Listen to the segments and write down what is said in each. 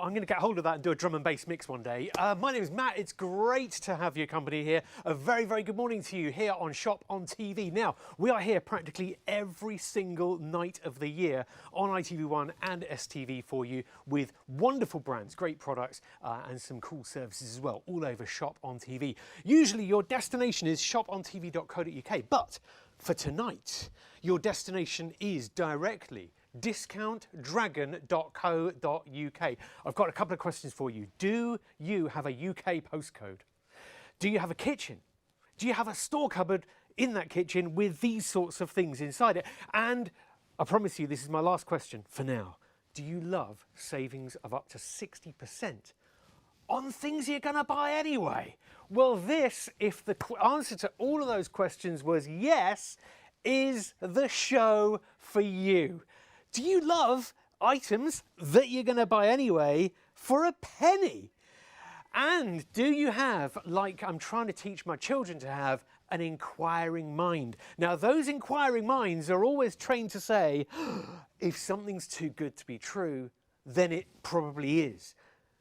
I'm going to get hold of that and do a drum and bass mix one day. My name is Matt. It's great to have your company here. A very, very good morning to you here on Shop on TV. Now, we are here practically every single night of the year on ITV1 and STV for you with wonderful brands, great products and some cool services as well, all over Shop on TV. Usually your destination is shopontv.co.uk, but for tonight, your destination is directly discountdragon.co.uk. I've got a couple of questions for you. Do you have a UK postcode? Do you have a kitchen? Do you have a store cupboard in that kitchen with these sorts of things inside it? And I promise you, this is my last question for now. Do you love savings of up to 60% on things you're going to buy anyway? Well, this, if the answer to all of those questions was yes, is the show for you. Do you love items that you're going to buy anyway for a penny? And do you have, like I'm trying to teach my children to have, an inquiring mind? Now, those inquiring minds are always trained to say, if something's too good to be true, then it probably is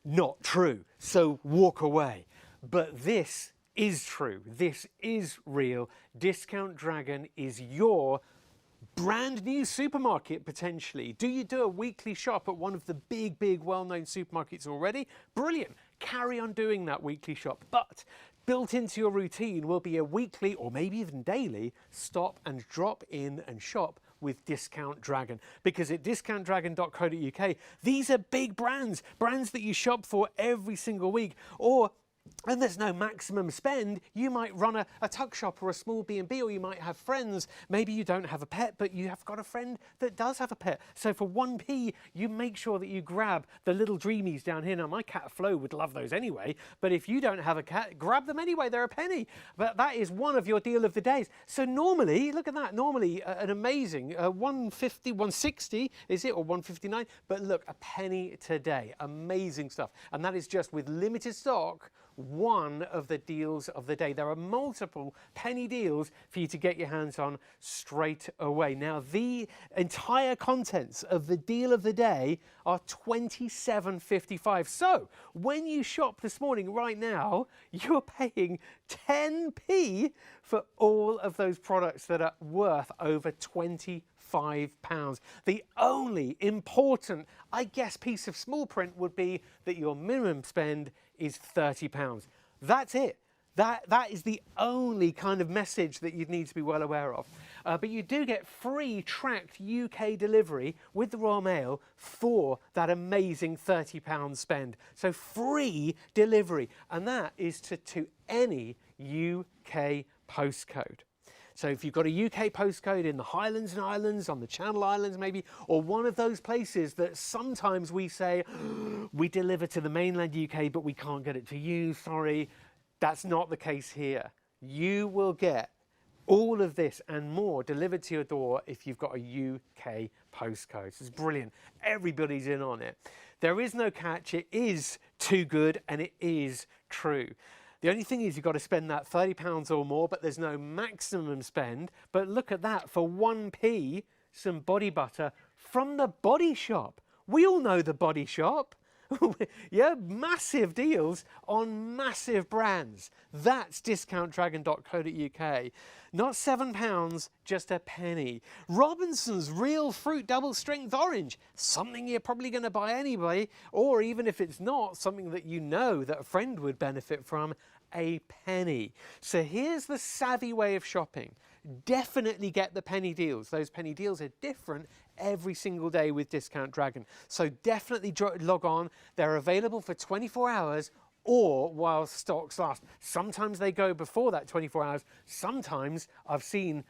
not true. So walk away. But this is true. This is real. Discount Dragon is your brand new supermarket, potentially. Do you do a weekly shop at one of the big, well-known supermarkets already? Brilliant. Carry on doing that weekly shop. But built into your routine will be a weekly or maybe even daily stop and drop in and shop with Discount Dragon. Because at discountdragon.co.uk, these are big brands that you shop for every single week. And there's no maximum spend. You might run a tuck shop or a small B&B, or you might have friends. Maybe you don't have a pet, but you have got a friend that does have a pet. So for 1p, you make sure that you grab the little dreamies down here. Now, my cat Flo would love those anyway, but if you don't have a cat, grab them anyway. They're a penny. But that is one of your deal of the days. So normally, look at that, normally an amazing 150, 160, is it, or 159? But look, a penny today. Amazing stuff. And that is just with limited stock, one of the deals of the day. There are multiple penny deals for you to get your hands on straight away. Now, the entire contents of the deal of the day are £27.55. So when you shop this morning right now, you're paying 10p for all of those products that are worth over £25. The only important, I guess, piece of small print would be that your minimum spend is £30. That's it. That is the only kind of message that you'd need to be well aware of. But you do get free tracked UK delivery with the Royal Mail for that amazing £30 spend. So free delivery, and that is to any UK postcode. So if you've got a UK postcode in the Highlands and Islands, on the Channel Islands maybe, or one of those places that sometimes we say, we deliver to the mainland UK, but we can't get it to you, sorry. That's not the case here. You will get all of this and more delivered to your door if you've got a UK postcode. It's brilliant. Everybody's in on it. There is no catch. It is too good and it is true. The only thing is you've got to spend that £30 or more, but there's no maximum spend. But look at that, for 1p, some body butter from the Body Shop. We all know the Body Shop. Yeah, massive deals on massive brands. That's discountdragon.co.uk. Not £7, just a penny. Robinson's Real Fruit Double Strength Orange. Something you're probably going to buy anyway, or even if it's not, something that you know that a friend would benefit from, a penny. So here's the savvy way of shopping. Definitely get the penny deals. Those penny deals are different every single day with Discount Dragon. So definitely log on. They're available for 24 hours or while stocks last. Sometimes they go before that 24 hours. Sometimes I've seen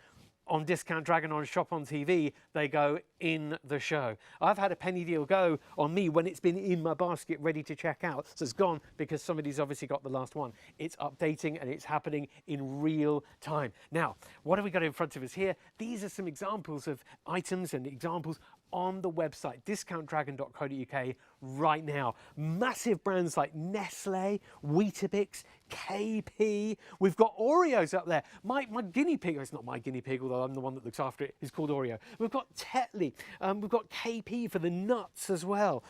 on Discount Dragon on Shop on TV, they go in the show. I've had a penny deal go on me when it's been in my basket ready to check out. So it's gone because somebody's obviously got the last one. It's updating and it's happening in real time. Now, what have we got in front of us here? These are some examples of items and examples on the website, discountdragon.co.uk, right now. Massive brands like Nestle, Weetabix, KP. We've got Oreos up there. My guinea pig, it's not my guinea pig, although I'm the one that looks after it, is called Oreo. We've got Tetley. We've got KP for the nuts as well.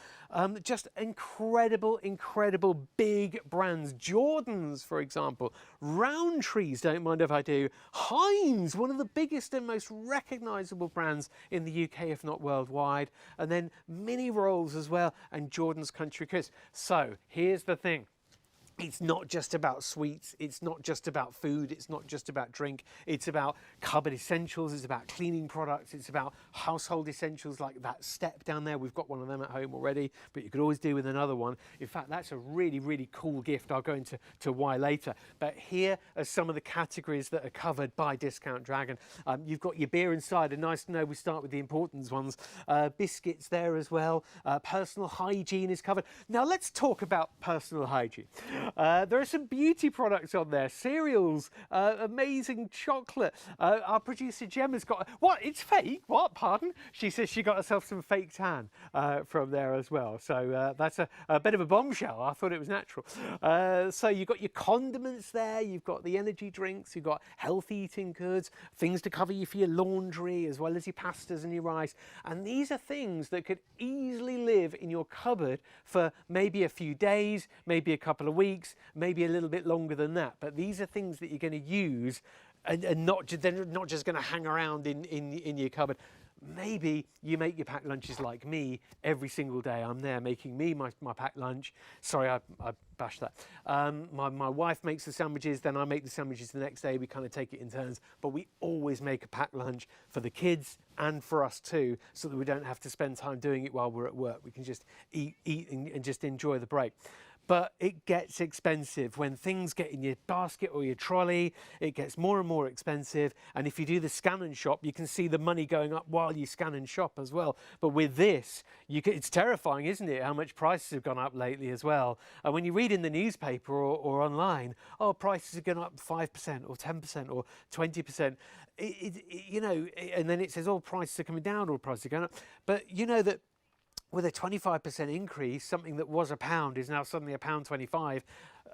Just incredible, incredible big brands. Jordans, for example. Rowntrees, don't mind if I do. Heinz, one of the biggest and most recognisable brands in the UK, if not worldwide. And then Mini Rolls as well, and Jordan's Country Crisp. So here's the thing. It's not just about sweets, it's not just about food, it's not just about drink, it's about cupboard essentials, it's about cleaning products, it's about household essentials like that step down there. We've got one of them at home already, but you could always do with another one. In fact, that's a really, really cool gift. I'll go into why later. But here are some of the categories that are covered by Discount Dragon. You've got your beer and cider. Nice to know we start with the important ones. Biscuits there as well. Personal hygiene is covered. Now let's talk about personal hygiene. There are some beauty products on there, cereals, amazing chocolate. Our producer Gemma's got, what, it's fake? What, pardon? She says she got herself some fake tan from there as well. So that's a bit of a bombshell. I thought it was natural. So you've got your condiments there, you've got the energy drinks, you've got healthy eating goods, things to cover you for your laundry, as well as your pastas and your rice. And these are things that could easily live in your cupboard for maybe a few days, maybe a couple of weeks, maybe a little bit longer than that. But these are things that you're going to use and they're not just going to hang around in your cupboard. Maybe you make your packed lunches like me every single day. I'm there making me my packed lunch. Sorry, I bashed that. My wife makes the sandwiches, then I make the sandwiches the next day. We kind of take it in turns, but we always make a packed lunch for the kids and for us too, so that we don't have to spend time doing it while we're at work. We can just eat and just enjoy the break. But it gets expensive. When things get in your basket or your trolley, it gets more and more expensive. And if you do the scan and shop, you can see the money going up while you scan and shop as well. But with this, it's terrifying, isn't it, how much prices have gone up lately as well. And when you read in the newspaper or online, oh, prices have gone up 5% or 10% or 20%, you know, and then it says, oh, prices are coming down or prices are going up. But you know that with a 25% increase, something that was £1 is now suddenly £1.25.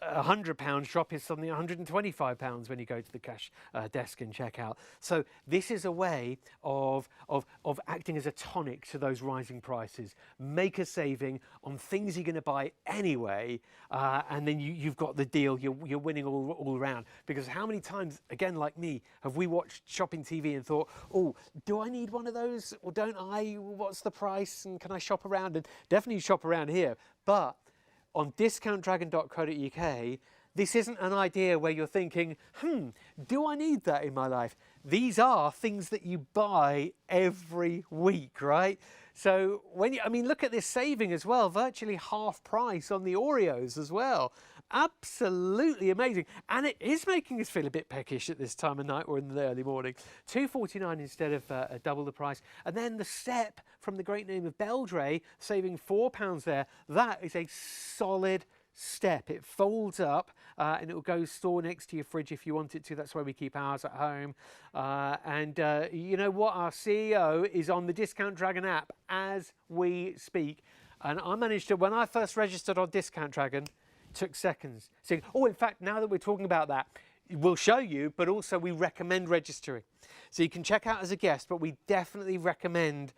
A £100 shop is suddenly £125 when you go to the cash desk and check out. So this is a way of acting as a tonic to those rising prices. Make a saving on things you're going to buy anyway, and then you've got the deal. You're winning all around. Because how many times, again like me, have we watched ShopOnTV and thought, oh, do I need one of those or don't I? What's the price and can I shop around? And definitely shop around here. But on discountdragon.co.uk, this isn't an idea where you're thinking, do I need that in my life? These are things that you buy every week, right? So look at this saving as well, virtually half price on the Oreos as well. Absolutely amazing. And it is making us feel a bit peckish at this time of night or in the early morning. £2.49 instead of double the price. And then the step from the great name of Beldray, saving £4 there. That is a solid step. It folds up and it will go store next to your fridge if you want it to. That's why we keep ours at home. You know what? Our CEO is on the Discount Dragon app as we speak. And I managed to, when I first registered on Discount Dragon, took seconds. Saying, oh, in fact, now that we're talking about that, we'll show you, but also we recommend registering. So you can check out as a guest, but we definitely recommend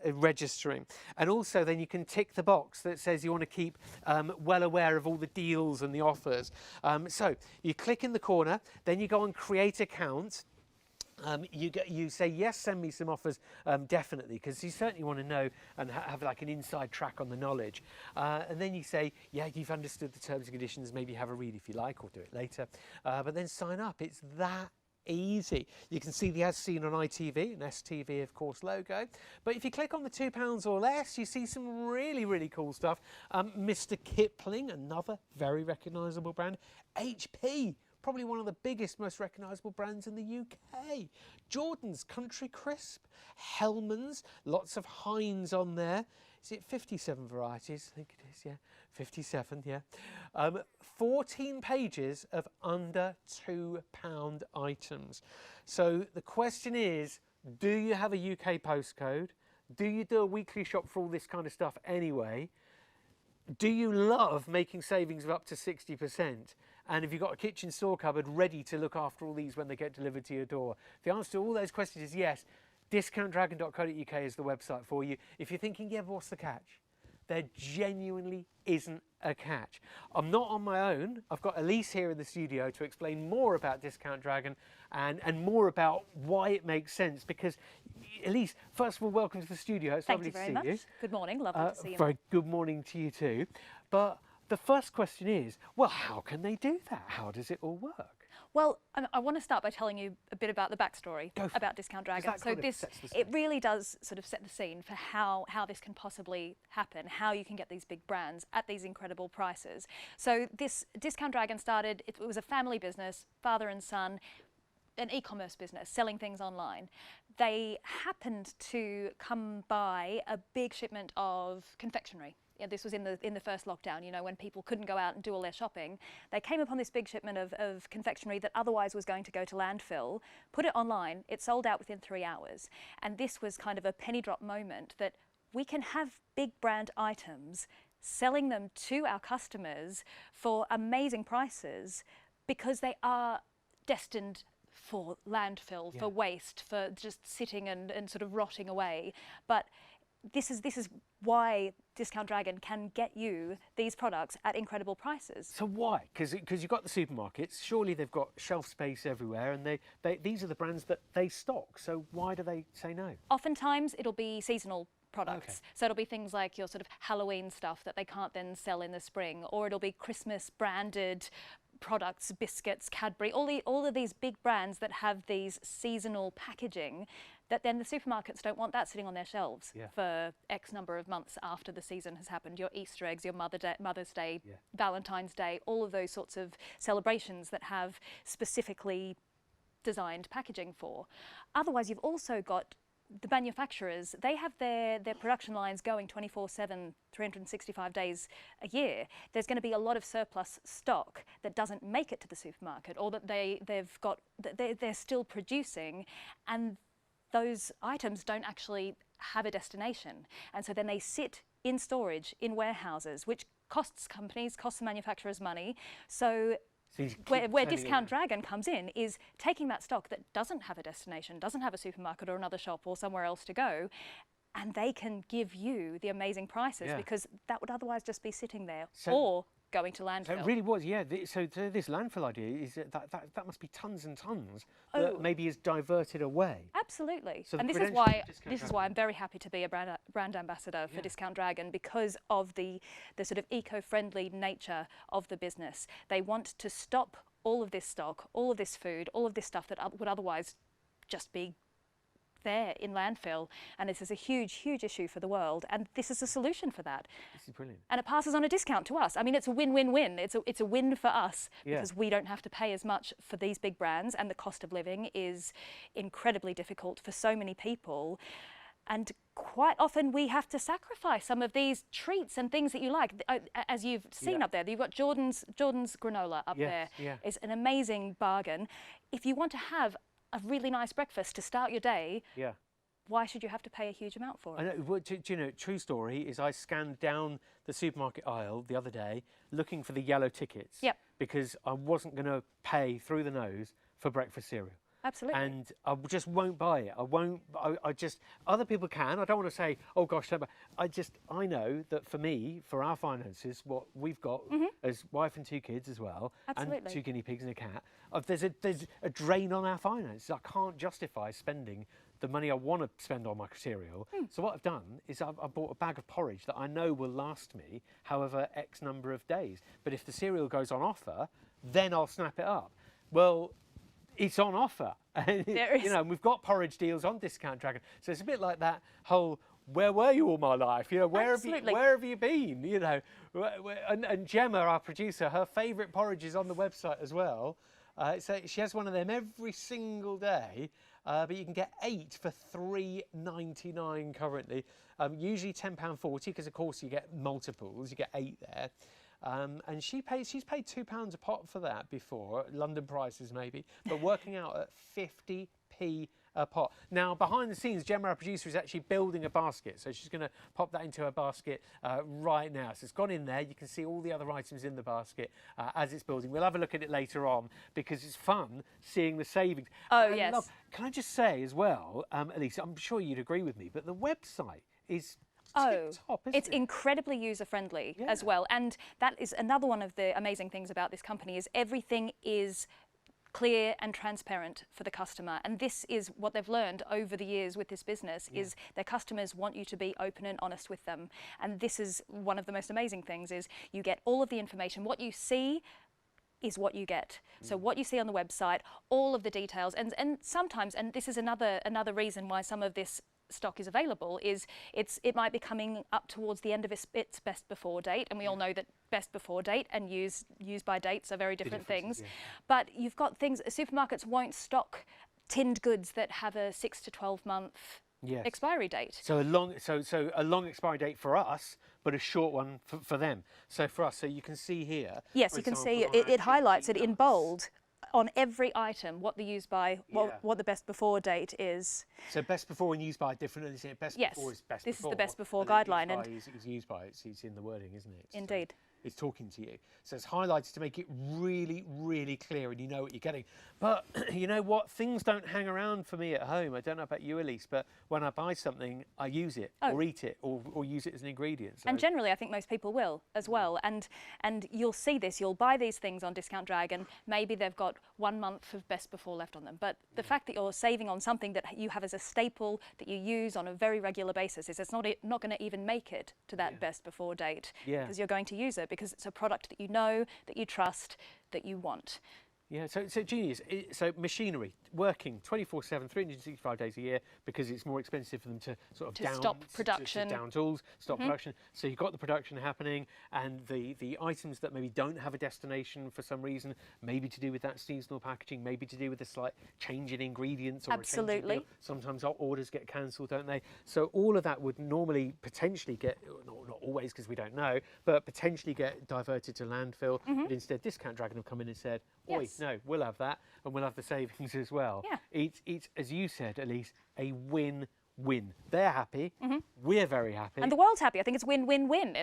registering. And also then you can tick the box that says you want to keep well aware of all the deals and the offers. So you click in the corner, then you go on create account. You say, yes, send me some offers, definitely, because you certainly want to know and have like an inside track on the knowledge. And then you say, yeah, you've understood the terms and conditions, maybe have a read if you like, or do it later. But then sign up. It's that easy. You can see the as seen on ITV and STV, of course, logo. But if you click on the £2 or less, you see some really, really cool stuff. Mr. Kipling, another very recognisable brand. HP, probably one of the biggest, most recognisable brands in the UK. Jordan's Country Crisp, Hellman's, lots of Heinz on there. Is it 57 varieties? I think it is, yeah. 57, yeah. 14 pages of under £2 items. So the question is, do you have a UK postcode? Do you do a weekly shop for all this kind of stuff anyway? Do you love making savings of up to 60%? And have you got a kitchen store cupboard ready to look after all these when they get delivered to your door? The answer to all those questions is yes. Discountdragon.co.uk is the website for you. If you're thinking, yeah, but what's the catch? There genuinely isn't a catch. I'm not on my own. I've got Elise here in the studio to explain more about Discount Dragon and more about why it makes sense. Because, Elise, first of all, welcome to the studio. It's lovely to see you. Thank you very much. Good morning. Lovely to see you. Very good morning to you too. But the first question is, well, how can they do that? How does it all work? Well, I want to start by telling you a bit about the backstory about Discount Dragon. So it really does sort of set the scene for how this can possibly happen, how you can get these big brands at these incredible prices. So this Discount Dragon started, it was a family business, father and son, an e-commerce business, selling things online. They happened to come by a big shipment of confectionery. Yeah, this was in the first lockdown, you know, when people couldn't go out and do all their shopping. They came upon this big shipment of confectionery that otherwise was going to go to landfill, put it online, it sold out within 3 hours. And this was kind of a penny drop moment that we can have big brand items, selling them to our customers for amazing prices because they are destined for landfill, for waste, for just sitting and sort of rotting away. But this is why Discount Dragon can get you these products at incredible prices. So why? Because you've got the supermarkets, surely they've got shelf space everywhere, and these are the brands that they stock. So why do they say no? Oftentimes it'll be seasonal products. Okay. So it'll be things like your sort of Halloween stuff that they can't then sell in the spring, or it'll be Christmas branded products, biscuits, Cadbury, all of these big brands that have these seasonal packaging that then the supermarkets don't want that sitting on their shelves for X number of months after the season has happened. Your Easter eggs, your Mother's Day, Valentine's Day, all of those sorts of celebrations that have specifically designed packaging for. Otherwise, you've also got the manufacturers. They have their production lines going 24/7, 365 days a year. There's going to be a lot of surplus stock that doesn't make it to the supermarket, or that they're still producing, and those items don't actually have a destination. And so then they sit in storage in warehouses, which costs the manufacturers money. So where Discount Dragon comes in is taking that stock that doesn't have a destination, doesn't have a supermarket or another shop or somewhere else to go, and they can give you the amazing prices because that would otherwise just be sitting there or going to landfill. So it really was, yeah. So this landfill idea is that must be tons and tons that maybe is diverted away. Absolutely. So and this is why I'm very happy to be a brand ambassador for Discount Dragon, because of the sort of eco-friendly nature of the business. They want to stop all of this stock, all of this food, all of this stuff that would otherwise just be there in landfill, and this is a huge issue for the world, and this is a solution for that. This is brilliant. And it passes on a discount to us. I mean, it's a win-win-win. It's a win for us because we don't have to pay as much for these big brands, and the cost of living is incredibly difficult for so many people. And quite often we have to sacrifice some of these treats and things that you like. As you've seen up there, you've got Jordan's granola up there. It's an amazing bargain. If you want to have a really nice breakfast to start your day, why should you have to pay a huge amount for it? I know. Well, do you know, true story is I scanned down the supermarket aisle the other day looking for the yellow tickets because I wasn't going to pay through the nose for breakfast cereal. Absolutely. And I just won't buy it. I just, other people can. I don't want to say, oh gosh, I know that for me, for our finances, what we've got as wife and 2 kids as well, and 2 guinea pigs and a cat, there's a drain on our finances. I can't justify spending the money I want to spend on my cereal. So what I've done is I bought a bag of porridge that I know will last me however X number of days. But if the cereal goes on offer, then I'll snap it up. Well, it's on offer. You know, we've got porridge deals on Discount Dragon. So it's a bit like that whole, where were you all my life? You know, where have you been? You know, and Gemma, our producer, her favourite porridge is on the website as well. So she has one of them every single day, but you can get 8 for £3.99 currently. Usually £10.40 because of course you get multiples, you get 8 there. And she's paid £2 a pot for that before, London prices maybe, but working out at 50p pot. Now, behind the scenes, Gemma, our producer, is actually building a basket. So she's going to pop that into her basket right now. So it's gone in there. You can see all the other items in the basket as it's building. We'll have a look at it later on because it's fun seeing the savings. Oh, yes. Can I just say as well, Elise, I'm sure you'd agree with me, but the website is tip-top, isn't it's it? incredibly user-friendly as well. And that is another one of the amazing things about this company is everything is clear and transparent for the customer. And this is what they've learned over the years with this business is their customers want you to be open and honest with them. And this is one of the most amazing things is you get all of the information. What you see is what you get. So what you see on the website, all of the details, and sometimes, and this is another reason why some of this stock is available, is it might be coming up towards the end of its best before date, and we all know that best before date and use by dates are very different things. But you've got things, supermarkets won't stock tinned goods that have a 6 to 12 month expiry date. So a long expiry date for us, but a short one for them. So for us, so you can see here. Yes, you can see it highlights it in bold on every item what the use by, what the best before date is. So best before and use by are different, isn't it? Best before is best before. This is the best before guideline. And is used by, it's in the wording, isn't it? Indeed. It's talking to you. So it's highlighted to make it really, really clear and you know what you're getting. But you know what? Things don't hang around for me at home. I don't know about you, Elise, but when I buy something, I use it or eat it or use it as an ingredient. So. And generally, I think most people will as well. And you'll see this. You'll buy these things on Discount Dragon. Maybe they've got 1 month of best before left on them. But the fact that you're saving on something that you have as a staple that you use on a very regular basis is it's not going to even make it to that best before date because you're going to use it because it's a product that you know, that you trust, that you want. Yeah, so genius. So machinery working 24/7, 365 days a year because it's more expensive for them to sort of stop production, down tools, stop production. So you've got the production happening, and the items that maybe don't have a destination for some reason, maybe to do with that seasonal packaging, maybe to do with a slight change in ingredients or absolutely. A change in deal. Sometimes our orders get cancelled, don't they? So all of that would normally potentially get, not always because we don't know, but potentially get diverted to landfill. But instead, Discount Dragon have come in and said, oi, no, we'll have that, and we'll have the savings as well. Yeah. It's as you said, Elise, a win-win. They're happy, we're very happy. And the world's happy. I think it's win-win-win.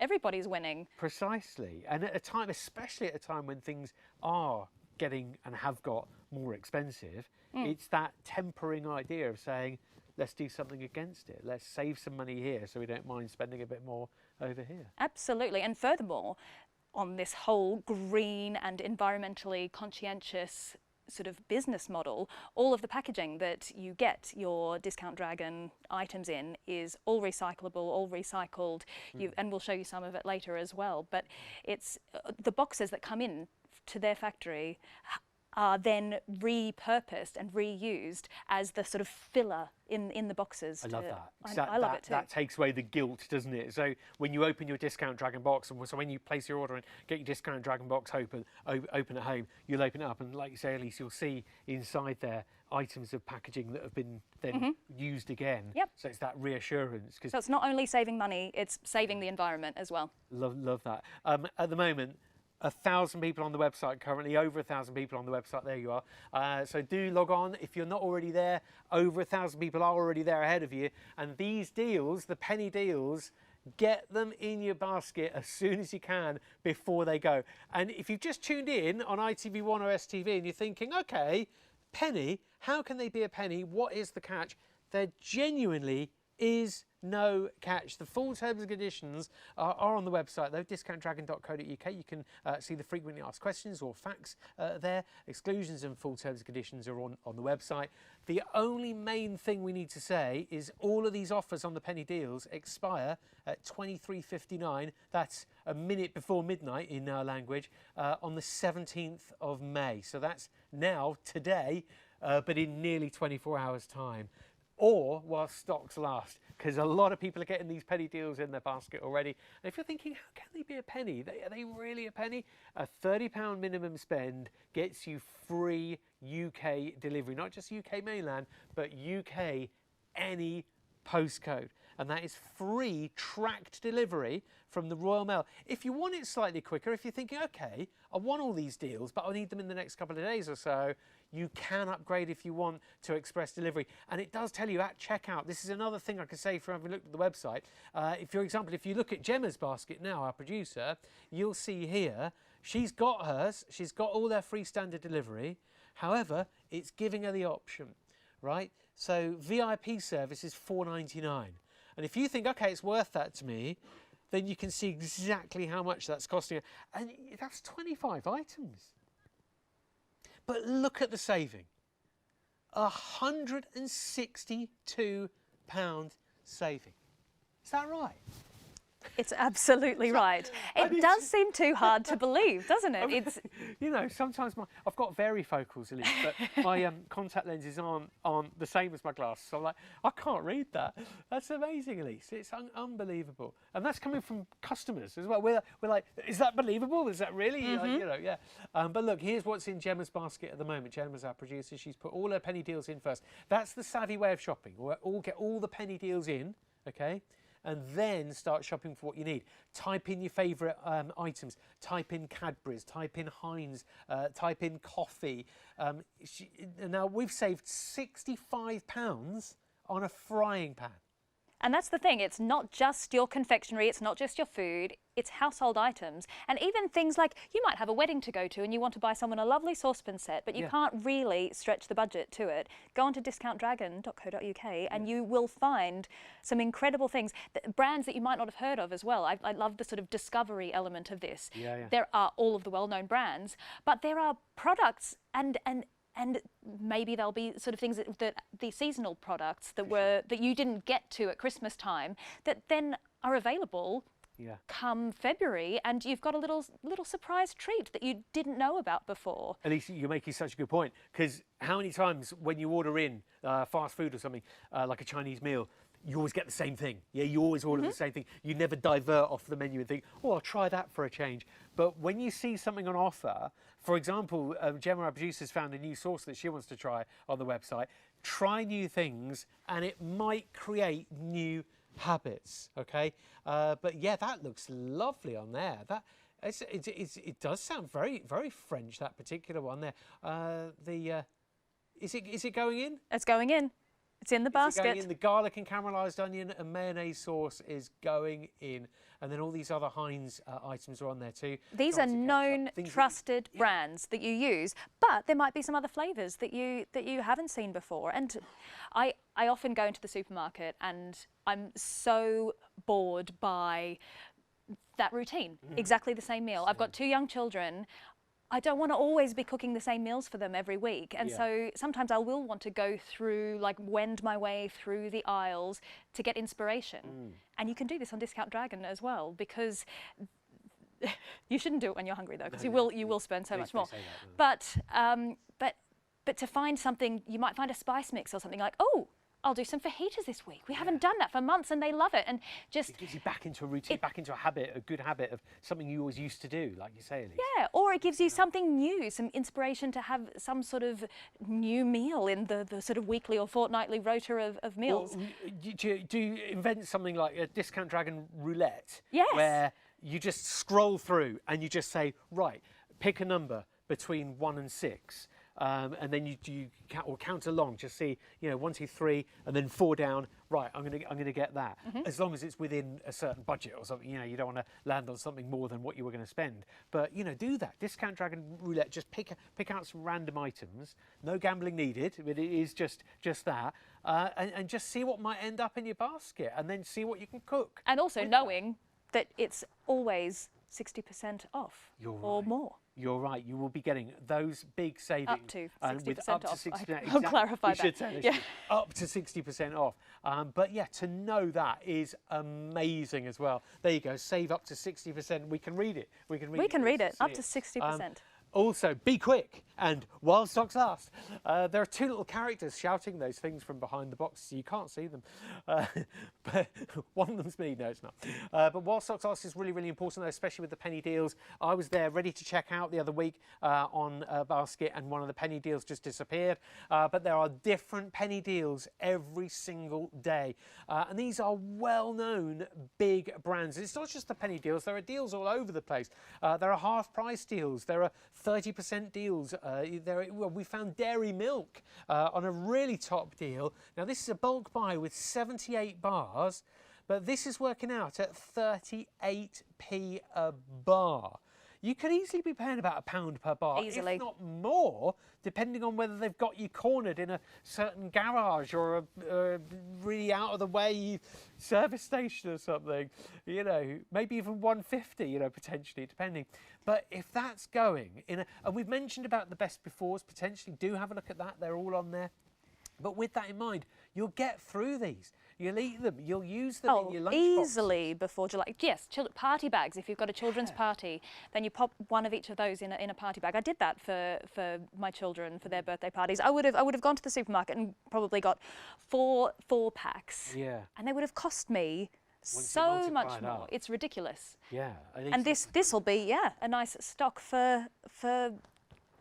Everybody's winning. Precisely. And at a time, especially at a time when things are getting and have got more expensive, it's that tempering idea of saying, let's do something against it. Let's save some money here so we don't mind spending a bit more over here. Absolutely. And furthermore, on this whole green and environmentally conscientious sort of business model, all of the packaging that you get your Discount Dragon items in is all recyclable, all recycled, and we'll show you some of it later as well. But it's the boxes that come in to their factory are then repurposed and reused as the sort of filler in the boxes. I love that. I love it too. That takes away the guilt, doesn't it? So when you open your Discount Dragon box, and so when you place your order and get your Discount Dragon box open at home, you'll open it up, and like you say, Elise, you'll see inside there items of packaging that have been then used again. So it's that reassurance. So it's not only saving money, it's saving the environment as well. Love that. At the moment, 1,000 people on the website currently, over 1,000 people on the website. There you are. So do log on if you're not already there. Over 1,000 people are already there ahead of you. And these deals, the penny deals, get them in your basket as soon as you can before they go. And if you've just tuned in on ITV1 or STV and you're thinking, okay, penny, how can they be a penny? What is the catch? There genuinely is no catch. The full terms and conditions are on the website though, discountdragon.co.uk. You can see the frequently asked questions or facts there. Exclusions and full terms and conditions are on the website. The only main thing we need to say is all of these offers on the penny deals expire at 23:59. That's a minute before midnight in our language, on the 17th of May. So that's now, today, but in nearly 24 hours time. Or while stocks last, because a lot of people are getting these penny deals in their basket already. And if you're thinking, how can they be a penny? Are they really a penny? A £30 minimum spend gets you free UK delivery, not just UK mainland, but UK any postcode. and that is free tracked delivery from the Royal Mail. If you want it slightly quicker, if you're thinking, okay, I want all these deals, but I need them in the next couple of days or so, you can upgrade if you want to express delivery. And it does tell you at checkout, this is another thing I can say from having looked at the website. For example, if you look at Gemma's basket now, our producer, you'll see here, she's got hers, she's got all their free standard delivery. However, it's giving her the option, right? So VIP service is $4.99. And if you think, okay, it's worth that to me, then you can see exactly how much that's costing her. And that's 25 items. But look at the saving. £162 saving. Is that right? It's absolutely right. It does seem too hard to believe, doesn't it? It's, you know, sometimes I've got varifocals, Elise, but my contact lenses aren't the same as my glasses. So I'm like, I can't read that. That's amazing, Elise. It's unbelievable, and that's coming from customers as well. We're like, is that believable? Is that really? Like, you know, yeah. But look, here's what's in Gemma's basket at the moment. Gemma's our producer. She's put all her penny deals in first. That's the savvy way of shopping. We'll get all the penny deals in, okay? And then start shopping for what you need. Type in your favourite items. Type in Cadbury's, type in Heinz, type in coffee. Now, we've saved £65 on a frying pan. and that's the thing, it's not just your confectionery, it's not just your food, it's household items. And even things like, you might have a wedding to go to and you want to buy someone a lovely saucepan set, but you can't really stretch the budget to it. Go onto discountdragon.co.uk and you will find some incredible things, brands that you might not have heard of as well. I love the sort of discovery element of this. There are all of the well-known brands, but there are products and maybe there'll be sort of things that the seasonal products that you didn't get to at Christmas time that then are available come February, and you've got a little surprise treat that you didn't know about before. Elise, you're making such a good point, because how many times when you order in fast food or something, like a Chinese meal, you always get the same thing. Yeah, you always order the same thing. You never divert off the menu and think, oh, I'll try that for a change. But when you see something on offer, for example, Gemma, our producer's found a new sauce that she wants to try on the website. Try new things and it might create new habits, okay? But yeah, that looks lovely on there. It does sound very, very French, that particular one there. Is it going in? It's going in. It's in the basket. Going in. The garlic and caramelised onion and mayonnaise sauce is going in. And then all these other Heinz items are on there too. These are known, trusted brands that you use, but there might be some other flavours that you haven't seen before. And I often go into the supermarket and I'm so bored by that routine, exactly the same meal. I've got 2 young children. I don't want to always be cooking the same meals for them every week. And so sometimes I will want to go through, like wend my way through the aisles to get inspiration. And you can do this on Discount Dragon as well, because you shouldn't do it when you're hungry though, because you will spend so much more. But to find something, you might find a spice mix or something like, oh, I'll do some fajitas this week. We haven't done that for months and they love it. And just... It gives you back into a routine, back into a habit, a good habit of something you always used to do, like you say, Elise. Yeah, or it gives you something new, some inspiration to have some sort of new meal in the sort of weekly or fortnightly rota of meals. Well, do you invent something like a Discount Dragon roulette? Yes. Where you just scroll through and you just say, right, pick a number between 1 and 6. And then you count along, just see, 1, 2, 3, and then 4 down. Right, I'm gonna get that. As long as it's within a certain budget or something. You don't want to land on something more than what you were going to spend. But do that. Discount Dragon Roulette. Just pick out some random items. No gambling needed. But it is just that, and just see what might end up in your basket, and then see what you can cook. And also knowing that it's always 60% off or more. You're right. You will be getting those big savings. Up to 60% with up off. to 60%. I'll clarify that. Should say up to 60% off. But yeah, to know that is amazing as well. There you go. Save up to 60%. We can read it. We can read it. Up to 60%. Also, be quick. And while stocks last, there are two little characters shouting those things from behind the box, so you can't see them. But one of them's me. No, it's not. But while stocks last is really, really important, though, especially with the penny deals. I was there ready to check out the other week on a basket, and one of the penny deals just disappeared. But there are different penny deals every single day. And these are well-known big brands. It's not just the penny deals. There are deals all over the place. There are half-price deals. There are 30% deals. We found dairy milk on a really top deal. Now, this is a bulk buy with 78 bars, but this is working out at 38p a bar. You could easily be paying about £1 per bar, Easily. if not more, depending on whether they've got you cornered in a certain garage or a really out-of-the-way service station or something. You know, maybe even 150, you know, potentially, depending. But if that's going in and we've mentioned about the best befores, potentially do have a look at that. They're all on there. But with that in mind, you'll get through these. You'll eat them. You'll use them in your lunchbox. Easily before July. Yes, party bags. If you've got a children's party, then you pop one of each of those in a party bag. I did that for my children for their birthday parties. I would have gone to the supermarket and probably got four packs. Yeah. And they would have cost me Once you so multiply much it more. up. It's ridiculous. Yeah. And this will be a nice stock for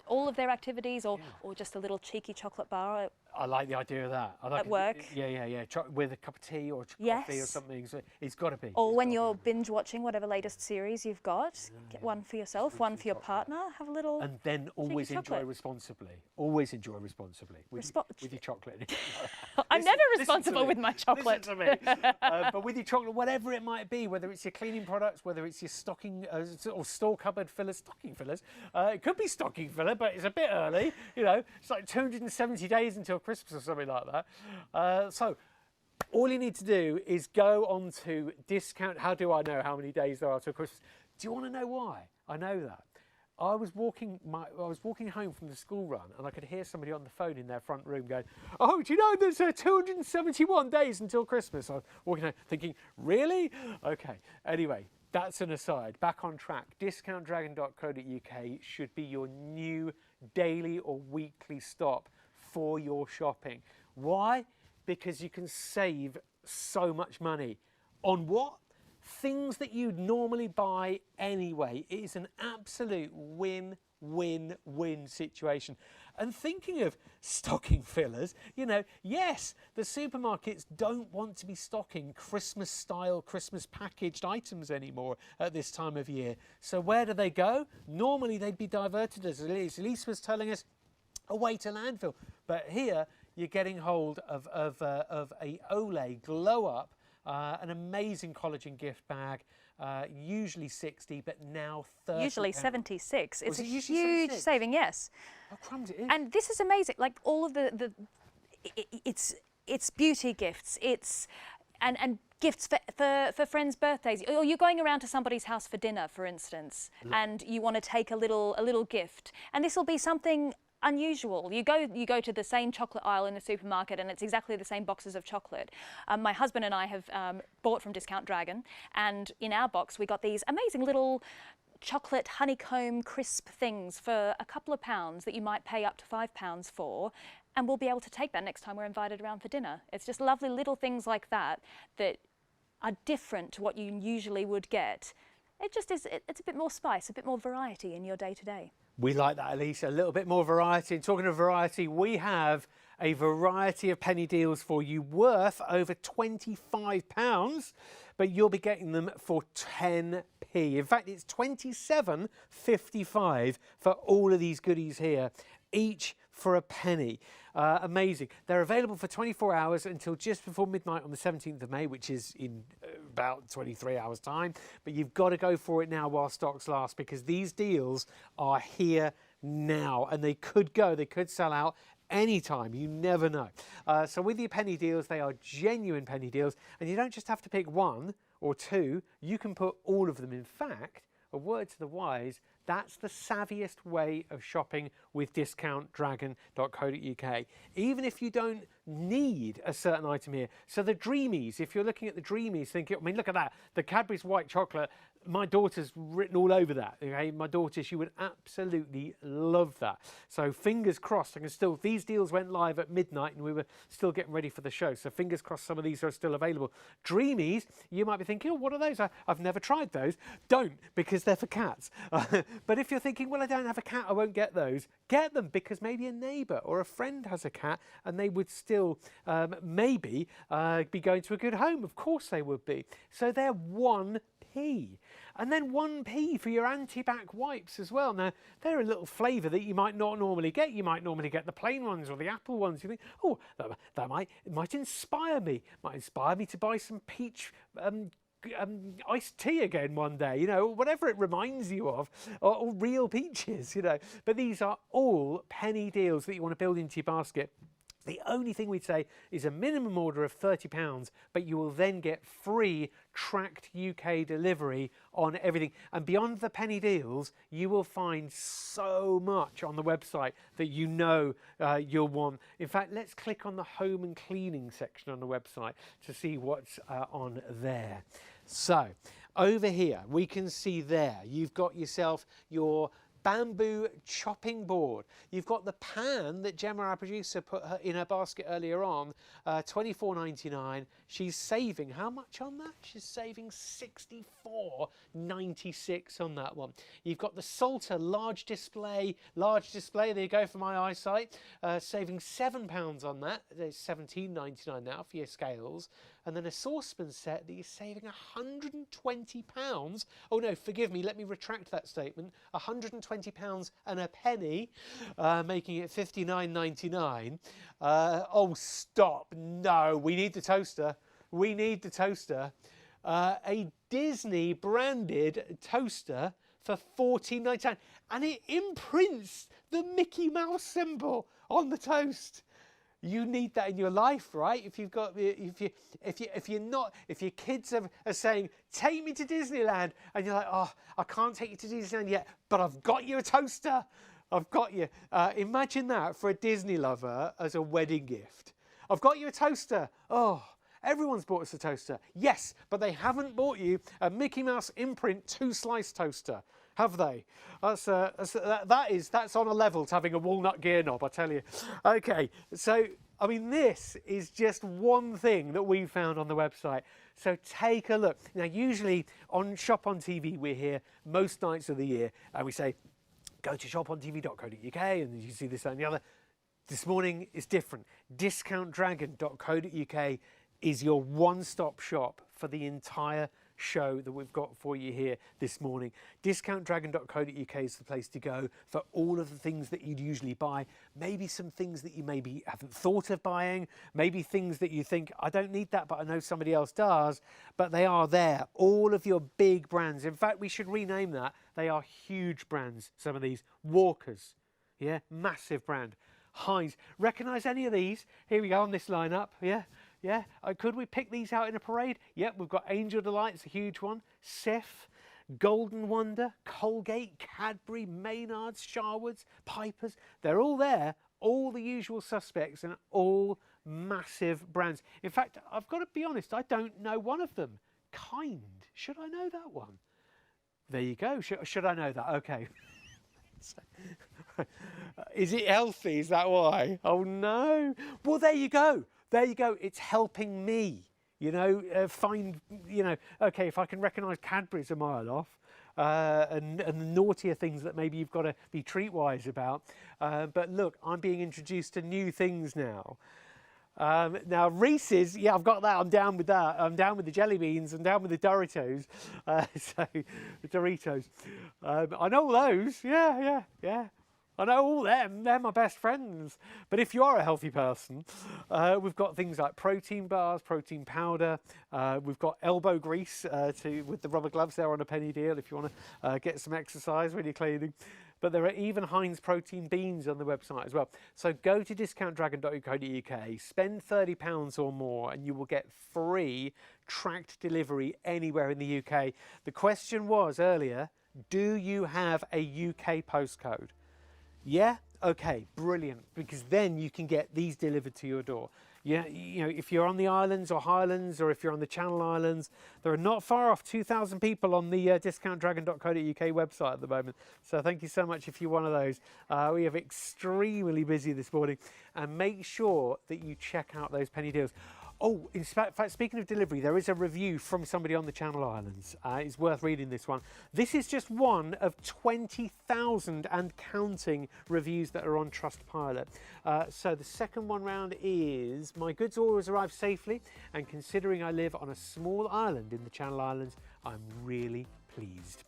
all of their activities, or just a little cheeky chocolate bar. I like the idea of that. I like At work. Yeah. With a cup of tea or coffee or something. So it's got to be. Or when you're binge watching whatever latest series you've got, get one for yourself, one for your partner, have a little. And then always enjoy chocolate. responsibly. Always enjoy responsibly with your chocolate. I'm never responsible with my chocolate. Listen to me. But with your chocolate, whatever it might be, whether it's your cleaning products, whether it's your stocking or store cupboard fillers, stocking fillers. It could be stocking filler, but it's a bit early. You know, it's like 270 days until Christmas or something like that. So all you need to do is go on to discount. How do I know how many days there are till Christmas? Do you want to know why? I know that. I was walking home from the school run, and I could hear somebody on the phone in their front room going, "Oh, do you know there's 271 days until Christmas?" I was walking home thinking, "Really?" Okay. Anyway, that's an aside. Back on track. DiscountDragon.co.uk should be your new daily or weekly stop for your shopping. Why? Because you can save so much money. On what? Things that you'd normally buy anyway. It is an absolute win-win-win situation. And thinking of stocking fillers, you know, yes, the supermarkets don't want to be stocking Christmas-style, Christmas-packaged items anymore at this time of year. So where do they go? Normally they'd be diverted, as Elise was telling us, away to landfill. But here you're getting hold of a Olay Glow Up, an amazing collagen gift bag, usually 60, but now 30. Usually 76. It's a huge 76? saving, yes. Oh, crumbs, it is. And this is amazing. Like all of it's beauty gifts. And gifts for friends' birthdays. Or you're going around to somebody's house for dinner, for instance, and you want to take a little gift. And this will be something unusual. You go to the same chocolate aisle in the supermarket, and it's exactly the same boxes of chocolate. My husband and I have bought from Discount Dragon, and in our box we got these amazing little chocolate honeycomb crisp things for a couple of pounds that you might pay up to £5 for, and we'll be able to take that next time we're invited around for dinner. It's just lovely little things like that that are different to what you usually would get. It just is, it's a bit more spice, a bit more variety in your day-to-day. We like that, Elise, a little bit more variety. And talking of variety, we have a variety of penny deals for you worth over £25, but you'll be getting them for 10p. In fact, it's £27.55 for all of these goodies here, each for a penny. Amazing. They're available for 24 hours until just before midnight on the 17th of May, which is in about 23 hours time. But you've got to go for it now while stocks last, because these deals are here now, and they could sell out anytime. You never know. So with your penny deals, they are genuine penny deals, and you don't just have to pick one or two. You can put all of them. In fact, a word to the wise, that's the savviest way of shopping with DiscountDragon.co.uk. Even if you don't need a certain item here. So the Dreamies, if you're looking at the Dreamies, thinking, I mean, look at that. The Cadbury's white chocolate, My daughter's written all over that. Okay, my daughter, she would absolutely love that. So fingers crossed. I can still. These deals went live at midnight, and we were still getting ready for the show. So fingers crossed, some of these are still available. Dreamies, you might be thinking, oh, what are those? I've never tried those. Don't, because they're for cats. But if you're thinking, well, I don't have a cat, I won't get those. Get them, because maybe a neighbour or a friend has a cat, and they would still maybe be going to a good home. Of course they would be. So they're 1p. And then 1p for your anti-bac wipes as well. Now, they're a little flavour that you might not normally get. You might normally get the plain ones or the apple ones. You think, oh, that might inspire me. Might inspire me to buy some peach iced tea again one day, you know, whatever it reminds you of, or real peaches, you know. But these are all penny deals that you want to build into your basket. The only thing we'd say is a minimum order of £30, but you will then get free tracked UK delivery on everything. And beyond the penny deals, you will find so much on the website that you know you'll want. In fact, let's click on the home and cleaning section on the website to see what's on there. So over here, we can see there, you've got yourself your bamboo chopping board. You've got the pan that Gemma, our producer, put in her basket earlier on, £24.99. She's saving how much on that? She's saving £64.96 on that one. You've got the Salter large display. There you go for my eyesight. Saving £7 on that. There's £17.99 now for your scales. And then a saucepan set that you're saving £120. Oh no, forgive me, let me retract that statement. £120 and a penny, making it £59.99. Oh, stop. No, we need the toaster. We need the toaster. A Disney branded toaster for £14.99. And it imprints the Mickey Mouse symbol on the toast. You need that in your life, right? If you've got, if your kids are saying, take me to Disneyland, and you're like, oh, I can't take you to Disneyland yet, but I've got you a toaster. I've got you. Imagine that for a Disney lover as a wedding gift. I've got you a toaster. Oh, everyone's bought us a toaster. Yes, but they haven't bought you a Mickey Mouse imprint 2-slice toaster. Have they? That's on a level to having a walnut gear knob, I tell you. Okay, so, I mean, this is just one thing that we found on the website. So take a look. Now, usually on ShopOnTV, we're here most nights of the year, and we say, go to shopontv.co.uk, and you see this, that, and the other. This morning is different. Discountdragon.co.uk is your one-stop shop for the entire show that we've got for you here this morning. Discountdragon.co.uk is the place to go for all of the things that you'd usually buy. Maybe some things that you maybe haven't thought of buying. Maybe things that you think, I don't need that, but I know somebody else does. But they are there. All of your big brands. In fact, we should rename that. They are huge brands, some of these. Walkers, yeah, massive brand. Heinz. Recognise any of these? Here we go on this lineup, yeah. Yeah, could we pick these out in a parade? Yep, we've got Angel Delight's a huge one. Sif, Golden Wonder, Colgate, Cadbury, Maynards, Sharwoods, Pipers. They're all there, all the usual suspects, and all massive brands. In fact, I've got to be honest, I don't know one of them. Kind. Should I know that one? There you go. Should I know that? Okay. Is it healthy? Is that why? Oh no. Well, there you go. There you go. It's helping me, you know, find, you know, okay, if I can recognise Cadbury's a mile off, and the naughtier things that maybe you've got to be treat-wise about. But look, I'm being introduced to new things now. Now, Reese's, yeah, I've got that. I'm down with that. I'm down with the jelly beans. I'm down with the Doritos. So, the Doritos. I know all those. Yeah. I know all them. They're my best friends. But if you are a healthy person, we've got things like protein bars, protein powder. We've got elbow grease with the rubber gloves there on a penny deal if you want to get some exercise when you're cleaning. But there are even Heinz protein beans on the website as well. So go to discountdragon.co.uk, spend £30 or more, and you will get free tracked delivery anywhere in the UK. The question was earlier, do you have a UK postcode? Yeah? Okay, brilliant, because then you can get these delivered to your door. Yeah, you know, if you're on the islands or highlands, or if you're on the Channel Islands, there are not far off 2,000 people on the discountdragon.co.uk website at the moment. So thank you so much if you're one of those. We are extremely busy this morning, and make sure that you check out those penny deals. Oh, in fact, speaking of delivery, there is a review from somebody on the Channel Islands. It's worth reading this one. This is just one of 20,000 and counting reviews that are on Trustpilot. So the second one round is, my goods always arrive safely, and considering I live on a small island in the Channel Islands, I'm really pleased.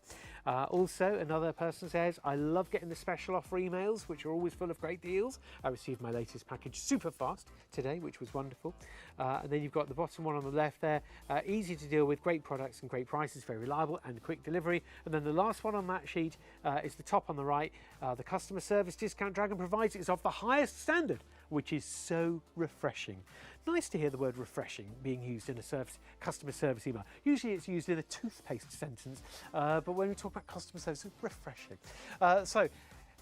Also, another person says, I love getting the special offer emails, which are always full of great deals. I received my latest package super fast today, which was wonderful. And then you've got the bottom one on the left there, easy to deal with, great products and great prices, very reliable and quick delivery. And then the last one on that sheet is the top on the right. The customer service Discount Dragon provides is of the highest standard, which is so refreshing. Nice to hear the word refreshing being used in a customer service email. Usually it's used in a toothpaste sentence, but when we talk about customer service, it's refreshing. So,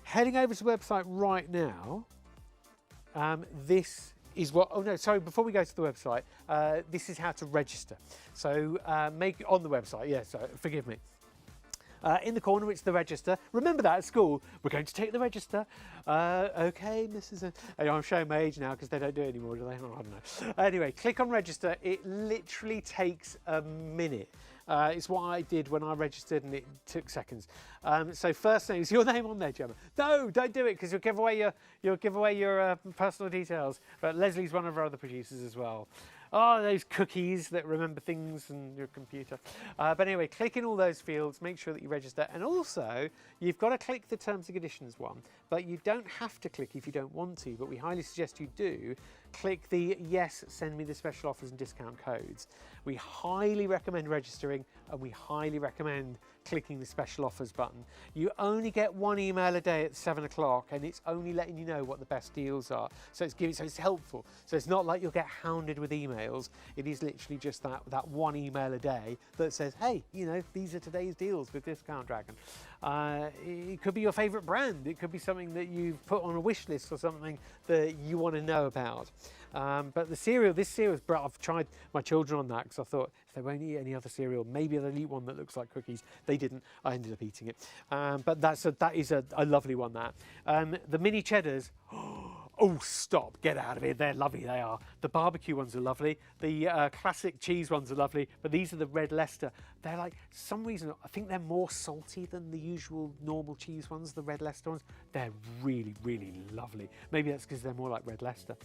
heading over to the website right now, this is what, oh no, sorry, before we go to the website, this is how to register. So, make on the website, yeah, so forgive me. In the corner, it's the register. Remember that at school. We're going to take the register. Okay, Mrs. I'm showing my age now because they don't do it anymore, do they? Oh, I don't know. Anyway, click on register. It literally takes a minute. It's what I did when I registered, and it took seconds. So first name, is your name on there, Gemma? No, don't do it because you'll give away your personal details. But Leslie's one of our other producers as well. Oh, those cookies that remember things and your computer. But anyway, click in all those fields, make sure that you register. And also, you've got to click the terms and conditions one, but you don't have to click if you don't want to, but we highly suggest you do. Click the yes, send me the special offers and discount codes. We highly recommend registering, and we highly recommend clicking the special offers button. You only get one email a day at 7 o'clock, and it's only letting you know what the best deals are. So it's helpful. So it's not like you'll get hounded with emails. It is literally just that one email a day that says, hey, you know, these are today's deals with Discount Dragon. It could be your favorite brand. It could be something that you've put on a wish list or something that you want to know about. But this cereal, I've tried my children on that because I thought if they won't eat any other cereal, maybe they'll eat one that looks like cookies. They didn't. I ended up eating it. But that is a lovely one, that. The mini cheddars, oh, stop, get out of here. They're lovely, they are. The barbecue ones are lovely. The classic cheese ones are lovely, but these are the red Leicester. They're like, some reason, I think they're more salty than the usual normal cheese ones, the red Leicester ones. They're really, really lovely. Maybe that's because they're more like red Leicester.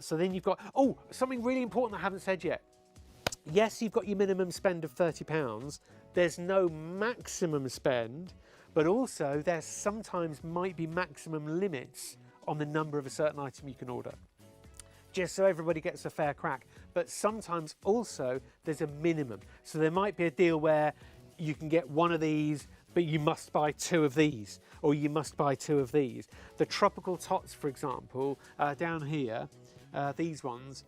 So then you've got, oh, something really important I haven't said yet. Yes, you've got your minimum spend of £30. There's no maximum spend, but also there sometimes might be maximum limits on the number of a certain item you can order, just so everybody gets a fair crack. But sometimes also there's a minimum. So there might be a deal where you can get one of these, but you must buy two of these, or you must buy two of these. The tropical tots, for example, down here, these ones,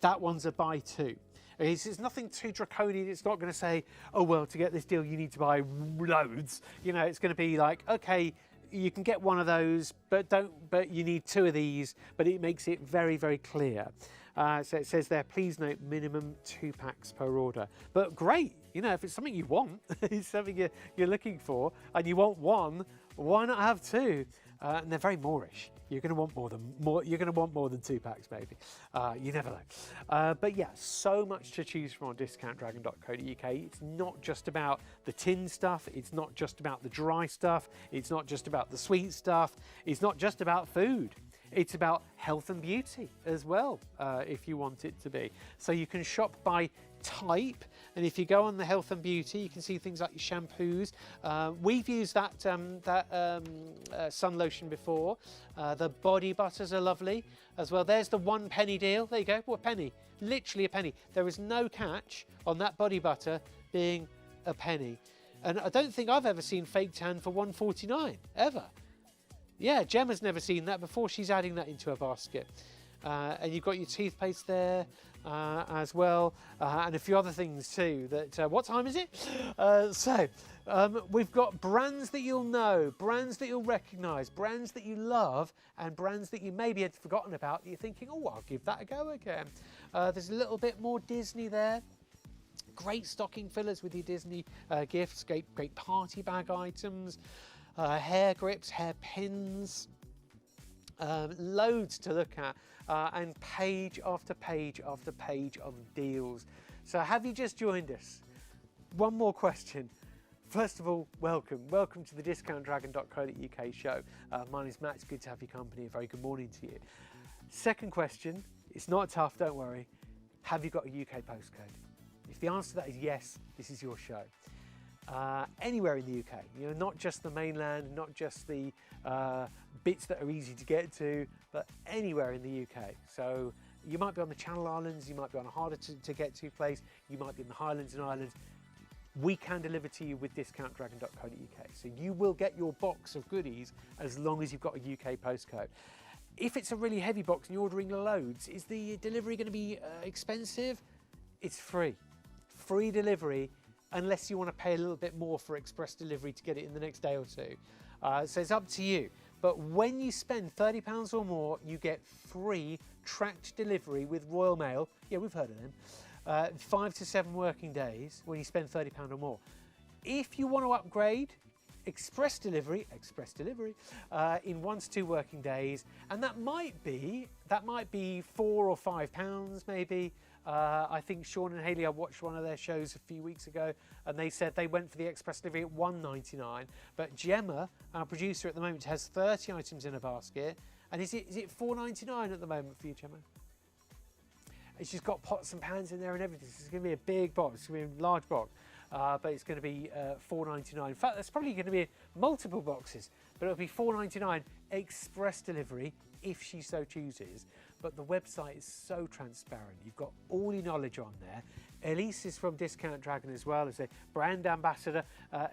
that one's a buy two. It's nothing too draconian. It's not going to say, oh, well, to get this deal, you need to buy loads. You know, it's going to be like, okay, you can get one of those, but you need two of these, but it makes it very, very clear. So it says there, please note minimum 2 packs per order. But great, you know, if it's something you want, it's something you're looking for, and you want one, why not have two? And they're very Moorish. You're going to want You're going to want more than 2 packs, maybe. You never know. But yeah, so much to choose from on discountdragon.co.uk. It's not just about the tin stuff. It's not just about the dry stuff. It's not just about the sweet stuff. It's not just about food. It's about health and beauty as well, if you want it to be. So you can shop by type, and if you go on the health and beauty, you can see things like your shampoos. We've used that sun lotion before. The body butters are lovely as well. There's the 1 penny deal. There you go. What, a penny? Literally a penny. There is no catch on that body butter being a penny. And I don't think I've ever seen fake tan for £1.49 ever. Yeah, Gemma's never seen that before. She's adding that into her basket. and you've got your toothpaste there as well, and a few other things too. That what time is it? We've got brands that you'll know, brands that you'll recognise, brands that you love, and brands that you maybe had forgotten about. That you're thinking, oh, I'll give that a go again. There's a little bit more Disney there. Great stocking fillers with your Disney gifts. Great party bag items, hair grips, hair pins. Loads to look at, and page after page after page of deals. So have you just joined us? One more question. First of all, welcome to the discountdragon.co.uk show. My name's Matt, it's good to have your company. A very good morning to you. Second question, it's not tough, don't worry. Have you got a UK postcode? If the answer to that is yes, this is your show. Anywhere in the UK, you know, not just the mainland, not just the bits that are easy to get to, but anywhere in the UK. So you might be on the Channel Islands, you might be on a harder to get to place, you might be in the Highlands and Islands. We can deliver to you with discountdragon.co.uk. So you will get your box of goodies as long as you've got a UK postcode. If it's a really heavy box and you're ordering loads, is the delivery going to be expensive? It's free. Free delivery, unless you want to pay a little bit more for express delivery to get it in the next day or two. So it's up to you. But when you spend £30 or more, you get free tracked delivery with Royal Mail. Yeah, we've heard of them. 5 to 7 working days when you spend £30 or more. If you want to upgrade, express delivery in 1 to 2 working days, and that might be £4 or £5 maybe. I think Sean and Hayley, I watched one of their shows a few weeks ago, and they said they went for the express delivery at £1.99. But Gemma, our producer at the moment, has 30 items in a basket, and is it £4.99 at the moment for you, Gemma? And she's got pots and pans in there and everything. So it's going to be a big box, it's going to be a large box, but it's going to be £4.99. In fact, there's probably going to be multiple boxes, but it'll be £4.99 express delivery if she so chooses. But the website is so transparent. You've got all your knowledge on there. Elise is from Discount Dragon as well as a brand ambassador.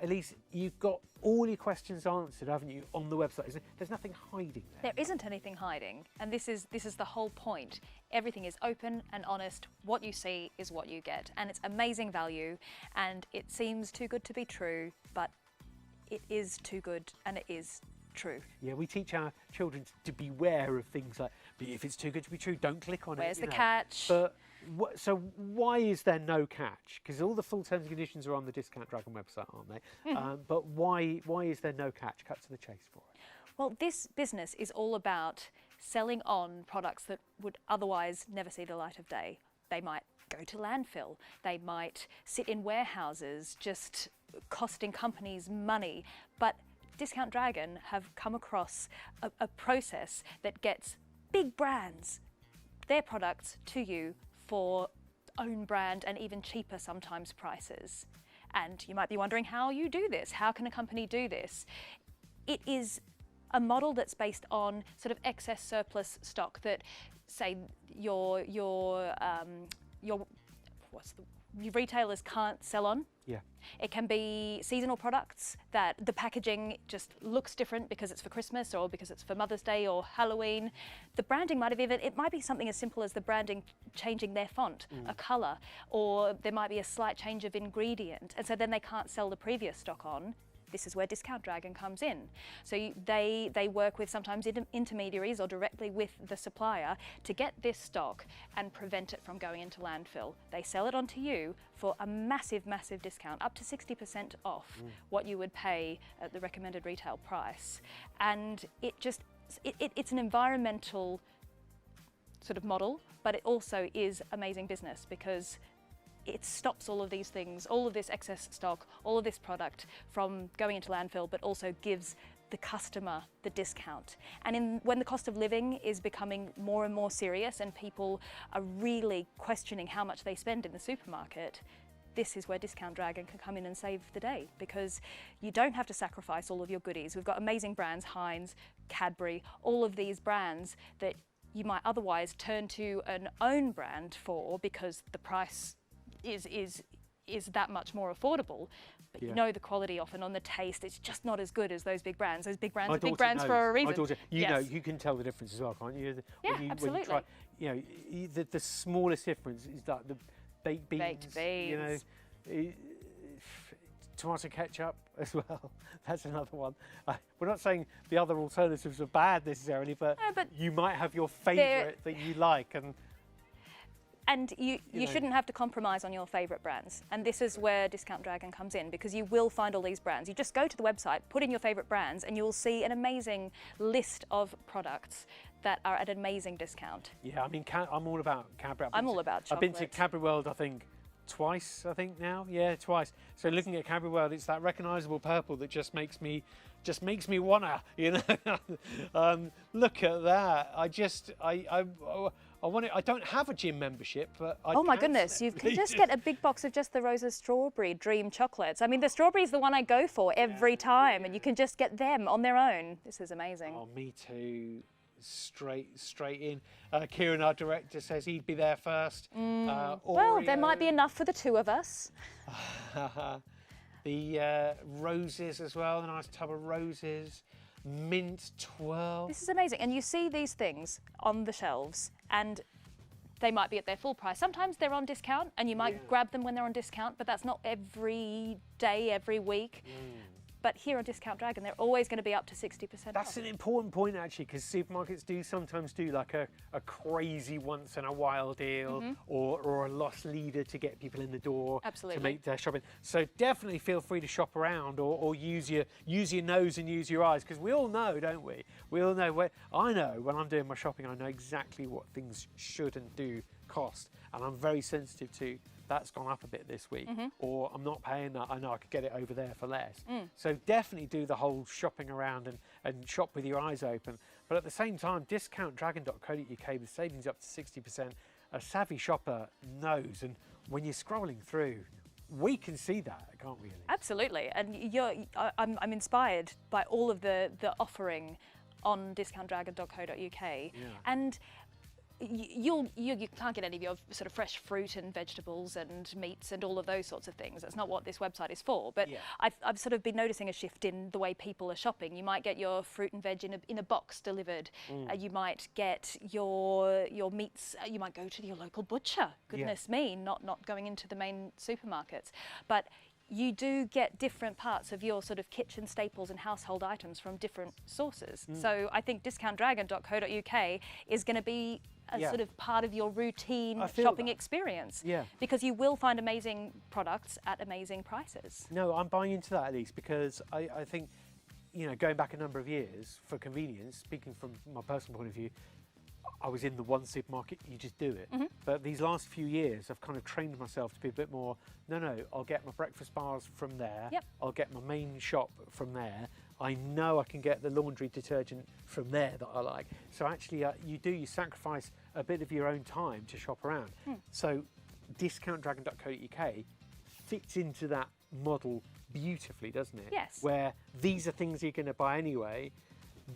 Elise, you've got all your questions answered, haven't you, on the website? There's nothing hiding there. There isn't anything hiding, and this is the whole point. Everything is open and honest. What you see is what you get, and it's amazing value, and it seems too good to be true, but it is too good, and it is true. Yeah, we teach our children to beware of things like, if it's too good to be true, don't click on it. Where's the catch? But so why is there no catch? Because all the full terms and conditions are on the Discount Dragon website, aren't they? But why is there no catch? Cut to the chase for it. Well, this business is all about selling on products that would otherwise never see the light of day. They might go to landfill. They might sit in warehouses, just costing companies money. But Discount Dragon have come across a process that gets big brands, their products to you for own brand and even cheaper sometimes prices. And you might be wondering how you do this. How can a company do this? It is a model that's based on sort of excess surplus stock that, say, your retailers can't sell on. Yeah. It can be seasonal products that the packaging just looks different because it's for Christmas or because it's for Mother's Day or Halloween. The branding might have it might be something as simple as the branding changing their font, a colour, or there might be a slight change of ingredient, and so then they can't sell the previous stock on. This is where Discount Dragon comes in. So they work with sometimes intermediaries or directly with the supplier to get this stock and prevent it from going into landfill. They sell it onto you for a massive, massive discount, up to 60% off what you would pay at the recommended retail price. And it's an environmental sort of model, but it also is amazing business because it stops all of these things, all of this excess stock, all of this product from going into landfill, but also gives the customer the discount. And when the cost of living is becoming more and more serious and people are really questioning how much they spend in the supermarket, this is where Discount Dragon can come in and save the day, because you don't have to sacrifice all of your goodies. We've got amazing brands, Heinz, Cadbury, all of these brands that you might otherwise turn to an own brand for because the price is is that much more affordable, but you know the quality often on the taste, it's just not as good as those big brands. Those big brands are big brands for a reason. My daughter, you know, you can tell the difference as well, can't you? Absolutely. When you try, you know, the smallest difference is like the baked beans. You know, tomato ketchup as well. That's another one. We're not saying the other alternatives are bad necessarily, but you might have your favourite that you like, and you shouldn't have to compromise on your favourite brands. And this is where Discount Dragon comes in, because you will find all these brands. You just go to the website, put in your favourite brands, and you'll see an amazing list of products that are at an amazing discount. Yeah, I mean, I'm all about Cadbury. I'm all about chocolate. I've been to Cadbury World, I think, twice, now. Yeah, twice. So looking at Cadbury World, it's that recognisable purple that just makes me wanna, you know. Look at that. I want it. I don't have a gym membership, but oh my goodness, you can just get a big box of just the Rosa Strawberry Dream chocolates. I mean, the strawberry is the one I go for every time, and you can just get them on their own. This is amazing. Oh, me too. Straight in. Kieran, our director, says he'd be there first. Well, there might be enough for the two of us. The roses as well, a nice tub of roses. Mint twirl. This is amazing. And you see these things on the shelves and they might be at their full price. Sometimes they're on discount and you might grab them when they're on discount, but that's not every day, every week. But here on Discount Dragon, they're always going to be up to 60% off. That's an important point, actually, because supermarkets do sometimes do like a crazy once-in-a-while deal or a loss leader to get people in the door to make their shopping. So definitely feel free to shop around or use your nose and use your eyes, because we all know, don't we? We all know. I know when I'm doing my shopping, I know exactly what things should and do cost, and I'm very sensitive to that's gone up a bit this week, or I'm not paying that, I know I could get it over there for less. So definitely do the whole shopping around and shop with your eyes open. But at the same time, discountdragon.co.uk with savings up to 60%, a savvy shopper knows, and when you're scrolling through, we can see that, can't we? Absolutely, and I'm inspired by all of the offering on discountdragon.co.uk, and you can't get any of your sort of fresh fruit and vegetables and meats and all of those sorts of things. That's not what this website is for. But I've sort of been noticing a shift in the way people are shopping. You might get your fruit and veg in a box delivered. You might get your meats. You might go to your local butcher. Goodness me, not going into the main supermarkets. But you do get different parts of your sort of kitchen staples and household items from different sources. So I think discountdragon.co.uk is going to be a sort of part of your routine shopping experience. Because you will find amazing products at amazing prices. No, I'm buying into that at least, because I think, you know, going back a number of years for convenience, speaking from my personal point of view, I was in the one supermarket, you just do it. But these last few years, I've kind of trained myself to be a bit more, no, I'll get my breakfast bars from there. I'll get my main shop from there. I know I can get the laundry detergent from there that I like. So actually, you sacrifice a bit of your own time to shop around. So discountdragon.co.uk fits into that model beautifully, doesn't it? Yes. Where these are things you're going to buy anyway,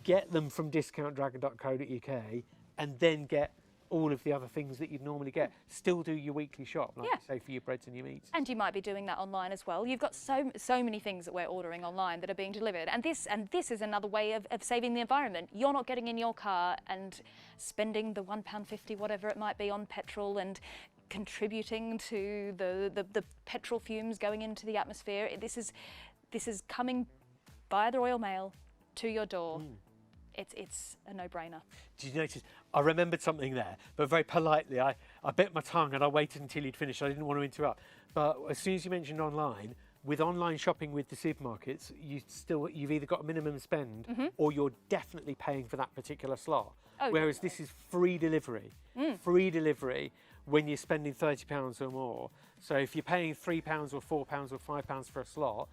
get them from discountdragon.co.uk, and then get all of the other things that you'd normally get. Still do your weekly shop, like you say, for your breads and your meats. And you might be doing that online as well. You've got so many things that we're ordering online that are being delivered. And this is another way of saving the environment. You're not getting in your car and spending the £1.50, whatever it might be, on petrol and contributing to the petrol fumes going into the atmosphere. This is coming via the Royal Mail to your door. It's a no-brainer. Did you notice? I remembered something there, but very politely, I bit my tongue and I waited until you'd finished. I didn't want to interrupt. But as soon as you mentioned online, with online shopping with the supermarkets, you've either got a minimum spend or you're definitely paying for that particular slot. Whereas this is free delivery. Free delivery when you're spending £30 or more. So if you're paying £3 or £4 or £5 for a slot,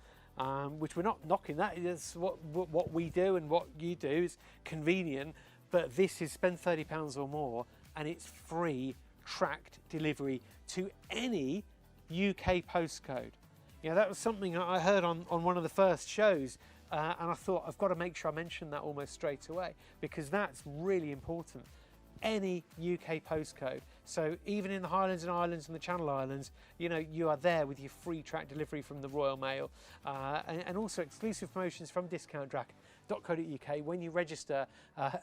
which we're not knocking, that is what we do and what you do is convenient, but this is spend £30 or more and it's free tracked delivery to any UK postcode. You know, that was something I heard on one of the first shows, and I thought I've got to make sure I mention that almost straight away, because that's really important. any UK postcode. So even in the Highlands and Islands and the Channel Islands, you know, you are there with your free track delivery from the Royal Mail, and also exclusive promotions from discountdrag.co.uk when you register,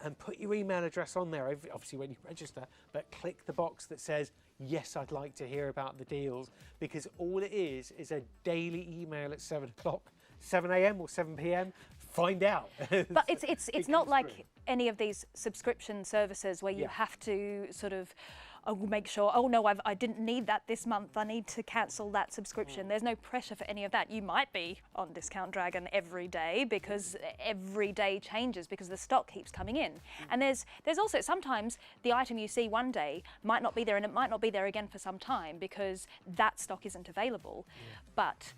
and put your email address on there, obviously when you register, but click the box that says, yes, I'd like to hear about the deals, because all it is a daily email at 7 o'clock, 7 a.m. or 7 p.m. Find out. But it's not like any of these subscription services where you have to sort of make sure, oh no, I didn't need that this month, I need to cancel that subscription. There's no pressure for any of that. You might be on Discount Dragon every day because every day changes because the stock keeps coming in. And there's also sometimes the item you see one day might not be there, and it might not be there again for some time because that stock isn't available. But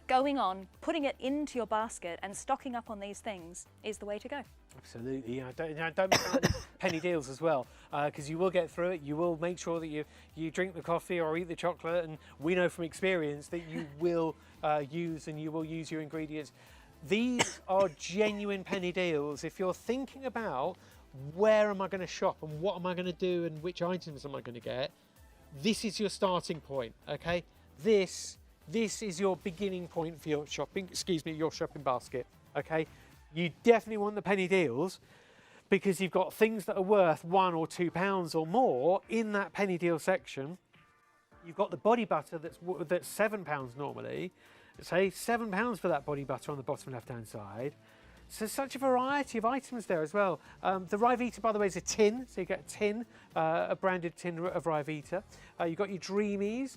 going on, putting it into your basket and stocking up on these things is the way to go. Absolutely, yeah. Don't miss out on penny deals as well, because you will get through it. You will make sure that you drink the coffee or eat the chocolate, and we know from experience that you will use your ingredients. These are genuine penny deals. If you're thinking about where am I going to shop and what am I going to do and which items am I going to get, this is your starting point, okay? This is your beginning point for your shopping, your shopping basket, okay? You definitely want the penny deals because you've got things that are worth £1 or £2 or more in that penny deal section. You've got the body butter that's £7 normally. Say £7 for that body butter on the bottom left-hand side. So such a variety of items there as well. The Ryvita, by the way, is a tin, so you get a tin, a branded tin of Ryvita. You've got your Dreamies,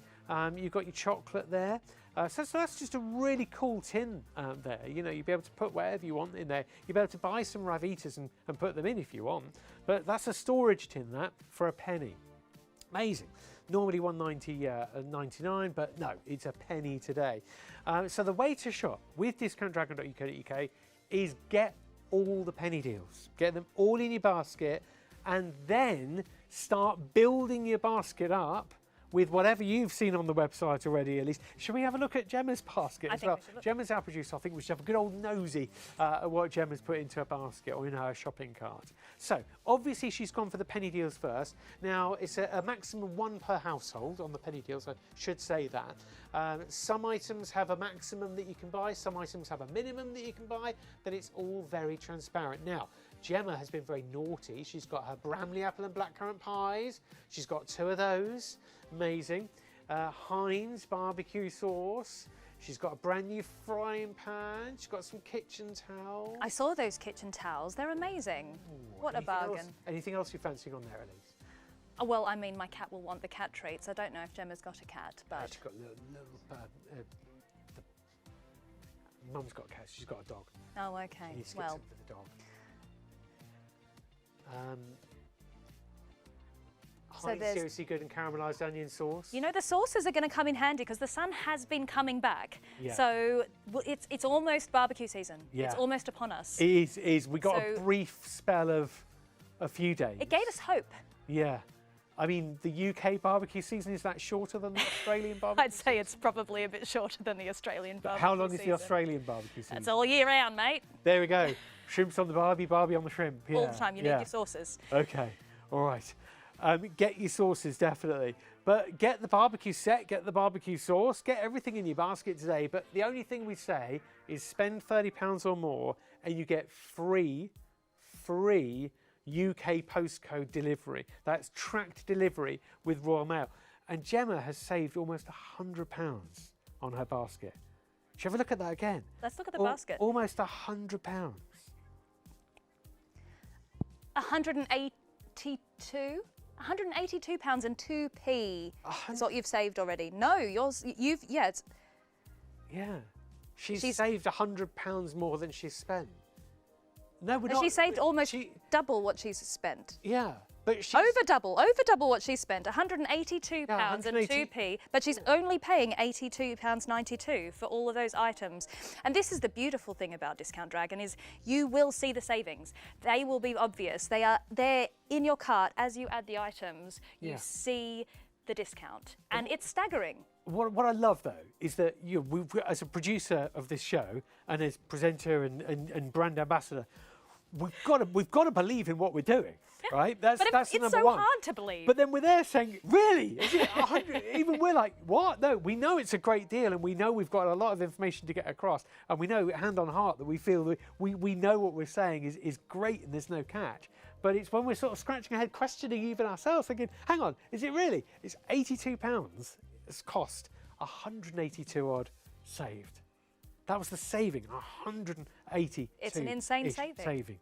you've got your chocolate there. So that's just a really cool tin there. You know, you'll be able to put whatever you want in there. You'll be able to buy some Ryvitas and put them in if you want. But that's a storage tin, that, for a penny. Amazing. Normally $1.99, but no, it's a penny today. So the way to shop with discountdragon.co.uk is get all the penny deals. Get them all in your basket and then start building your basket up with whatever you've seen on the website already, at least. Should we have a look at Gemma's basket as well? Gemma's our producer. I think we should have a good old nosy at what Gemma's put into her basket or in her shopping cart. So, obviously she's gone for the penny deals first. Now, it's a maximum one per household on the penny deals, I should say that. Some items have a maximum that you can buy, some items have a minimum that you can buy, but it's all very transparent. Now, Gemma has been very naughty. She's got her Bramley apple and blackcurrant pies. She's got 2 of those. Amazing. Heinz barbecue sauce. She's got a brand new frying pan. She's got some kitchen towels. I saw those kitchen towels. They're amazing. Ooh, what a bargain. Anything else you're fancying on there, Elise? Well, I mean, my cat will want the cat treats. I don't know if Gemma's got a cat, but... She's got Mum's got a cat. She's got a dog. Oh, okay. Well, for the dog. Seriously good and caramelised onion sauce. You know, the sauces are going to come in handy because the sun has been coming back. Yeah. So it's almost barbecue season. Yeah. It's almost upon us. It is. We got a brief spell of a few days. It gave us hope. Yeah. I mean, the UK barbecue season, is that shorter than the Australian barbecue I'd say it's probably a bit shorter than the Australian barbecue How long is season. the Australian barbecue season? It's all year round, mate. There we go. Shrimps on the barbie on the shrimp. Yeah. All the time. You need your sauces. Okay. All right. Get your sauces, definitely. But get the barbecue set, get the barbecue sauce, get everything in your basket today. But the only thing we say is spend £30 or more and you get free UK postcode delivery. That's tracked delivery with Royal Mail. And Gemma has saved almost £100 on her basket. Shall we have a look at that again? Let's look at the basket. Almost £100. 182? £182 and 2p is what you've saved already. No, it's... Yeah. She's saved £100 more than she's spent. No, we're not. She saved almost double what she's spent. Yeah, but she's... Over double what she spent, £182 and 2p, but she's only paying £82.92 for all of those items. And this is the beautiful thing about Discount Dragon is you will see the savings. They will be obvious. They're in your cart as you add the items. You see the discount, and it's staggering. What I love though is that as a producer of this show and as presenter and brand ambassador, we've got to believe in what we're doing. right? That's But the it's number so one. hard to believe. But then we're there saying, really? Is it 100? Even we're like, what? No, we know it's a great deal, and we know we've got a lot of information to get across, and we know, hand on heart, that we feel that we know what we're saying is great and there's no catch. But it's when we're sort of scratching our head, questioning even ourselves, thinking, hang on, is it really? It's £82. It's cost 182 odd saved. That was the saving, 180. It's an insane saving.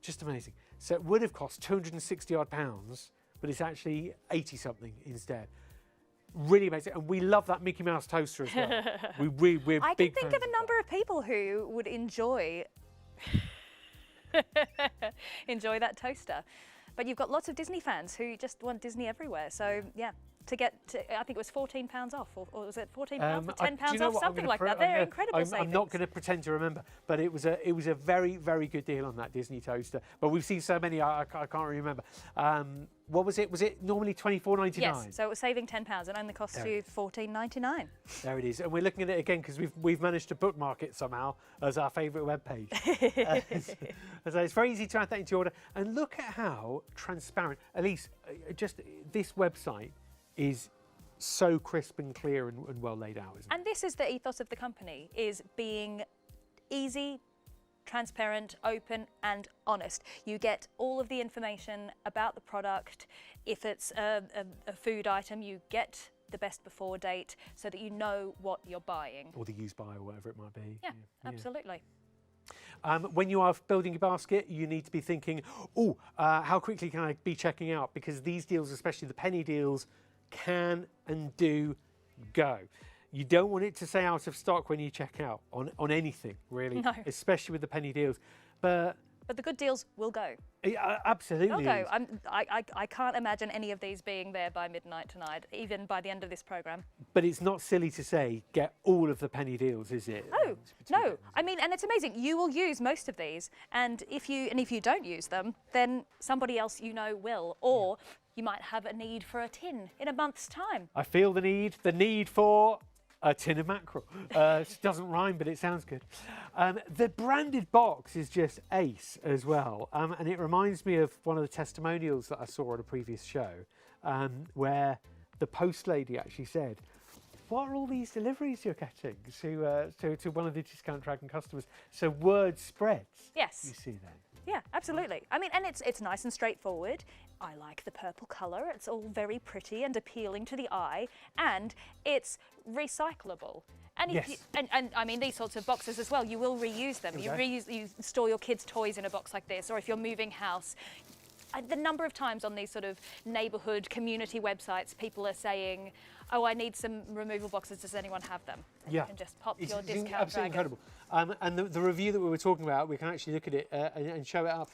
Just amazing. So it would have cost 260 odd pounds, but it's actually 80 something instead. Really amazing, and we love that Mickey Mouse toaster as well. We're I big can think fans of a number of people who would enjoy that toaster. But you've got lots of Disney fans who just want Disney everywhere. So yeah, I think it was £14 off, or was it £14 for £10 off, something like that. They're incredible savings. I'm not going to pretend to remember, but it was a very, very good deal on that Disney toaster. But we've seen so many, I can't remember. What was it? Was it normally £24.99? Yes, so it was saving £10 and only cost you £14.99. There it is, and we're looking at it again because we've managed to bookmark it somehow as our favourite web page. So it's very easy to add that into your order, and look at how transparent. At least, just this website is so crisp and clear and well laid out, isn't it? And this is the ethos of the company: is being easy, transparent, open and honest. You get all of the information about the product. If it's a food item, you get the best before date so that you know what you're buying. Or the use by, or whatever it might be. Yeah, absolutely. When you are building your basket, you need to be thinking, how quickly can I be checking out? Because these deals, especially the penny deals, can and do go. You don't want it to say out of stock when you check out on anything, really, no. Especially with the penny deals. But the good deals will go. Absolutely. They'll go. I can't imagine any of these being there by midnight tonight, even by the end of this programme. But it's not silly to say get all of the penny deals, is it? No. I mean, and it's amazing. You will use most of these, and if you don't use them, then somebody else you know will, or you might have a need for a tin in a month's time. I feel the need for a tin of mackerel. It doesn't rhyme, but it sounds good. The branded box is just ace as well. And it reminds me of one of the testimonials that I saw on a previous show, where the post lady actually said, what are all these deliveries you're getting to one of the Discount Dragon customers? So word spreads. Yes. You see that? Yeah, absolutely. I mean, and it's nice and straightforward. I like the purple colour. It's all very pretty and appealing to the eye, and it's recyclable. And if Yes. and I mean these sorts of boxes as well. You will reuse them. You store your kids' toys in a box like this, or if you're moving house. The number of times on these sort of neighbourhood community websites, people are saying, "Oh, I need some removal boxes. Does anyone have them?" And you can just pop your Discount absolutely Dragon. incredible. And the review that we were talking about, we can actually look at it and show it up.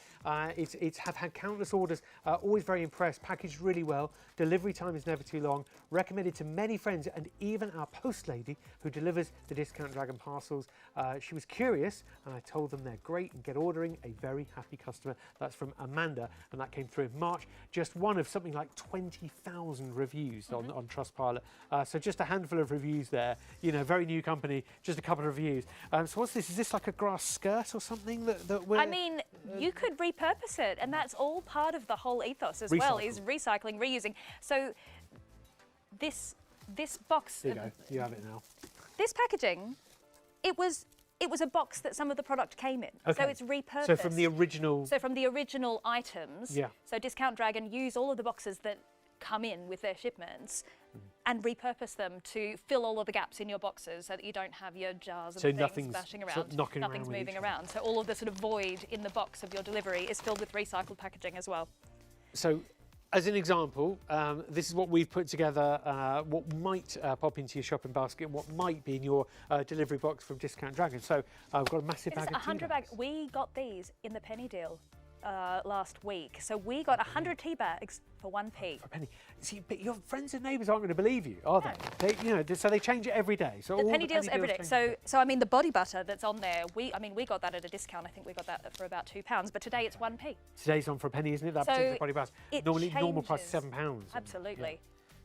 It's have had countless orders, always very impressed, packaged really well, delivery time is never too long, recommended to many friends, and even our post lady who delivers the Discount Dragon parcels. She was curious, and I told them they're great and get ordering. A very happy customer. That's from Amanda, and that came through in March. Just one of something like 20,000 reviews on Trustpilot. So just a handful of reviews there. You know, very new company, just a couple of reviews. So what's this? Is this like a grass skirt or something that we're... I mean, you could repurpose it, and that's all part of the whole ethos as well, is recycling, reusing. So this box... There you go, you have it now. This packaging, it was a box that some of the product came in. Okay. So it's repurposed. So from the original... So from the original items. Yeah. So Discount Dragon use all of the boxes that come in with their shipments and repurpose them to fill all of the gaps in your boxes so that you don't have your jars and things splashing around. Sort of knocking nothing's around moving around. So all of the sort of void in the box of your delivery is filled with recycled packaging as well. So, as an example, this is what we've put together, what might pop into your shopping basket, what might be in your delivery box from Discount Dragon. So, I've got a massive bag of 100 bags. We got these in the penny deal last week. So we got 100 tea bags for 1p. For a penny. See, but your friends and neighbours aren't going to believe you, are they? You know, so they change it every day. So the all penny deals every day. So I mean, the body butter that's on there, we got that at a discount. I think we got that for about £2, but today it's 1p. Today's on for a penny, isn't it? That So particular body bus. it Normal price is changes. £7. Absolutely.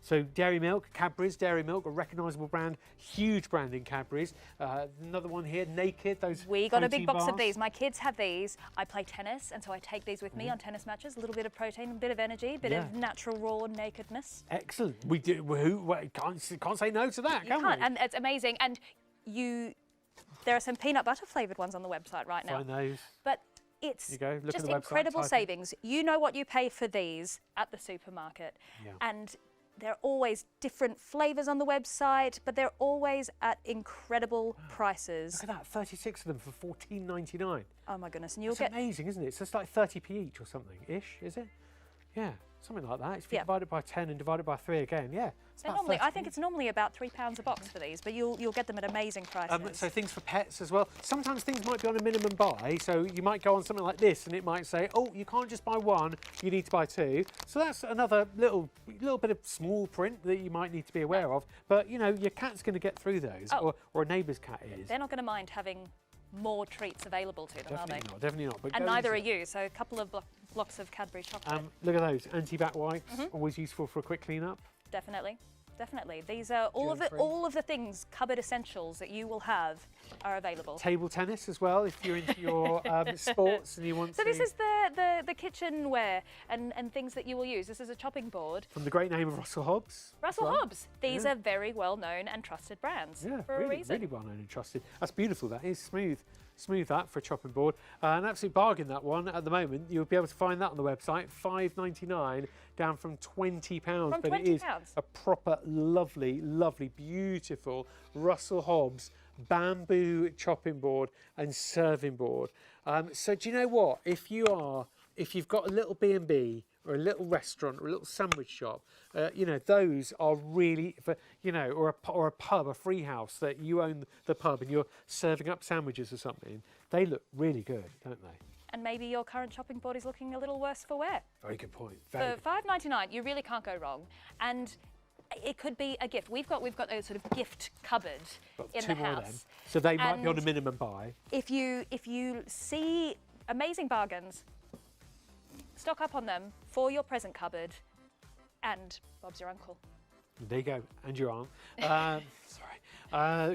So Dairy Milk, Cadbury's Dairy Milk, a recognisable brand, huge brand in Cadbury's. Another one here, Naked, those We got a protein big box of bars. these. My kids have these. I play tennis, and so I take these with me on tennis matches. A little bit of protein, a bit of energy, a bit of natural raw nakedness. Excellent. We do. Can't say no to that, You can can't, we? and it's amazing. And there are some peanut butter flavoured ones on the website right now. Find those. But it's You go, look just at the website, incredible type in. savings. You know what you pay for these at the supermarket. Yeah. And there are always different flavours on the website, but they're always at incredible prices. Look at that, 36 of them for $14.99. Oh my goodness. And you'll It's get amazing, isn't it? So it's like 30p each or something, ish, is it? Yeah, something like that. If you divide it by 10 and divide it by 3 again, yeah. so normally, I think it's normally about £3 a box for these, but you'll get them at amazing prices. So things for pets as well. Sometimes things might be on a minimum buy, so you might go on something like this and it might say, oh, you can't just buy one, you need to buy two. So that's another little bit of small print that you might need to be aware of. But, you know, your cat's going to get through those, or a neighbour's cat is. They're not going to mind having more treats available to them, are they? Definitely not. But And go neither are into- you, so a couple of blocks of Cadbury chocolate. Look at those, anti-bac wipes, always useful for a quick clean-up. Definitely. Definitely. These are all Germ-free. all of the things, cupboard essentials that you will have are available. Table tennis as well, if you're into your sports and you want So to. this is the kitchenware and things that you will use. This is a chopping board. From the great name of Russell Hobbs. Russell as well. Hobbs. These are very well known and trusted brands Yeah, for really, a reason. really well known and trusted. That's beautiful. That is smooth that for a chopping board. An absolute bargain, that one at the moment. You'll be able to find that on the website, $5.99 down from £20. From but it £20. is a proper, lovely, beautiful Russell Hobbs bamboo chopping board and serving board. So do you know what? If you've got a little B&B or a little restaurant or a little sandwich shop, you know, those are really, for, you know, or a pub, a free house that you own the pub and you're serving up sandwiches or something, they look really good, don't they? And maybe your current chopping board is looking a little worse for wear. Very good point. For $5.99, you really can't go wrong. And it could be a gift. We've got a sort of gift cupboard in two the more of them. house. So they might be on a And minimum buy. If you see amazing bargains, stock up on them for your present cupboard, and Bob's your uncle. There you go, and your aunt.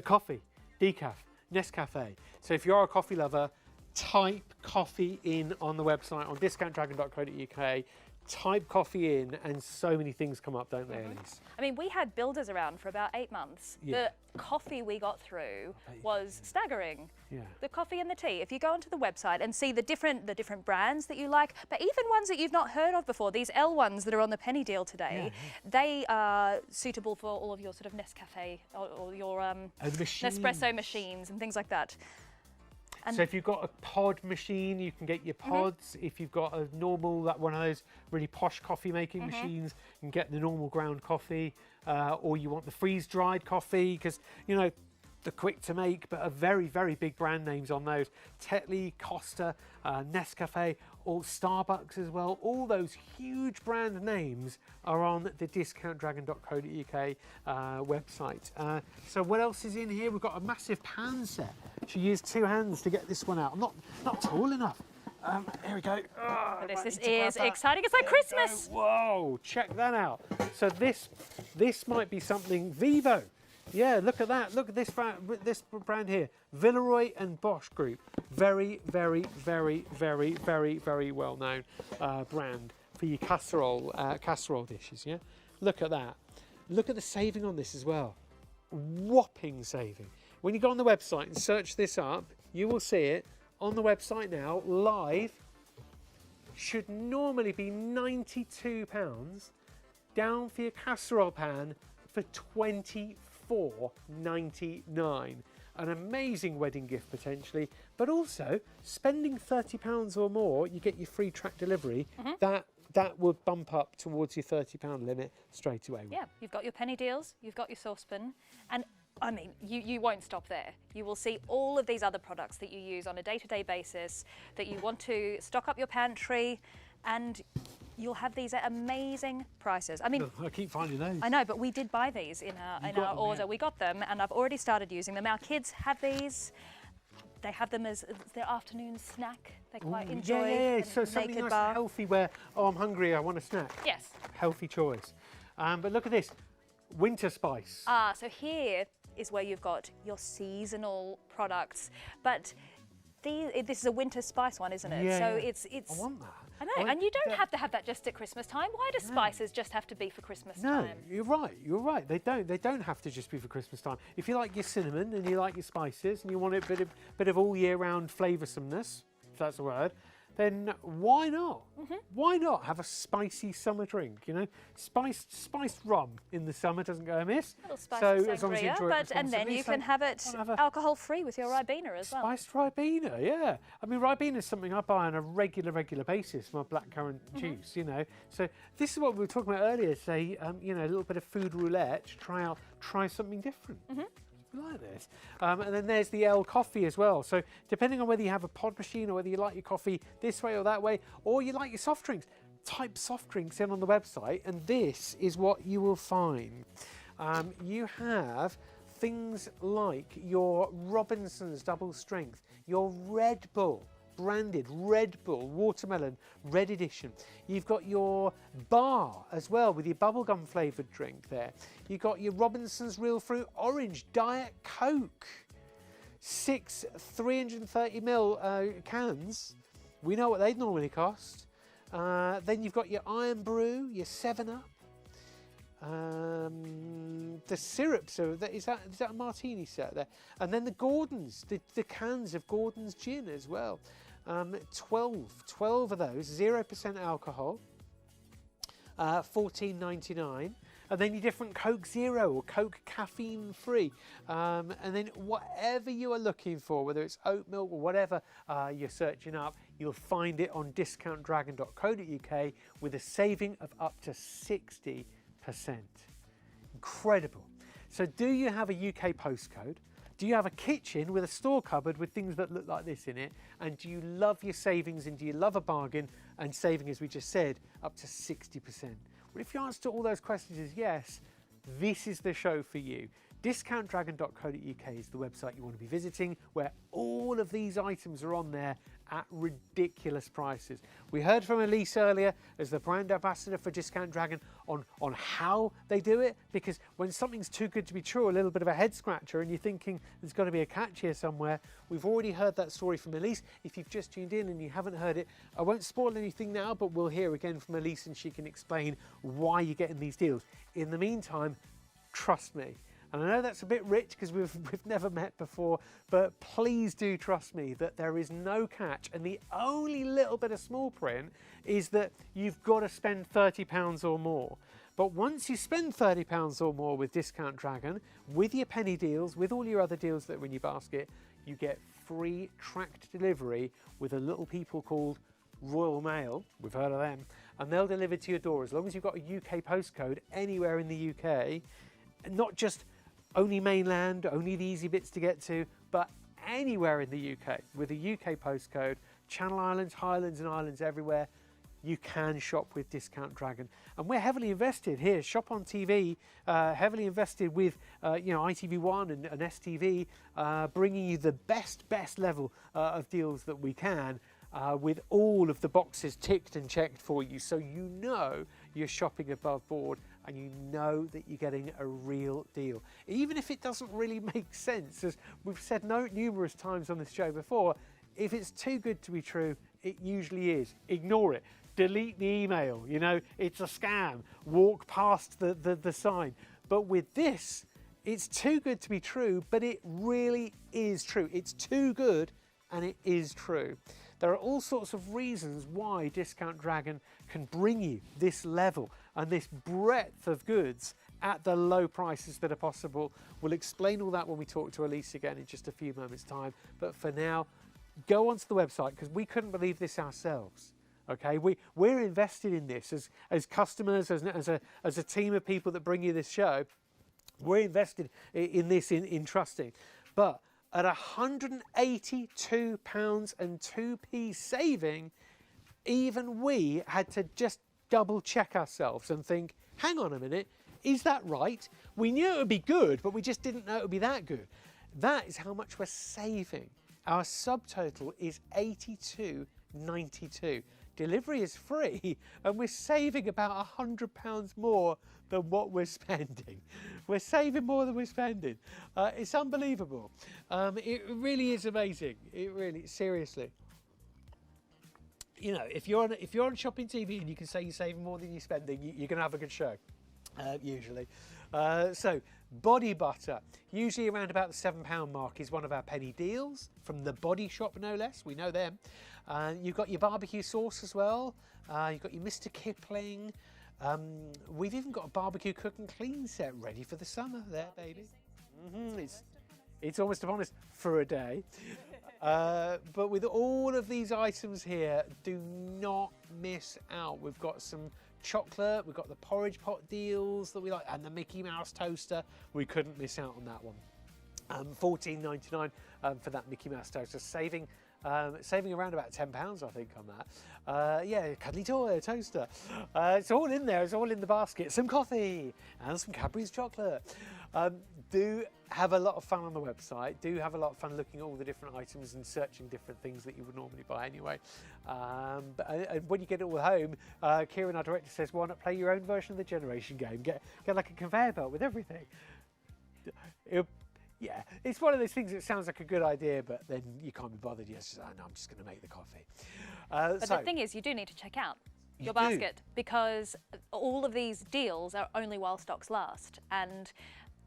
Coffee, decaf, Nescafe. So if you're a coffee lover, type coffee in on the website on discountdragon.co.uk. Type coffee in, and so many things come up, don't they, Elise? I mean, we had builders around for about 8 months. Yeah. The coffee we got through was staggering. Yeah. The coffee and the tea. If you go onto the website and see the different brands that you like, but even ones that you've not heard of before, these L ones that are on the penny deal today, they are suitable for all of your sort of Nescafe or your Nespresso machines and things like that. So if you've got a pod machine, you can get your pods. If you've got a normal, one of those really posh coffee making machines, you can get the normal ground coffee, or you want the freeze-dried coffee, because, you know, they're quick to make, but are very, very big brand names on those. Tetley, Costa, Nescafe, or Starbucks as well. All those huge brand names are on the discountdragon.co.uk website. So what else is in here? We've got a massive pan set. Should use 2 hands to get this one out. I'm not tall enough. Here we go. This is exciting. It's like Christmas. Whoa, check that out. So this might be something. Vivo. Yeah, look at that. Look at this brand here. Villeroy and Bosch Group. Very, very, very, very, very, very well known brand for your casserole dishes. Yeah, look at that. Look at the saving on this as well. Whopping saving. When you go on the website and search this up, you will see it on the website now, live. Should normally be £92, down for your casserole pan for £24.99. An amazing wedding gift potentially, but also spending £30 or more, you get your free track delivery. That would bump up towards your £30 limit straight away. Yeah, you've got your penny deals, you've got your saucepan, and I mean, you won't stop there. You will see all of these other products that you use on a day-to-day basis, that you want to stock up your pantry, and you'll have these at amazing prices. I mean, I keep finding those. I know, but we did buy these in our order. We got them, and I've already started using them. Our kids have these. They have them as their afternoon snack. They quite enjoy. Yeah. So something nice and healthy where, oh, I'm hungry, I want a snack. Yes. Healthy choice. But look at this, winter spice. So here is where you've got your seasonal products, but this is a winter spice one, isn't it? Yeah, so yeah. it's. I want that. I know, and you don't have to have that just at Christmas time. Why do spices just have to be for Christmas No, time? you're right. You're right. They don't have to just be for Christmas time. If you like your cinnamon and you like your spices and you want a bit of all year round flavorsomeness, if that's a word, then why not? Why not have a spicy summer drink? You know, spiced rum in the summer doesn't go amiss. A little spice So of as long as you sangria, enjoy it but and then responsibly, you so can have it I'll have a alcohol free with your Ribena as well. spiced Ribena, yeah. I mean, Ribena is something I buy on a regular basis. My blackcurrant juice, you know. So this is what we were talking about earlier. Say, you know, a little bit of food roulette. Try something different. Like this. And then there's the L coffee as well. So depending on whether you have a pod machine or whether you like your coffee this way or that way, or you like your soft drinks, type soft drinks in on the website and this is what you will find. You have things like your Robinson's double strength, your Red Bull, branded Red Bull Watermelon Red Edition. You've got your bar as well with your bubblegum flavoured drink there. You've got your Robinson's Real Fruit Orange Diet Coke. 6 330ml cans. We know what they'd normally cost. Then you've got your Iron Brew, your 7-Up. The syrup, so is that a martini set there? And then the Gordon's, the cans of Gordon's gin as well. 12 of those, 0% alcohol, $14.99. And then your different Coke Zero or Coke caffeine free. And then whatever you are looking for, whether it's oat milk or whatever you're searching up, you'll find it on discountdragon.co.uk with a saving of up to 60%. Incredible. So do you have a UK postcode? Do you have a kitchen with a store cupboard with things that look like this in it? And do you love your savings and do you love a bargain and saving, as we just said, up to 60%? Well, if your answer to all those questions is yes, this is the show for you. Discountdragon.co.uk is the website you want to be visiting, where all of these items are on there at ridiculous prices. We heard from Elise earlier as the brand ambassador for Discount Dragon on how they do it, because when something's too good to be true, a little bit of a head scratcher and you're thinking there's got to be a catch here somewhere. We've already heard that story from Elise. If you've just tuned in and you haven't heard it, I won't spoil anything now, but we'll hear again from Elise and she can explain why you're getting these deals. In the meantime, trust me. And I know that's a bit rich because we've never met before, but please do trust me that there is no catch. And the only little bit of small print is that you've got to spend £30 or more. But once you spend £30 or more with Discount Dragon, with your penny deals, with all your other deals that are in your basket, you get free tracked delivery with a little people called Royal Mail. We've heard of them. And they'll deliver to your door as long as you've got a UK postcode anywhere in the UK, not just only mainland, only the easy bits to get to, but anywhere in the UK with a UK postcode, Channel Islands, Highlands and Islands everywhere, you can shop with Discount Dragon. And we're heavily invested here, ShopOnTV, heavily invested with ITV1 and STV, bringing you the best level of deals that we can, with all of the boxes ticked and checked for you, so you know you're shopping above board and you know that you're getting a real deal. Even if it doesn't really make sense, as we've said numerous times on this show before, if it's too good to be true, it usually is. Ignore it. Delete the email, you know, it's a scam. Walk past the sign. But with this, it's too good to be true, but it really is true. It's too good and it is true. There are all sorts of reasons why Discount Dragon can bring you this level and this breadth of goods at the low prices that are possible. We'll explain all that when we talk to Elise again in just a few moments' time. But for now, go onto the website because we couldn't believe this ourselves. Okay, we're invested in this as customers, as a team of people that bring you this show. We're invested in this in trusting. But at £182.02 saving, even we had to just double check ourselves and think, hang on a minute, is that right? We knew it would be good, but we just didn't know it would be that good. That is how much we're saving. Our subtotal is £82.92. delivery is free, and we're saving about £100 more than what we're spending. We're saving more than we're spending. It's unbelievable. It really is amazing. It really, seriously. You know, if you're on Shopping TV and you can say you're saving more than you're spending, you're going to have a good show, usually. So, body butter, usually around about the £7 mark, is one of our penny deals from the Body Shop, no less. We know them. You've got your barbecue sauce as well. You've got your Mr. Kipling. We've even got a barbecue cook and clean set ready for the summer there, baby. It's almost upon us for a day. But with all of these items here, do not miss out. We've got some chocolate, we've got the porridge pot deals that we like, and the Mickey Mouse toaster. We couldn't miss out on that one. £14.99 for that Mickey Mouse toaster, saving around about £10, I think, on that. Yeah, cuddly toy toaster. It's all in there. It's all in the basket. Some coffee and some Cadbury's chocolate. Do have a lot of fun on the website. Do have a lot of fun looking at all the different items and searching different things that you would normally buy anyway. But when you get it all home, Kieran, our director, says, why not play your own version of the Generation game? Get like a conveyor belt with everything. Yeah, it's one of those things that sounds like a good idea, but then you can't be bothered. You're just, oh, no, I'm just going to make the coffee. But the thing is, you do need to check out your basket, because all of these deals are only while stocks last. And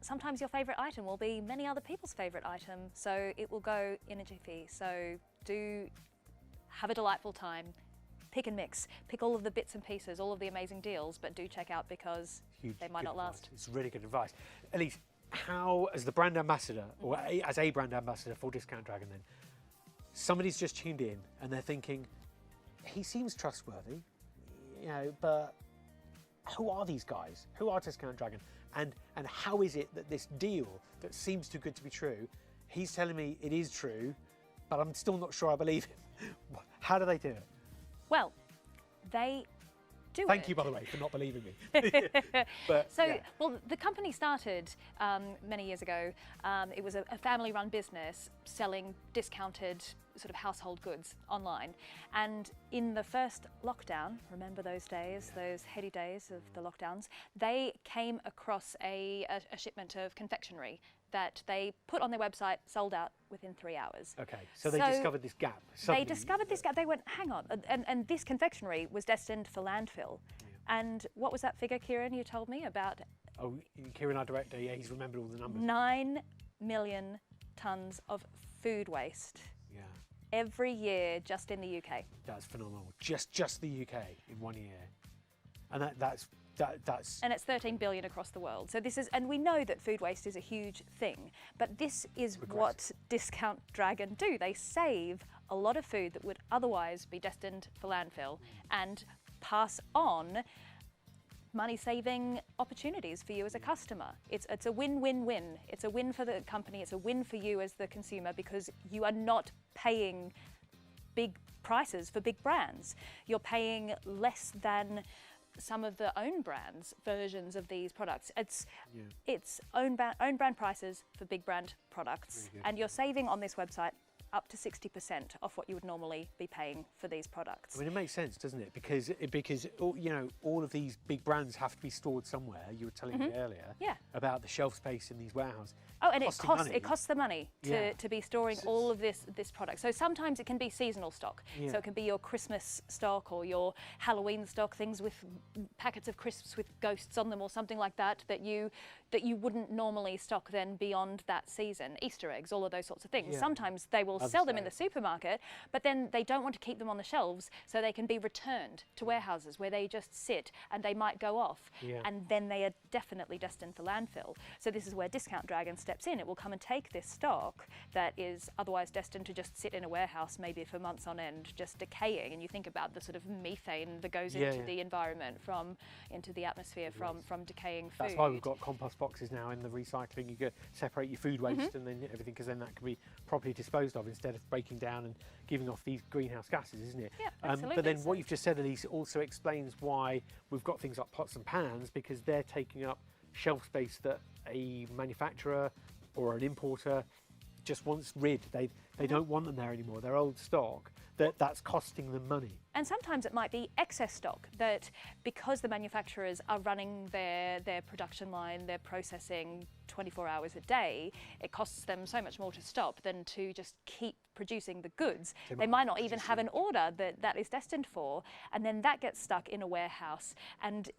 sometimes your favourite item will be many other people's favourite item, so it will go in a jiffy. So do have a delightful time. Pick and mix. Pick all of the bits and pieces, all of the amazing deals, but do check out because they might not last. It's really good advice. Elise, how, as the brand ambassador, or as a brand ambassador for Discount Dragon then, somebody's just tuned in and they're thinking, he seems trustworthy, you know, but who are these guys? Who are Discount Dragon? And how is it that this deal that seems too good to be true, he's telling me it is true, but I'm still not sure I believe him. How do they do it? Well, they do Thank you, by the way, for not believing me. Well, the company started many years ago. It was a family-run business selling discounted sort of household goods online. And in the first lockdown, remember those days, those heady days of the lockdowns, they came across a shipment of confectionery that they put on their website, sold out within 3 hours. Okay, so they discovered this gap. They discovered this gap. They went, hang on, and this confectionery was destined for landfill. Yeah. And what was that figure, Kieran, you told me about? Oh, Kieran, our director, yeah, he's remembered all the numbers. 9 million tonnes of food waste. Yeah. Every year, just in the UK. That's phenomenal. Just the UK in 1 year. And that's and it's 13 billion across the world. So this is, and we know that food waste is a huge thing, but this is what Discount Dragon do. They save a lot of food that would otherwise be destined for landfill and pass on money-saving opportunities for you as a customer. It's a win-win-win. It's a win for the company. It's a win for you as the consumer, because you are not paying big prices for big brands. You're paying less than some of the own brands versions of these products. It's own brand prices for big brand products, and you're saving on this website up to 60% off what you would normally be paying for these products. I mean, it makes sense, doesn't it? Because you know, all of these big brands have to be stored somewhere. You were telling me earlier about the shelf space in these warehouses. Oh, and it costs the money to be storing all of this product. So sometimes it can be seasonal stock. So it can be your Christmas stock or your Halloween stock, things with packets of crisps with ghosts on them or something like that that you wouldn't normally stock then beyond that season. Easter eggs, all of those sorts of things. Sometimes they will sell them in the supermarket, but then they don't want to keep them on the shelves, so they can be returned to warehouses where they just sit and they might go off, and then they are definitely destined for landfill. So this is where Discount Dragon steps in. It will come and take this stock that is otherwise destined to just sit in a warehouse maybe for months on end, just decaying, and you think about the sort of methane that goes into the environment into the atmosphere from decaying food. That's why we've got compost boxes now in the recycling. You can separate your food waste and then everything, because then that can be properly disposed of instead of breaking down and giving off these greenhouse gases, isn't it? Yeah, absolutely. But then what you've just said, Elise, also explains why we've got things like pots and pans, because they're taking up shelf space that a manufacturer or an importer just wants rid. They don't want them there anymore. They're old stock. That's costing them money. And sometimes it might be excess stock that, because the manufacturers are running their production line, their processing 24 hours a day, it costs them so much more to stop than to just keep producing the goods. They might not even have an order that is destined for, and then that gets stuck in a warehouse. And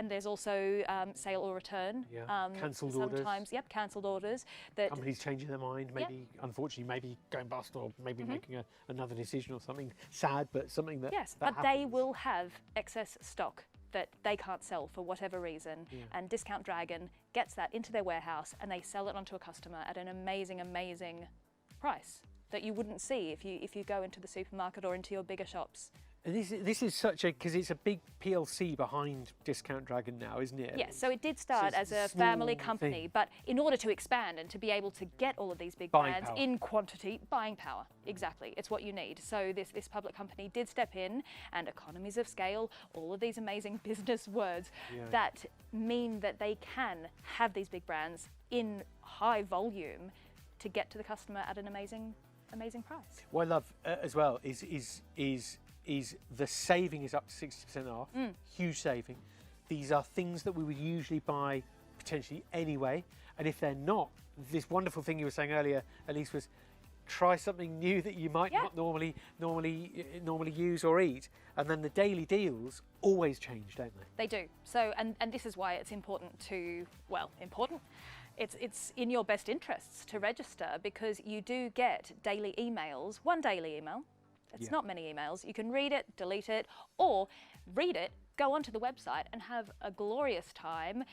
there's also sale or return. Yeah. Cancelled orders. Sometimes, yep, cancelled orders. That companies changing their mind, maybe, unfortunately, maybe going bust, or maybe making another decision or something sad, but something that yes, that but they will have excess stock that they can't sell for whatever reason, and Discount Dragon gets that into their warehouse and they sell it onto a customer at an amazing, amazing price that you wouldn't see if you go into the supermarket or into your bigger shops. And this is such a, because it's a big PLC behind Discount Dragon now, isn't it? Yes, so it did start as a family company, but in order to expand and to be able to get all of these big brands in quantity, buying power, exactly, it's what you need. So this public company did step in, and economies of scale, all of these amazing business words that mean that they can have these big brands in high volume to get to the customer at an amazing price. What I love as well is the saving is up to 60% off, huge saving. These are things that we would usually buy potentially anyway, and if they're not, this wonderful thing you were saying earlier, Elise, was try something new that you might not normally use or eat, and then the daily deals always change, don't they? They do. So, and this is why it's important to, it's in your best interests to register, because you do get daily emails, one daily email. It's not many emails. You can read it, delete it, or read it, go onto the website and have a glorious time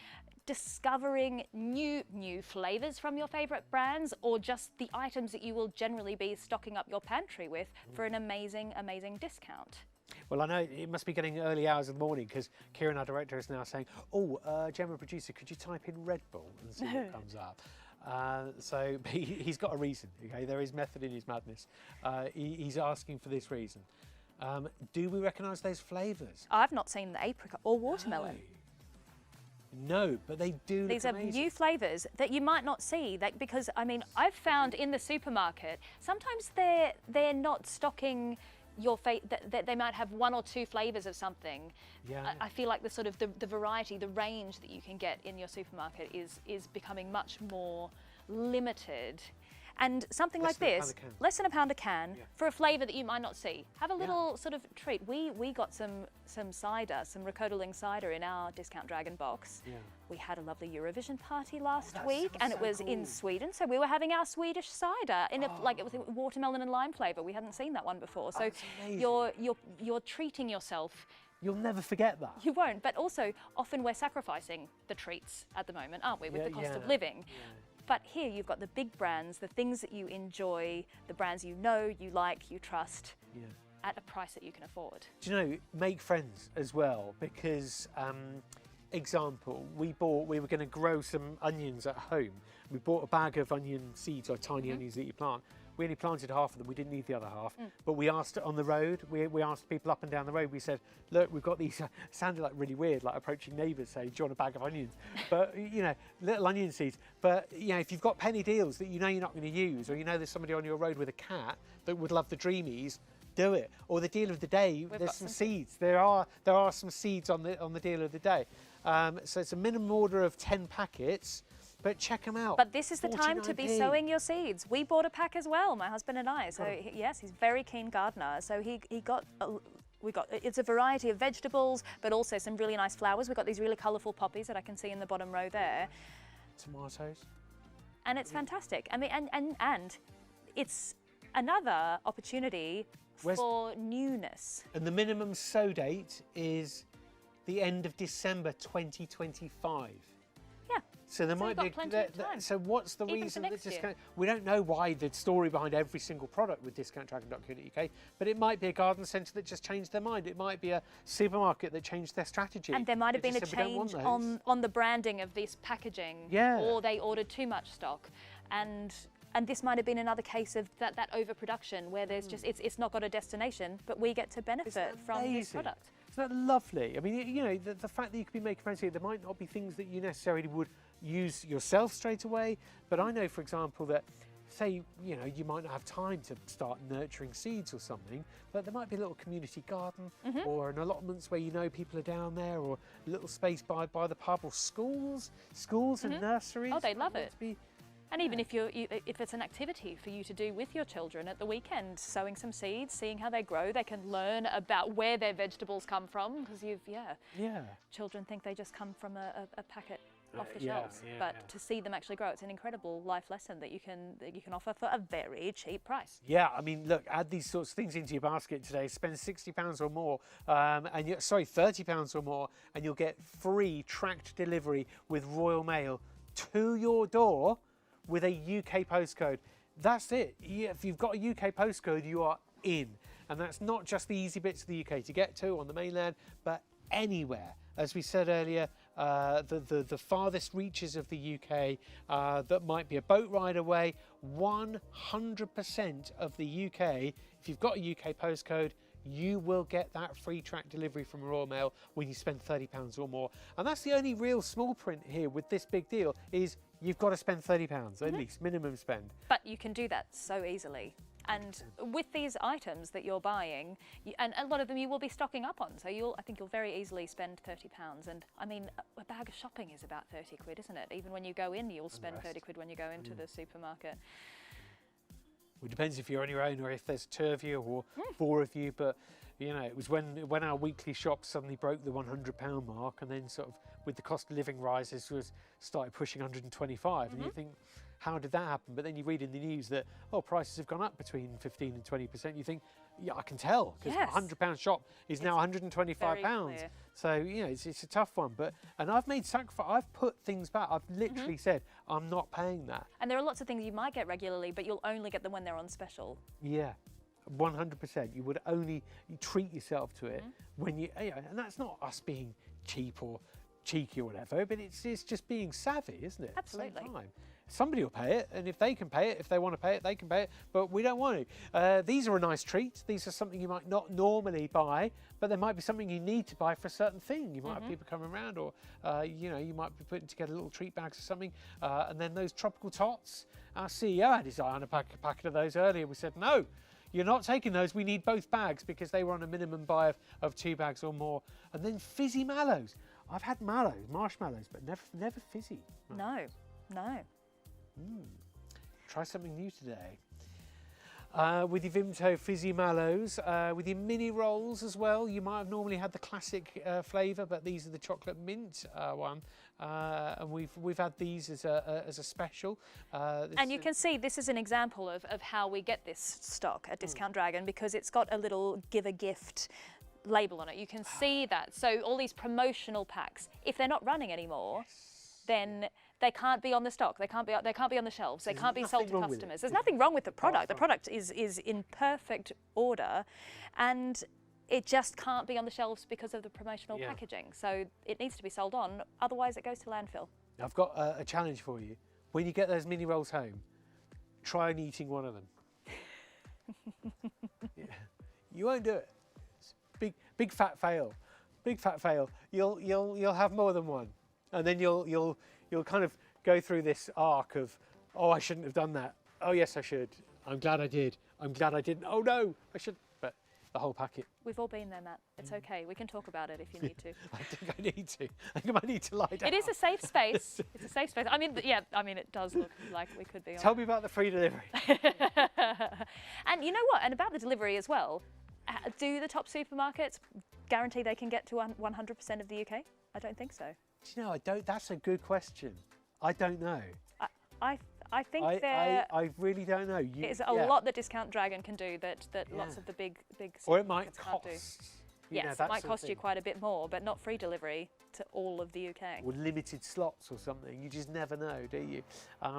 discovering new flavours from your favourite brands, or just the items that you will generally be stocking up your pantry with for an amazing, amazing discount. Well, I know it must be getting early hours of the morning, because Kieran, our director, is now saying, Gemma, producer, could you type in Red Bull and see what comes up? So he's got a reason, okay? There is method in his madness. He's asking for this reason. Do we recognise those flavours? I've not seen the apricot or watermelon. No, but they do. These are new flavours that you might not see, because I mean, I've found in the supermarket, sometimes they're not stocking that they might have one or two flavours of something. I feel like the variety, the range that you can get in your supermarket is becoming much more limited. And something like this, less than £1 a can, for a flavour that you might not see. Have a little sort of treat. We got some cider, some Ricotta cider in our Discount Dragon box. We had a lovely Eurovision party last week, and it was in Sweden, so we were having our Swedish cider in it was watermelon and lime flavour. We hadn't seen that one before. So you're treating yourself. You'll never forget that. You won't, but also often we're sacrificing the treats at the moment, aren't we, with the cost of living. But here you've got the big brands, the things that you enjoy, the brands you know, you like, you trust, at a price that you can afford. Do you know, make friends as well, because, example, we were going to grow some onions at home. We bought a bag of onion seeds, or tiny onions that you plant. We only planted half of them, we didn't need the other half, but we asked on the road, we asked people up and down the road, we said, look, we've got these, sounded like really weird, like approaching neighbours saying, do you want a bag of onions? But, you know, little onion seeds. But, you know, if you've got penny deals that you know you're not going to use, or you know there's somebody on your road with a cat that would love the Dreamies, do it. Or the deal of the day, there's some seeds. There are some seeds on the deal of the day. So it's a minimum order of 10 packets. But check them out. But this is the time to be sowing your seeds. We bought a pack as well, my husband and I. So yes, he's a very keen gardener. So it's a variety of vegetables, but also some really nice flowers. We've got these really colourful poppies that I can see in the bottom row there. Tomatoes. And it's fantastic. I mean, and it's another opportunity for newness. And the minimum sow date is the end of December 2025. So there might be plenty of time. So what's the reason that discount? We don't know why the story behind every single product with discountdragon.co.uk, but it might be a garden centre that just changed their mind. It might be a supermarket that changed their strategy. And there might have been a change on the branding of this packaging, or they ordered too much stock, and this might have been another case of that overproduction where there's just it's not got a destination, but we get to benefit from this product. Isn't that lovely? I mean, you know, the fact that you could be making friends here, there might not be things that you necessarily would use yourself straight away, but I know, for example, that say, you know, you might not have time to start nurturing seeds or something, but there might be a little community garden or an allotments where you know people are down there, or a little space by the pub, or schools and nurseries. Oh, they love it. Be, and even if if it's an activity for you to do with your children at the weekend, sowing some seeds, seeing how they grow, they can learn about where their vegetables come from, because children think they just come from a packet off the shelves, but to see them actually grow, it's an incredible life lesson that you can offer for a very cheap price. Yeah, I mean, look, add these sorts of things into your basket today. Spend £60 or more, £30 or more, and you'll get free tracked delivery with Royal Mail to your door with a UK postcode. That's it. If you've got a UK postcode, you are in, and that's not just the easy bits of the UK to get to on the mainland, but anywhere. As we said earlier, the farthest reaches of the UK that might be a boat ride away, 100% of the UK, if you've got a UK postcode, you will get that free track delivery from Royal Mail when you spend £30 or more. And that's the only real small print here with this big deal, is you've got to spend £30 at least, minimum spend. But you can do that so easily. And with these items that you're buying, and a lot of them you will be stocking up on, so I think you'll very easily spend £30. And I mean, a bag of shopping is about 30 quid, isn't it? Even when you go in, you'll spend 30 quid when you go into the supermarket. Well, it depends if you're on your own or if there's two of you or four of you, but you know, it was when our weekly shop suddenly broke the £100 mark, and then sort of with the cost of living rises started pushing 125, and you think, how did that happen? But then you read in the news that, prices have gone up between 15 and 20%. You think, yeah, I can tell, because a £100 shop is now £125. So, you know, it's a tough one. And I've made sacrifice. I've put things back. I've literally said, I'm not paying that. And there are lots of things you might get regularly, but you'll only get them when they're on special. Yeah. 100%. You would only treat yourself to it when you know, and that's not us being cheap or cheeky or whatever, but it's just being savvy, isn't it? Absolutely. At the same time. Somebody will pay it, and if they can pay it, if they want to pay it, they can pay it, but we don't want to. These are a nice treat. These are something you might not normally buy, but there might be something you need to buy for a certain thing. You might have people coming around, or you know, you might be putting together little treat bags or something, and then those tropical tots. Our CEO had his eye on a packet of those earlier. We said, no, you're not taking those. We need both bags, because they were on a minimum buy of 2 bags or more. And then fizzy mallows. I've had marshmallows, but never fizzy. No. Try something new today. With your Vimto fizzy mallows, with your mini rolls as well. You might have normally had the classic flavour, but these are the chocolate mint one, and we've had these as a special. And you can see this is an example of how we get this stock at Discount Dragon, because it's got a little give a gift label on it. You can see that. So all these promotional packs, if they're not running anymore, then they can't be on the stock. They can't be on the shelves. They can't be sold to customers. There's nothing wrong with the product. The product is in perfect order, and it just can't be on the shelves because of the promotional packaging. So it needs to be sold on, otherwise it goes to landfill. I've got a challenge for you. When you get those mini rolls home, try and eating one of them. You won't do it. Big fat fail. Big fat fail. You'll have more than one, and then you'll kind of go through this arc of, oh, I shouldn't have done that. Oh yes, I should. I'm glad I did. I'm glad I didn't. Oh no, I should. But the whole packet. We've all been there, Matt. It's okay. We can talk about it if you need to. I think I need to. I think I might need to lie down. It is a safe space. It's a safe space. I mean, it does look like we could be on. Tell me about the free delivery. And you know what? And about the delivery as well. Do the top supermarkets guarantee they can get to 100% of the UK? I don't think so. Do you know, I don't. That's a good question. I don't know. I think I really don't know. It's a lot that Discount Dragon can do that lots of the big or it might can't cost. Do. Yes, it might cost you quite a bit more, but not free delivery to all of the UK. Or limited slots or something. You just never know, do you?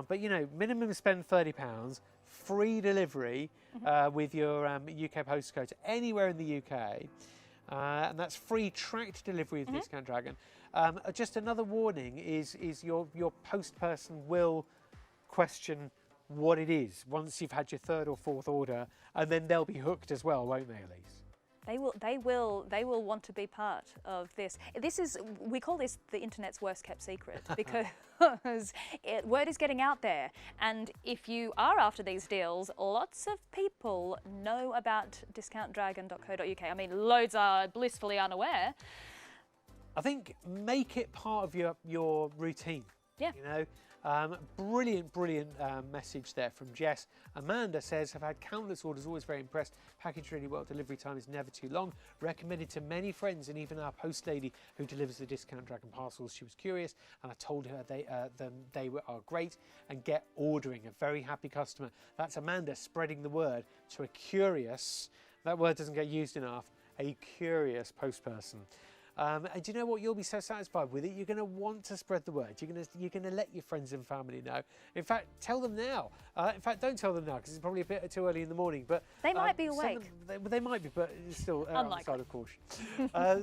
But you know, minimum spend £30, free delivery with your UK postcode to anywhere in the UK, and that's free tracked delivery with Discount Dragon. Just another warning is your post person will question what it is once you've had your third or fourth order, and then they'll be hooked as well, won't they, Elise? They will want to be part of this. We call this the internet's worst kept secret because word is getting out there. And if you are after these deals, lots of people know about discountdragon.co.uk. I mean, loads are blissfully unaware. I think make it part of your routine. Yeah. You know, brilliant message there from Jess. Amanda says, "I've had countless orders, always very impressed. Packaged really well, delivery time is never too long. Recommended to many friends and even our post lady who delivers the Discount Dragon parcels. She was curious and I told her they are great and get ordering. A very happy customer." That's Amanda spreading the word to a curious, that word doesn't get used enough, a curious post person. And do you know what? You'll be so satisfied with it. You're going to want to spread the word. You're going to let your friends and family know. In fact, tell them now. In fact, don't tell them now because it's probably a bit too early in the morning. But they might be awake. They might be, but it's still on the side of caution.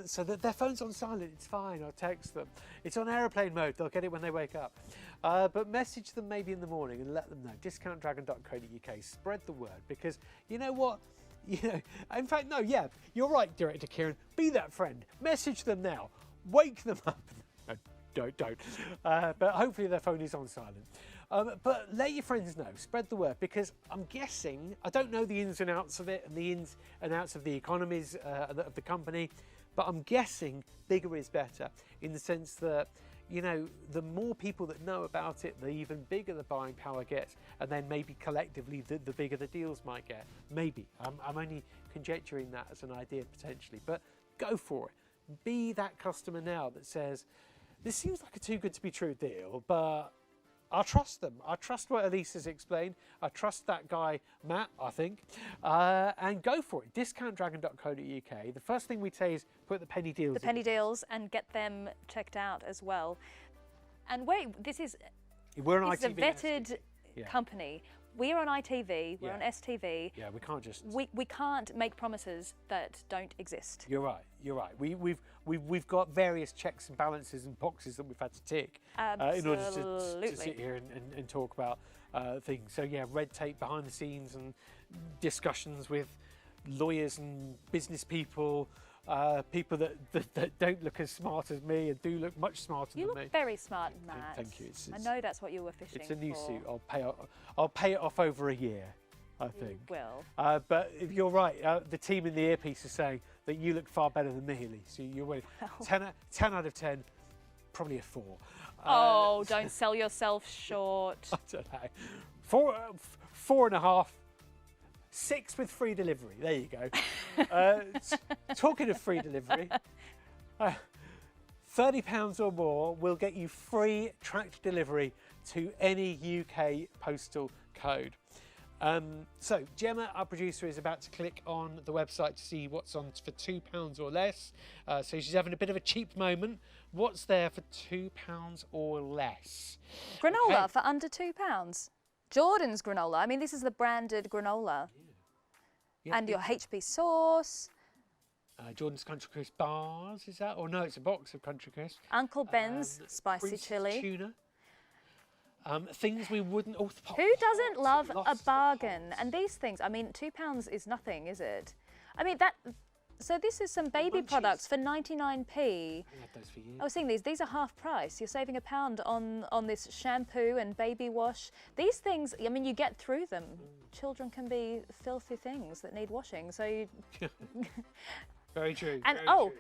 So that their phone's on silent. It's fine. I'll text them. It's on aeroplane mode. They'll get it when they wake up. But message them maybe in the morning and let them know. Discountdragon.co.uk. Spread the word because you know what? You know, in fact, no, yeah, you're right, Director Kieran. Be that friend. Message them now. Wake them up. No, don't. But hopefully their phone is on silent. But let your friends know. Spread the word because I'm guessing, I don't know the ins and outs of it and the ins and outs of the economies of the company, but I'm guessing bigger is better in the sense that, you know, the more people that know about it, the even bigger the buying power gets, and then maybe collectively the bigger the deals might get. Maybe. I'm only conjecturing that as an idea potentially, but go for it. Be that customer now that says, this seems like a too good to be true deal, but I'll trust them. I trust what Elise has explained. I trust that guy, Matt, I think. And go for it. Discountdragon.co.uk. The first thing we'd say is put the penny deals in. The penny deals and get them checked out as well. And wait, this is a vetted company. We're on ITV, we're on STV. Yeah, we can't just... We can't make promises that don't exist. You're right, you're right. We've got various checks and balances and boxes that we've had to tick in order to sit here and talk about things. So yeah, red tape behind the scenes and discussions with lawyers and business people, people that don't look as smart as me and do look much smarter than me. You look very smart, Matt. Thank you. I know that's what you were fishing for. It's a new suit. I'll pay it off over a year, I think. You will. But if you're right, the team in the earpiece is saying that you look far better than me, Elise. So you're winning. 10 out of 10, probably a 4. Oh, don't sell yourself short. I don't know. 4.5. 6 with free delivery. There you go. Talking of free delivery, £30 or more will get you free tracked delivery to any UK postal code. So Gemma, our producer, is about to click on the website to see what's on for £2 or less. So she's having a bit of a cheap moment. What's there for £2 or less? Granola for under £2. Jordan's granola. I mean, this is the branded granola. Yeah, and your HB sauce. Jordan's Country Crisp bars, is that? Or no, it's a box of Country Crisp. Uncle Ben's spicy chili. Tuna. Things we wouldn't... Oh, who doesn't love a bargain? And these things, I mean, £2 is nothing, is it? I mean, that... So this is some baby products for 99p. I had those for you. I was seeing these are half price. You're saving £1 on this shampoo and baby wash. These things, I mean, you get through them. Children can be filthy things that need washing. So you... Very true. And very true.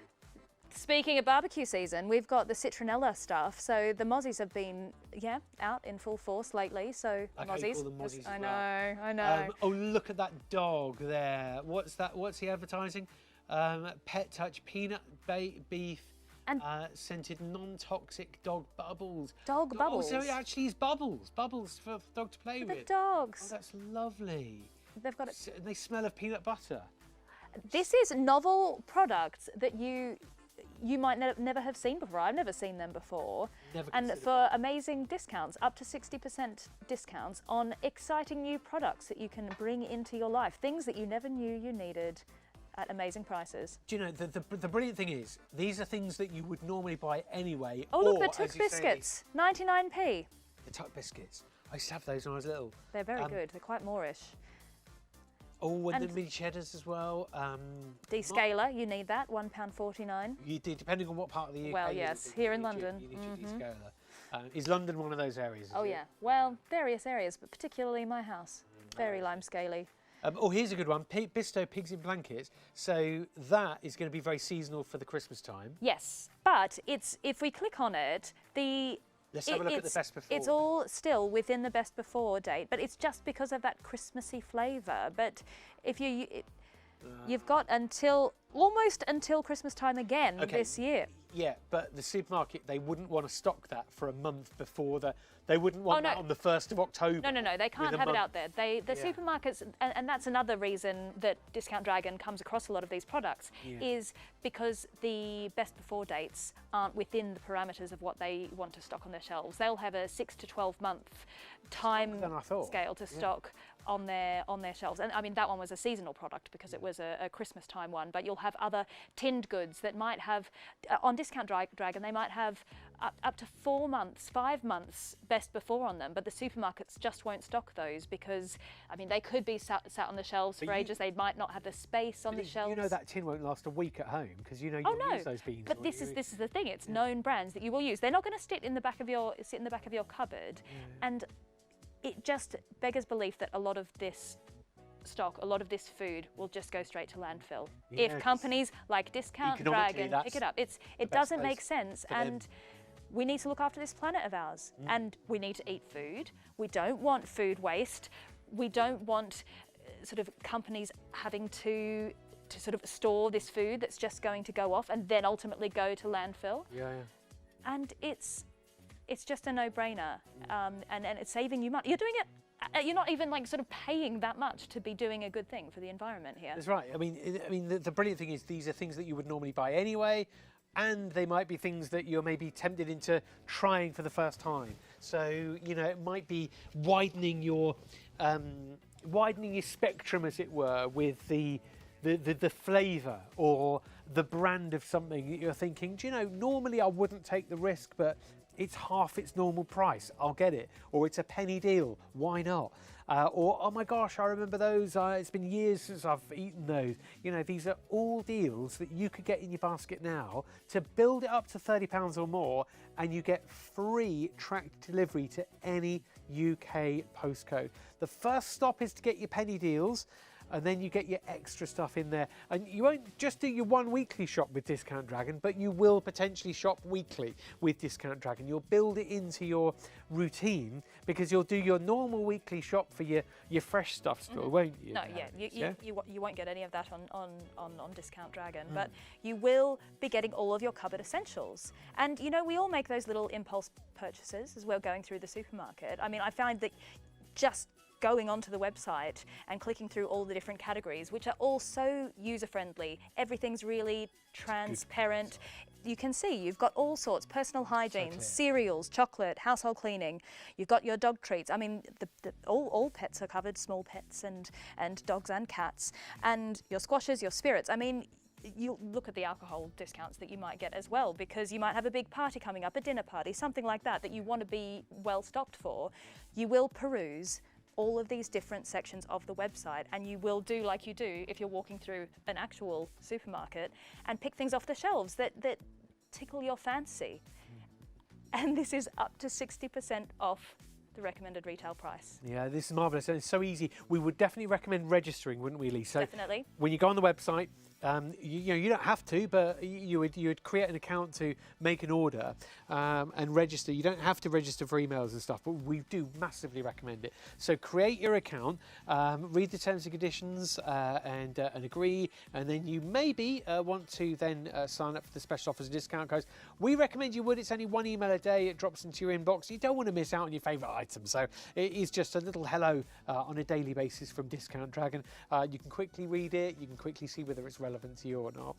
Speaking of barbecue season, we've got the citronella stuff. So the mozzies have been, out in full force lately. So mozzies. Call them mozzies I know, I know. Oh, look at that dog there. What's that? What's he advertising? Pet Touch peanut beef and scented non-toxic dog bubbles. Dog bubbles. Oh, so it actually is bubbles for the dog to play with. The dogs. Oh, that's lovely. They've got it. They smell of peanut butter. This is novel products that you might never have seen before. I've never seen them before. And for amazing discounts, up to 60% discounts on exciting new products that you can bring into your life. Things that you never knew you needed at amazing prices. Do you know, the brilliant thing is, these are things that you would normally buy anyway. Oh, look, the Tuck biscuits, 99p. The Tuck biscuits. I used to have those when I was little. They're very good. They're quite Moorish. Oh, and the mini cheddars as well. Descaler, you need that, £1.49. You do, depending on what part of the UK. Well, yes, here in London. You need your descaler. Is London one of those areas? Oh, yeah. Well, various areas, but particularly my house. Very lime scaly. Oh, here's a good one. Bisto Pigs in Blankets. So that is going to be very seasonal for the Christmas time. Yes, but if we click on it, Let's have a look at the best before. It's all still within the best before date, but it's just because of that Christmassy flavour. But if you've got almost until Christmas time again this year. Yeah, but the supermarket, they wouldn't want to stock that for a month before they wouldn't want that on the 1st of October. No, they can't have it out there. The supermarkets, and that's another reason that Discount Dragon comes across a lot of these products, is because the best before dates aren't within the parameters of what they want to stock on their shelves. They'll have a 6 to 12 month time scale to stock on their shelves. And I mean, that one was a seasonal product because it was a Christmas time one, but you'll have other tinned goods that might have, on Discount Dragon, they might have up to 4 months, 5 months best before on them, but the supermarkets just won't stock those because, I mean, they could be sat on the shelves for ages. They might not have the space on the shelves. You know that tin won't last a week at home because you use those beans. But this is the thing. It's known brands that you will use. They're not going to sit in the back of your cupboard, and it just beggars belief that a lot of this stock, a lot of this food will just go straight to landfill. If companies like Discount Dragon pick it up, it doesn't make sense. And we need to look after this planet of ours, and we need to eat food. We don't want food waste. We don't want sort of companies having to sort of store this food that's just going to go off and then ultimately go to landfill. And it's just a no-brainer, and it's saving you money. You're doing it. You're not even like sort of paying that much to be doing a good thing for the environment here. That's right. I mean, the brilliant thing is these are things that you would normally buy anyway, and they might be things that you're maybe tempted into trying for the first time. So it might be widening your spectrum, as it were, with the flavour or the brand of something that you're thinking, normally I wouldn't take the risk, but it's half its normal price, I'll get it. Or it's a penny deal, why not? Or, oh my gosh, I remember those, it's been years since I've eaten those. These are all deals that you could get in your basket now to build it up to £30 or more, and you get free tracked delivery to any UK postcode. The first stop is to get your penny deals, and then you get your extra stuff in there. And you won't just do your one weekly shop with Discount Dragon, but you will potentially shop weekly with Discount Dragon. You'll build it into your routine because you'll do your normal weekly shop for your fresh stuff still, won't you? No, you won't get any of that on Discount Dragon, but you will be getting all of your cupboard essentials. And we all make those little impulse purchases as we're going through the supermarket. I mean, I find that just going onto the website and clicking through all the different categories, which are all so user-friendly. Everything's really transparent. You can see you've got all sorts, personal hygiene, cereals, chocolate, household cleaning. You've got your dog treats. I mean, all pets are covered, small pets and dogs and cats. And your squashes, your spirits. I mean, you look at the alcohol discounts that you might get as well, because you might have a big party coming up, a dinner party, something like that you want to be well stocked for. You will peruse all of these different sections of the website, and you will do like you do if you're walking through an actual supermarket and pick things off the shelves that tickle your fancy. And this is up to 60% off the recommended retail price. Yeah, this is marvellous, and it's so easy. We would definitely recommend registering, wouldn't we, Lee? So definitely. When you go on the website, you don't have to, but you would create an account to make an order and register. You don't have to register for emails and stuff, but we do massively recommend it. So create your account, read the terms and conditions and agree, and then you maybe want to then sign up for the special offers and discount codes. We recommend you would. It's only one email a day. It drops into your inbox. You don't want to miss out on your favourite items. So it is just a little hello on a daily basis from Discount Dragon. You can quickly read it. You can quickly see whether it's relevant to you or not.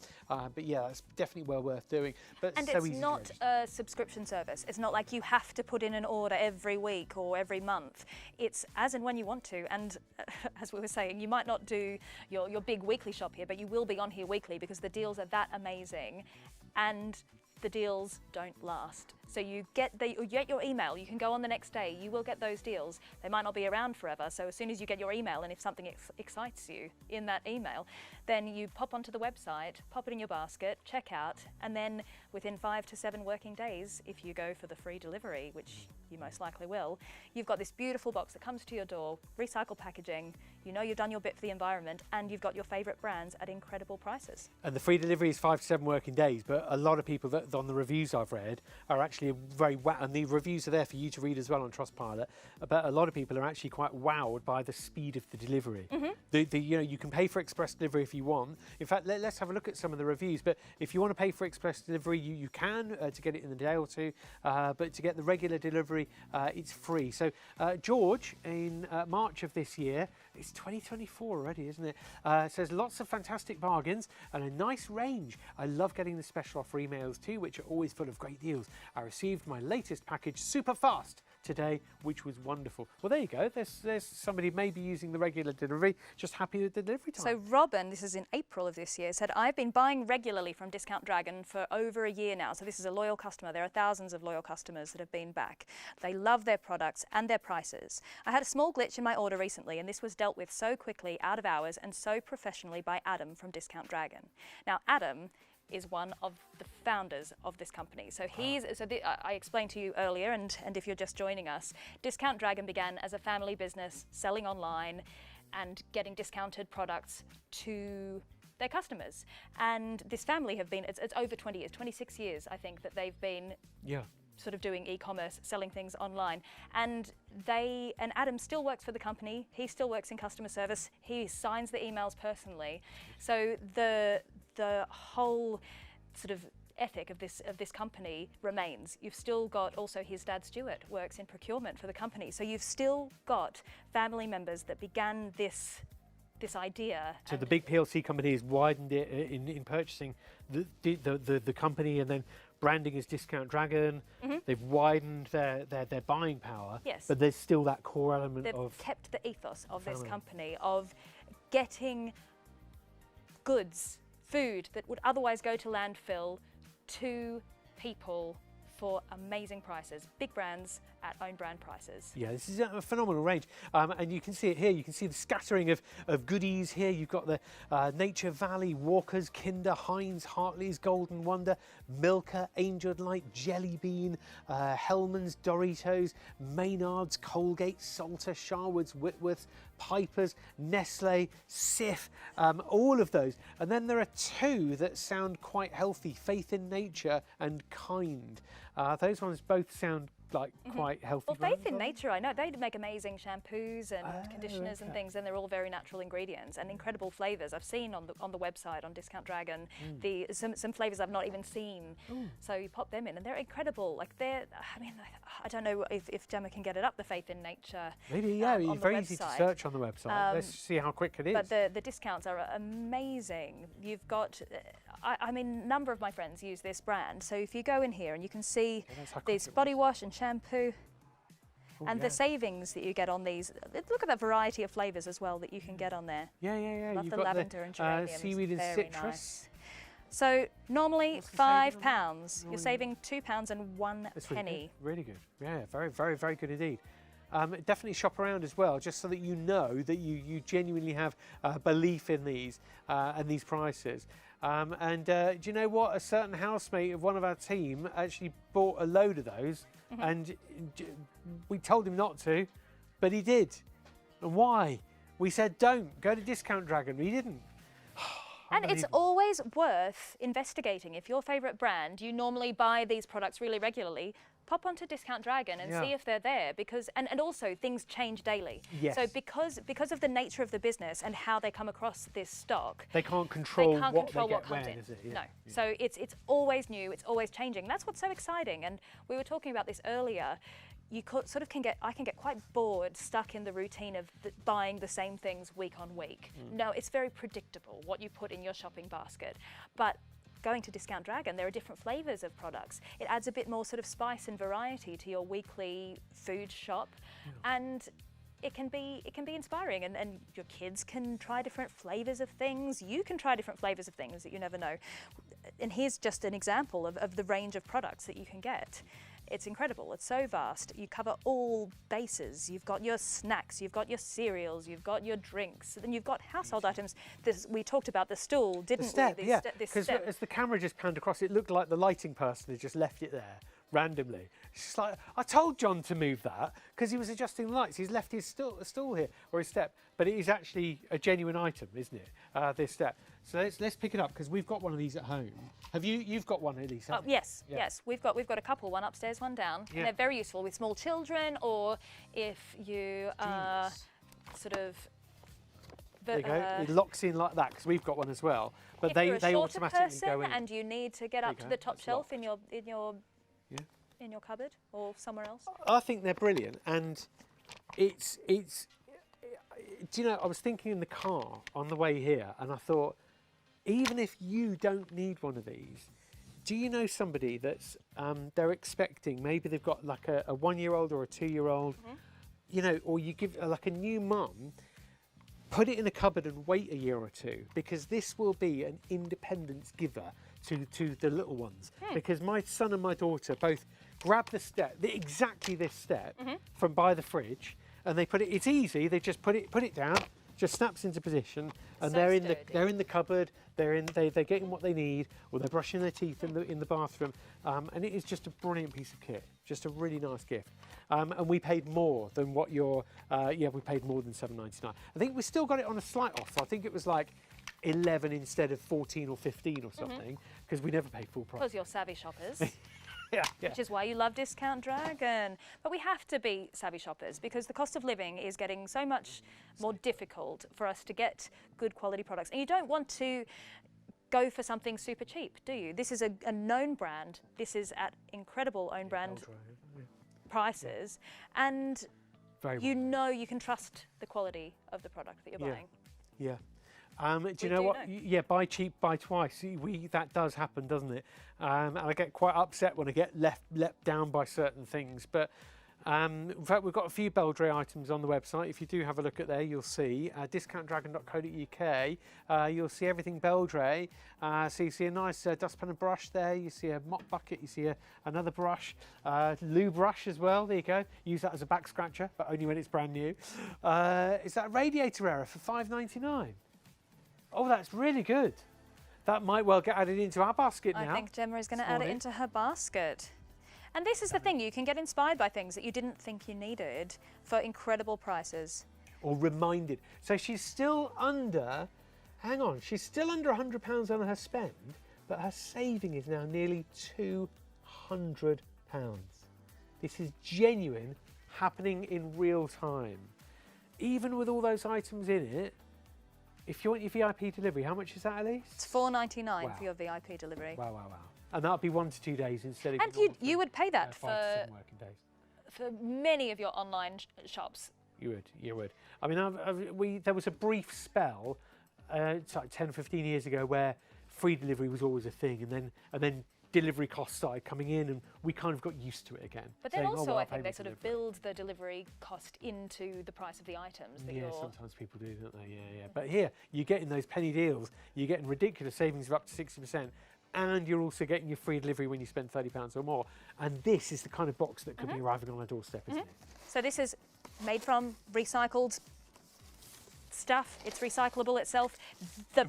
But yeah, it's definitely well worth doing. But and so it's not a subscription service. It's not like you have to put in an order every week or every month. It's as and when you want to. And as we were saying, you might not do your big weekly shop here, but you will be on here weekly because the deals are that amazing. And the deals don't last. So you get your email, you can go on the next day, you will get those deals. They might not be around forever, so as soon as you get your email, and if something excites you in that email, then you pop onto the website, pop it in your basket, check out, and then within 5 to 7 working days, if you go for the free delivery, which you most likely will, you've got this beautiful box that comes to your door, recycled packaging, you know you've done your bit for the environment, and you've got your favourite brands at incredible prices. And the free delivery is 5 to 7 working days, but a lot of people that on the reviews I've read are actually very and the reviews are there for you to read as well on Trustpilot. But a lot of people are actually quite wowed by the speed of the delivery. You know, you can pay for express delivery if you want. In fact, let's have a look at some of the reviews. But if you want to pay for express delivery, you can to get it in a day or two. But to get the regular delivery, it's free. So George, in March of this year, it's 2024 already, isn't it? Says lots of fantastic bargains and a nice range. I love getting the special offer emails too, which are always full of great deals. I received my latest package super fast today, which was wonderful. Well, there you go. There's somebody maybe using the regular delivery, just happy with the delivery time. So Robin, this is in April of this year, said, I've been buying regularly from Discount Dragon for over a year now. So this is a loyal customer. There are thousands of loyal customers that have been back. They love their products and their prices. I had a small glitch in my order recently, and this was dealt with so quickly, out of hours, and so professionally by Adam from Discount Dragon. Now, Adam is one of the founders of this company. So I explained to you earlier, and if you're just joining us, Discount Dragon began as a family business selling online and getting discounted products to their customers. And this family have been, it's over 20 years, 26 years, I think, that they've been sort of doing e-commerce, selling things online. And Adam still works for the company. He still works in customer service. He signs the emails personally. So the whole sort of ethic of this company remains. You've still got also his dad Stuart works in procurement for the company. So you've still got family members that began this idea. So the big PLC company has widened it in purchasing the company and then branding as Discount Dragon. They've widened their buying power. Yes. But there's still that core element They've of kept the ethos of family. this company of getting goods, food that would otherwise go to landfill to people for amazing prices. Big brands at own brand prices. Yeah, this is a phenomenal range. And you can see it here. You can see the scattering of goodies here. You've got the Nature Valley, Walker's, Kinder, Heinz, Hartley's, Golden Wonder, Milka, Angel Delight, Jelly Bean, Hellman's, Doritos, Maynard's, Colgate, Salter, Sharwood's, Whitworth's, Piper's, Nestle, Cif, all of those. And then there are two that sound quite healthy, Faith in Nature and Kind. Those ones both sound like quite healthy. Well, brands, Faith in aren't they? Nature, I know, they make amazing shampoos and conditioners and things, and they're all very natural ingredients and incredible flavours. I've seen on the website on Discount Dragon some flavours I've not even seen. So you pop them in, and they're incredible. Like I don't know if Gemma can get it up, the Faith in Nature. Maybe, yeah, on it's the very easy to website. search on the website. Let's see how quick it is. But the discounts are amazing. You've got, I mean, a number of my friends use this brand. So if you go in here and you can see this body wash and shampoo, and the savings that you get on these. Look at that variety of flavours as well that you can get on there. Yeah. Love You've the got lavender and geranium. seaweed and Very citrus. nice. So normally What's the saving on £5. You're saving £2.01. That's really good. Yeah, very good indeed. Definitely shop around as well, just so that you know that you genuinely have belief in these and these prices. Do you know what? A certain housemate of one of our team actually bought a load of those, and we told him not to, but he did. And why? We said don't go to Discount Dragon. He didn't. And it's always worth investigating. If your favourite brand, you normally buy these products really regularly, pop onto Discount Dragon and see if they're there, because and also things change daily. Yes. So because of the nature of the business and how they come across this stock, They can't control what what they comes get in. when, is it? Yeah. No. So it's always new, it's always changing. That's what's so exciting. And we were talking about this earlier. I can get quite bored, stuck in the routine of buying the same things week on week. No, it's very predictable what you put in your shopping basket. But going to Discount Dragon, there are different flavours of products. It adds a bit more sort of spice and variety to your weekly food shop, and it can be inspiring. And your kids can try different flavours of things. You can try different flavours of things that you never know. And here's just an example of the range of products that you can get. It's incredible. It's so vast. You cover all bases. You've got your snacks, you've got your cereals, you've got your drinks, then you've got household items. We talked about the stool, didn't The step, we? yeah. Because as the camera just panned across, it looked like the lighting person had just left it there randomly. It's just like, I told John to move that because he was adjusting the lights. He's left his stool here, or his step, but it is actually a genuine item, isn't it? This step. So let's pick it up because we've got one of these at home. You've got one, Elise? Oh, yes, yes. We've got a couple, one upstairs, one down. Yeah. And they're very useful with small children, or if you are sort of. There you go. It locks in like that because we've got one as well. But if they you're a shorter automatically person go in. and you need to get up to the top That's shelf locked. in your cupboard or somewhere else. I think they're brilliant, and it's. Do you know? I was thinking in the car on the way here, and I thought, even if you don't need one of these, do you know somebody that's they're expecting? Maybe they've got like a 1-year-old or a 2-year-old, you know, or you give like a new mum. Put it in a cupboard and wait a year or two, because this will be an independence giver to the little ones. Because my son and my daughter both grab the step, exactly this step, from by the fridge, and they put it. It's easy. They just put it down, just snaps into position, and So they're sturdy. in the cupboard. They're getting what they need, or they're brushing their teeth in the bathroom, and it is just a brilliant piece of kit. Just a really nice gift. And we paid more than what your we paid more than $7.99. I think we still got it on a slight offer. I think it was like 11 instead of 14 or 15 or something, because we never paid full price. Because you're savvy shoppers. Yeah. Which is why you love Discount Dragon. But we have to be savvy shoppers because the cost of living is getting so much more difficult for us to get good quality products. And you don't want to go for something super cheap, do you? This is a known brand. This is at incredible own brand prices. And you know you can trust the quality of the product that you're buying. Yeah. Do you know what? Yeah, buy cheap, buy twice. That does happen, doesn't it? And I get quite upset when I get let down by certain things. But in fact, we've got a few Beldray items on the website. If you do have a look at there, you'll see discountdragon.co.uk. You'll see everything Beldray. So you see a nice dustpan and brush there. You see a mop bucket. You see another brush, loo brush as well. There you go. Use that as a back scratcher, but only when it's brand new. Is that a radiator error for $5.99? Oh, that's really good. That might well get added into our basket now. I think Gemma is going to add it into her basket. And this is the thing, you can get inspired by things that you didn't think you needed for incredible prices. Or reminded. So she's still under, hang on, she's still under £100 on her spend, but her saving is now nearly £200. This is genuine, happening in real time. Even with all those items in it, if you want your VIP delivery, how much is that, Elise? It's $4.99 for your VIP delivery. Wow. And that'll be 1 to 2 days instead of... And you would pay that 5 to 7 working days. For many of your online shops. You would. I mean, there was a brief spell, it's like 10, 15 years ago, where free delivery was always a thing, and then delivery costs started coming in, and we kind of got used to it again. But then saying, also, I think they sort of build the delivery cost into the price of the items that you're... Sometimes people do, don't they? Yeah. But here, you're getting those penny deals, you're getting ridiculous savings of up to 60%, and you're also getting your free delivery when you spend £30 or more. And this is the kind of box that could be arriving on our doorstep, isn't it? So this is made from recycled stuff. It's recyclable itself. The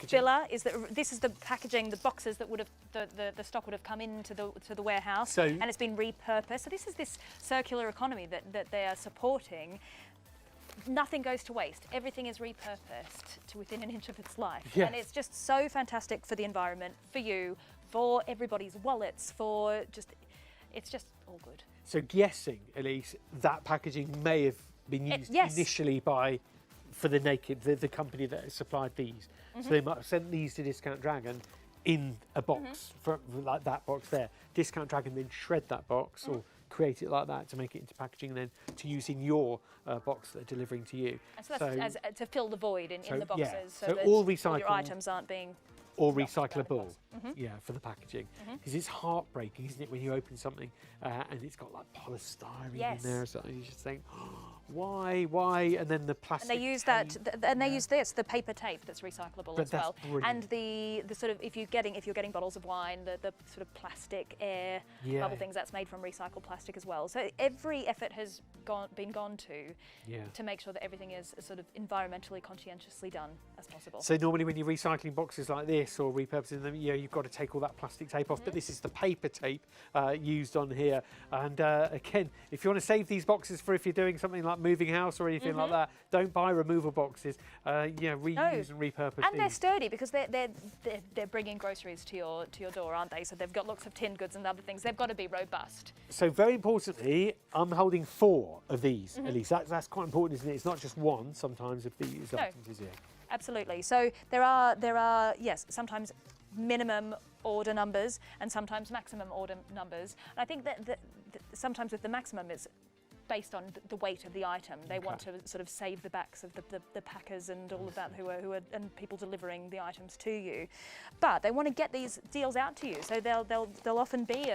filler is that this is the packaging, the boxes that would have the stock would have come into the warehouse, and it's been repurposed. So this is this circular economy that they are supporting. Nothing goes to waste. Everything is repurposed to within an inch of its life, and it's just so fantastic for the environment, for you, for everybody's wallets, for just it's just all good. So guessing, Elise, that packaging may have been used initially for the company that supplied these. So they might have sent these to Discount Dragon in a box, like that box there. Discount Dragon then shred that box or create it like that to make it into packaging and then to use in your box that are delivering to you. And so that's to fill the void in the boxes, so that all all your items aren't being... Or recyclable. Yeah, for the packaging. Because it's heartbreaking, isn't it, when you open something and it's got like polystyrene in there or something. You just think, oh, why? And then the plastic. And they use tape. they use the paper tape that's recyclable But as well. that's brilliant. And the sort of if you're getting bottles of wine, the sort of plastic air bubble things, that's made from recycled plastic as well. So every effort has been gone to make sure that everything is as sort of environmentally conscientiously done as possible. So normally when you're recycling boxes like this or repurposing them, you've got to take all that plastic tape off, but this is the paper tape used on here. And again, if you want to save these boxes for if you're doing something like moving house or anything like that, don't buy removal boxes. Reuse and repurpose And they're these. sturdy because they're bringing groceries to your door, aren't they? So they've got lots of tinned goods and other things. They've got to be robust. So very importantly, I'm holding 4 of these at least. That's quite important, isn't it? It's not just one sometimes of these items, is it? Absolutely. So there are yes, sometimes minimum order numbers and sometimes maximum order numbers. And I think that sometimes with the maximum it's based on the weight of the item. They want to sort of save the backs of the packers and all of that who are and people delivering the items to you. But they want to get these deals out to you. So they'll often be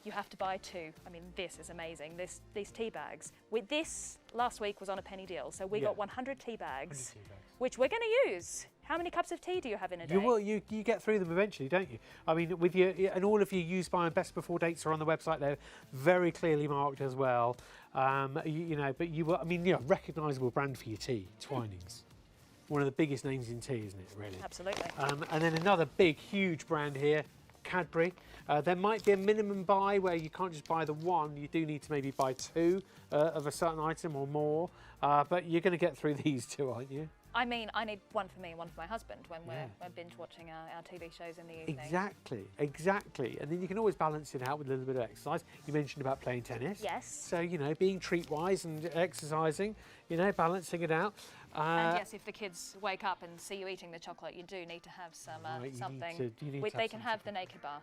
you have to buy 2. I mean, this is amazing. These tea bags. This last week was on a penny deal. So we got 100 tea bags, which we're going to use. How many cups of tea do you have in a day? You get through them eventually, don't you? I mean, with and all of your use by and best before dates are on the website. They're very clearly marked as well. Recognisable brand for your tea, Twinings. One of the biggest names in tea, isn't it? Really. Absolutely. And then another big, huge brand here, Cadbury. There might be a minimum buy where you can't just buy the one. You do need to maybe buy 2 of a certain item or more. But you're going to get through these 2, aren't you? I mean, I need one for me and one for my husband when we're binge watching our TV shows in the evening. Exactly. And then you can always balance it out with a little bit of exercise. You mentioned about playing tennis. Yes. So, being treat-wise and exercising, balancing it out. And yes, if the kids wake up and see you eating the chocolate, you do need to have some something. They can have the naked bar.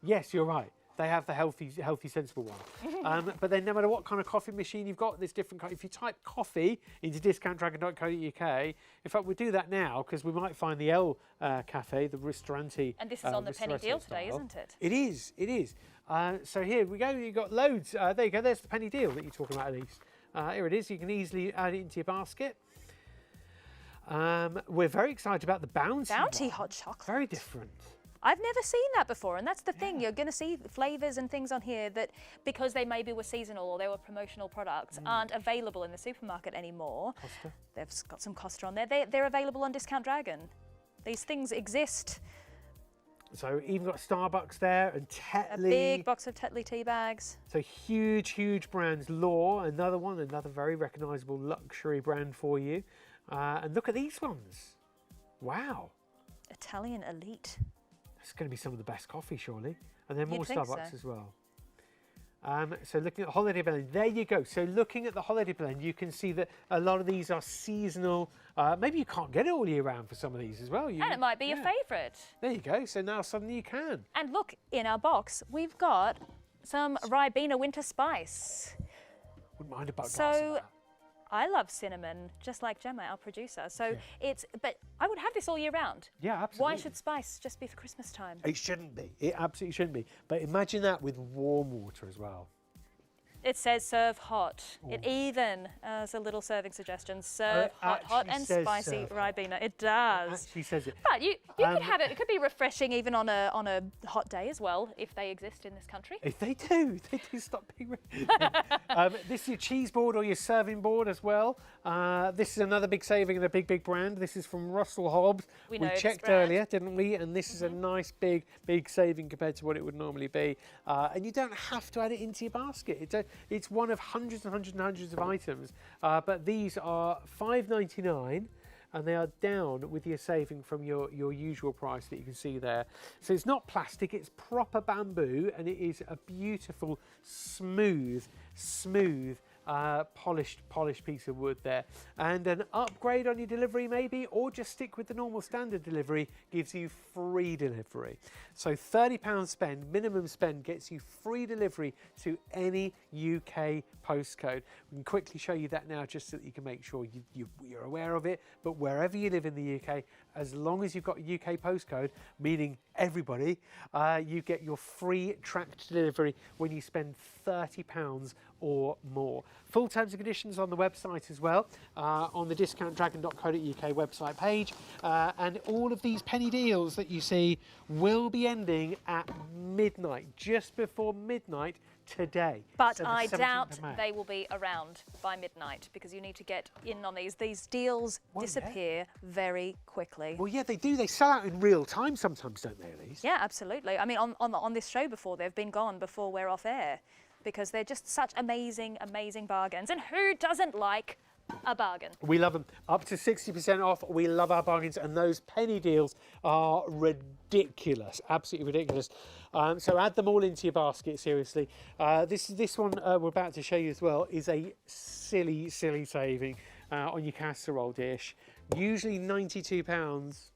Yes, you're right. They have the healthy, sensible one. But then no matter what kind of coffee machine you've got, there's different. If you type coffee into discountdragon.co.uk, in fact, we'll do that now because we might find the L Cafe, the Ristorante. And this is on the penny deal today, isn't it? It is. So here we go. You've got loads. There you go. There's the penny deal that you're talking about, Elise. Here it is. You can easily add it into your basket. We're very excited about the Bounty hot chocolate. Very different. I've never seen that before, and that's the thing. You're going to see flavours and things on here that, because they maybe were seasonal or they were promotional products, aren't available in the supermarket anymore. Costa. They've got some Costa on there. They're available on Discount Dragon. These things exist. So even got Starbucks there and Tetley. A big box of Tetley tea bags. So huge brands. Law, another very recognisable luxury brand for you. And look at these ones. Wow. Italian Elite. It's going to be some of the best coffee, surely. And then more You'd think Starbucks so. as well. So looking at the holiday blend, there you go. So looking at the holiday blend, you can see that a lot of these are seasonal. Maybe you can't get it all year round for some of these as well. And it might be your favourite. There you go. So now suddenly you can. And look, in our box, we've got some Ribena Winter Spice. Wouldn't mind a glass of that. I love cinnamon, just like Gemma, our producer. So but I would have this all year round. Yeah, absolutely. Why should spice just be for Christmas time? It shouldn't be. It absolutely shouldn't be. But imagine that with warm water as well. It says serve hot. It even has a little serving suggestion. Serve hot and spicy Ribena. It does. It actually says it. But you could have it. It could be refreshing even on a hot day as well, if they exist in this country. If they do stop being. This is your cheese board or your serving board as well. This is another big saving and a big brand. This is from Russell Hobbs. We checked earlier, didn't we? And this is a nice big saving compared to what it would normally be. And you don't have to add it into your basket. It's one of hundreds and hundreds of items, but these are $5.99 and they are down with your saving from your usual price that you can see there. So it's not plastic, it's proper bamboo, and it is a beautiful, smooth, polished piece of wood there. And an upgrade on your delivery maybe, or just stick with the normal standard delivery, gives you free delivery. So £30 spend, minimum spend, gets you free delivery to any UK postcode. We can quickly show you that now just so that you can make sure you're aware of it. But wherever you live in the UK, as long as you've got a UK postcode, meaning everybody, you get your free tracked delivery when you spend £30 or more. Full terms and conditions on the website as well, on the discountdragon.co.uk website page. And all of these penny deals that you see will be ending at midnight, just before midnight today. But So the I 17th doubt of May. they will be around by midnight because you need to get in on these. These deals Well, yeah. disappear very quickly. Well, yeah, they do. They sell out in real time sometimes, don't they, Elise? Yeah, absolutely. I mean, on this show before, they've been gone before we're off air because they're just such amazing, amazing bargains. And who doesn't like a bargain? We love them. Up to 60% off. We love our bargains, and those penny deals are ridiculous, absolutely ridiculous. So add them all into your basket, seriously. This one we're about to show you as well is a silly, silly saving on your casserole dish. Usually £92,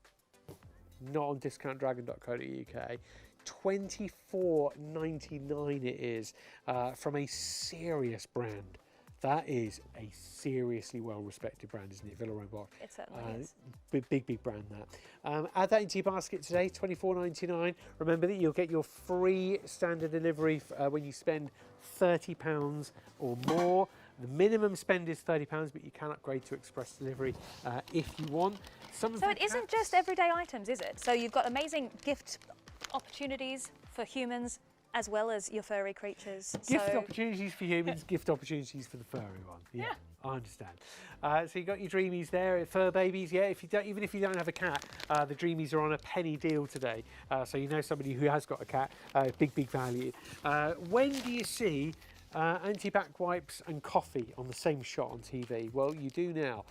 not on discountdragon.co.uk. £24.99 it is from a serious brand. That is a seriously well-respected brand, isn't it? Villa-Rombach. It certainly is. Big brand, that. Add that into your basket today, £24.99. Remember that you'll get your free standard delivery when you spend £30 or more. The minimum spend is £30, but you can upgrade to express delivery if you want. So it isn't just everyday items, is it? So you've got amazing gift opportunities for humans as well as your furry creatures. Gift opportunities for humans, gift opportunities for the furry one. Yeah. I understand. So you've got your Dreamies there, fur babies. Yeah, if you don't, even if you don't have a cat, the Dreamies are on a penny deal today. So you know somebody who has got a cat. Big value. When do you see anti-back wipes and coffee on the same shot on TV? Well, you do now.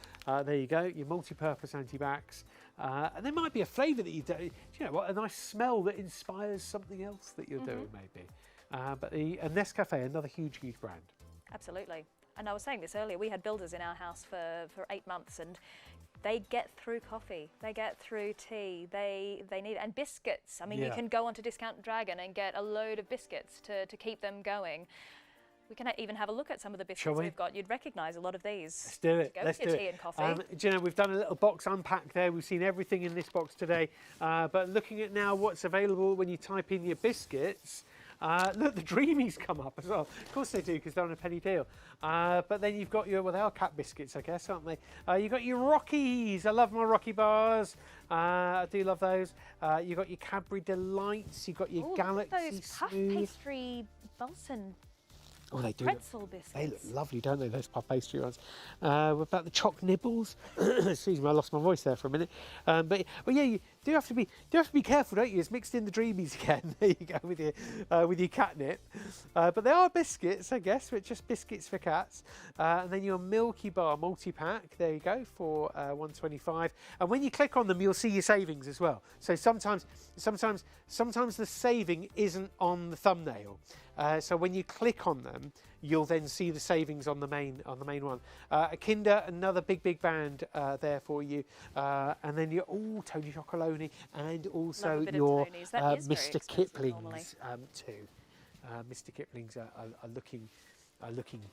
There you go, your multi-purpose anti-backs. And there might be a flavour that you do. You know what? A nice smell that inspires something else that you're doing, maybe. But the Nescafe, another huge brand. Absolutely. And I was saying this earlier, we had builders in our house for 8 months, and they get through coffee, they get through tea, they need, and biscuits. I mean, you can go onto Discount Dragon and get a load of biscuits to keep them going. We can even have a look at some of the biscuits we've got. You'd recognise a lot of these. Let's do it. Let's do tea and coffee. Do you know, we've done a little box unpack there. We've seen everything in this box today. But looking at now what's available when you type in your biscuits, look, the Dreamies come up as well. Of course they do, because they're on a penny deal. But then you've got your, well, they are cat biscuits, I guess, aren't they? You've got your Rockies. I love my Rocky bars. I do love those. You've got your Cadbury Delights. You've got your Galaxy those puff Smooth. pastry Balsan Oh, they do. pretzel biscuits. They look lovely, don't they, those puff pastry ones? What about the choc nibbles? Excuse me, I lost my voice there for a minute. But well, yeah, you do have to be careful, don't you? It's mixed in the Dreamies again. There you go with your catnip. But they are biscuits, I guess, but just biscuits for cats. And then your Milky Bar multi-pack. There you go for £1.25. And when you click on them, you'll see your savings as well. So sometimes the saving isn't on the thumbnail. So when you click on them, you'll then see the savings on the main one. Kinder, another big band there for you, and then your Tony Chocolonely, and also your Mr. Kipling's too. Mr. Kipling's are looking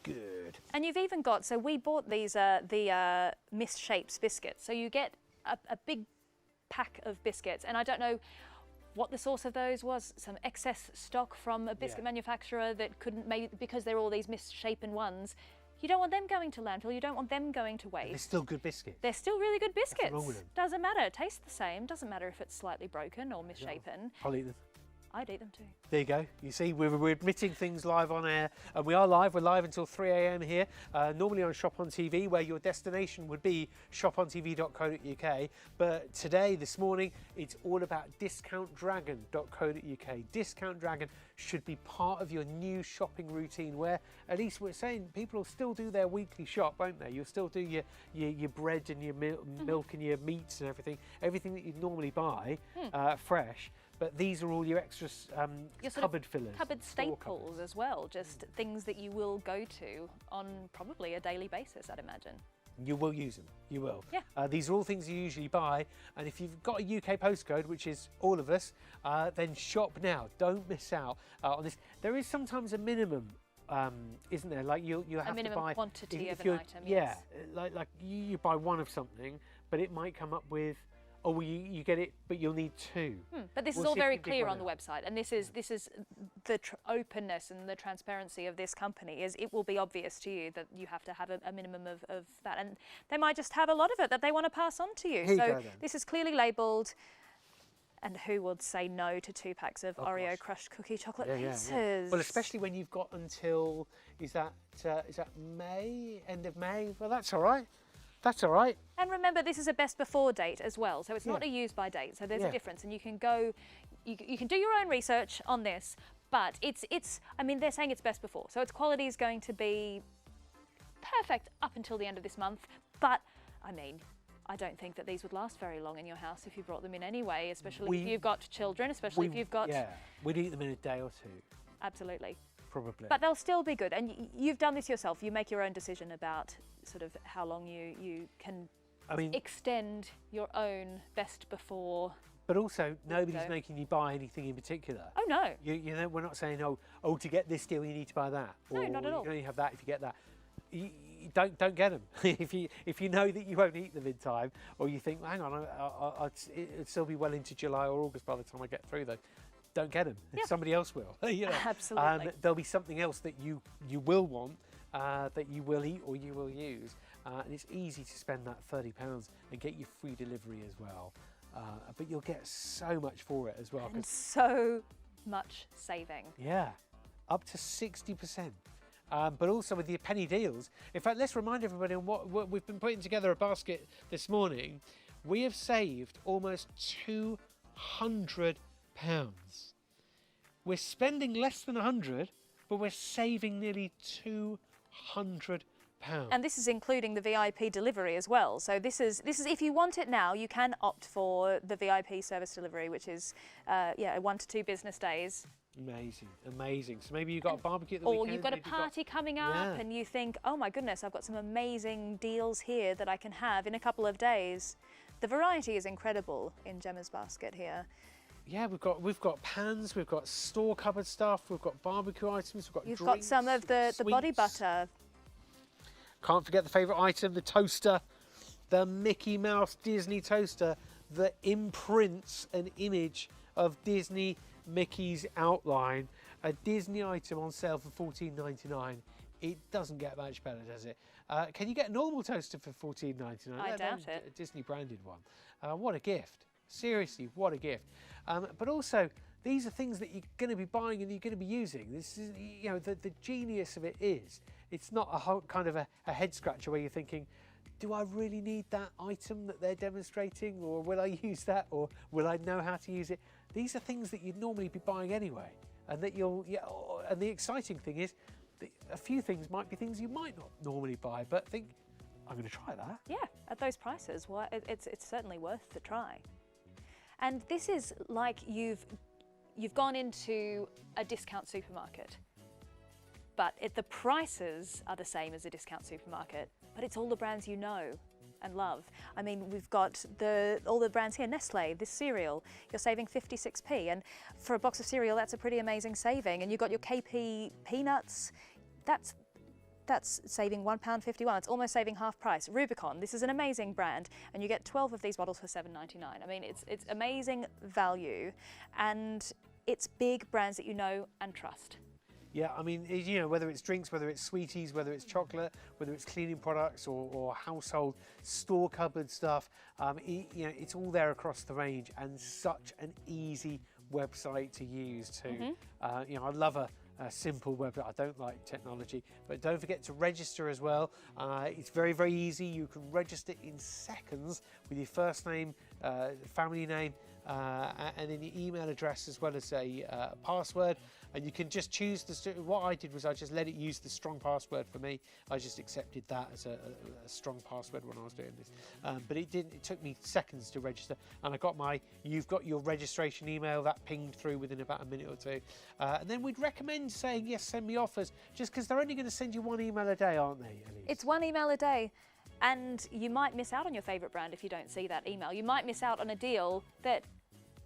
good. And you've even got, so we bought these the Misshapes biscuits. So you get a big pack of biscuits, and I don't know what the source of those was, some excess stock from a biscuit manufacturer that couldn't, maybe because they're all these misshapen ones. You don't want them going to landfill, you don't want them going to waste. They're still good biscuits. They're still really good biscuits. Nothing wrong with them. Doesn't matter, it tastes the same, doesn't matter if it's slightly broken or misshapen. I'll eat them. I'd eat them too. There you go. You see, we're admitting things live on air, and we are live. We're live until 3 a.m. here, normally on ShopOnTV, where your destination would be shopontv.co.uk. But today, this morning, it's all about discountdragon.co.uk. Discount Dragon should be part of your new shopping routine, where at least we're saying people will still do their weekly shop, won't they? You'll still do your bread and your milk and your meats and everything that you'd normally buy fresh. But these are all your extra cupboard fillers. Cupboard staples as well, just things that you will go to on probably a daily basis, I'd imagine. You will use them, you will. Yeah. These are all things you usually buy, and if you've got a UK postcode, which is all of us, then shop now. Don't miss out on this. There is sometimes a minimum, isn't there? Like you'll have to buy a minimum quantity of an item. Yeah, like you buy one of something, but it might come up with or will you get it, but you'll need 2. But this is We'll all see if very we can dig clear one on the out. website, and this is the openness and the transparency of this company. Is it will be obvious to you that you have to have a minimum of that, and they might just have a lot of it that they want to pass on to you. Here you So go then. this is clearly labelled. And who would say no to 2 packs of Oreo gosh. crushed cookie chocolate Yeah. pieces? Well, especially when you've got until, is that May, end of May? Well, that's all right. That's all right. And remember, this is a best before date as well, so it's not Yeah. a use by date. So there's Yeah. a difference, and you can go, you can do your own research on this. But it's. I mean, they're saying it's best before, so its quality is going to be perfect up until the end of this month. But I mean, I don't think that these would last very long in your house if you brought them in anyway, especially if you've got children, especially if you've got. Yeah, we'd eat them in a day or 2, Absolutely. probably. But they'll still be good, and you've done this yourself. You make your own decision about sort of how long you can I mean, extend your own best before. but also nobody's go. making you buy anything in particular. Oh no, You know, we're not saying, oh, to get this deal you need to buy that. No, or not at all. You can only have that if you get that. You don't get them if you know that you won't eat them in time, or you think, hang on, it'll still be well into July or August by the time I get through them. Don't get them. Yeah. Somebody else will. You know? Absolutely. There'll be something else that you will want, that you will eat or you will use, and it's easy to spend that £30 and get your free delivery as well. But you'll get so much for it as well. and so much saving. Yeah, up to 60%. But also with your penny deals. In fact, let's remind everybody on what we've been putting together a basket this morning. We have saved almost £200. We're spending less than 100, but we're saving nearly £200. And this is including the VIP delivery as well. So this is if you want it now, you can opt for the VIP service delivery, which is 1 to 2 business days. Amazing. So maybe you've got a barbecue at the Or weekend. you've got a maybe you've got- party coming up Yeah. and you think, oh my goodness, I've got some amazing deals here that I can have in a couple of days. The variety is incredible in Gemma's basket here. Yeah, we've got pans, we've got store cupboard stuff, we've got barbecue items, we've got You've drinks, got some of the body sweets. butter. Can't forget the favourite item, the toaster, the Mickey Mouse Disney toaster that imprints an image of Disney Mickey's outline. A Disney item on sale for $14.99. It doesn't get much better, does it? Can you get a normal toaster for $14.99? I Let doubt alone it. A Disney branded one. What a gift. Seriously, what a gift. But also, these are things that you're going to be buying and you're going to be using. This is, you know, the genius of it is, it's not a whole kind of a head scratcher where you're thinking, do I really need that item that they're demonstrating, or will I use that, or will I know how to use it? These are things that you'd normally be buying anyway, and that and the exciting thing is that a few things might be things you might not normally buy, but think, I'm going to try that. Yeah, at those prices, it's certainly worth the try. And this is like you've gone into a discount supermarket, but the prices are the same as a discount supermarket, but it's all the brands you know and love. I mean, we've got all the brands here. Nestle, this cereal, you're saving 56p, and for a box of cereal, that's a pretty amazing saving. And you've got your KP peanuts, that's saving £1.51. It's almost saving half price. Rubicon, this is an amazing brand, and you get 12 of these bottles for $7.99. I mean, it's amazing value, and it's big brands that you know and trust. Yeah, I mean, you know, whether it's drinks, whether it's sweeties, whether it's chocolate, whether it's cleaning products or household store cupboard stuff, you know, it's all there across the range, and such an easy website to use too. You know, I love a simple website. I don't like technology, but don't forget to register as well. It's very, very easy. You can register in seconds with your first name, family name, and then your email address, as well as a password. And you can just choose what I did was I just let it use the strong password for me. I just accepted that as a strong password when I was doing this. But it took me seconds to register, and I got you've got your registration email that pinged through within about a minute or two. And then we'd recommend saying, yes, send me offers, just because they're only going to send you one email a day, aren't they, Elise? It's one email a day, and you might miss out on your favourite brand if you don't see that email. You might miss out on a deal that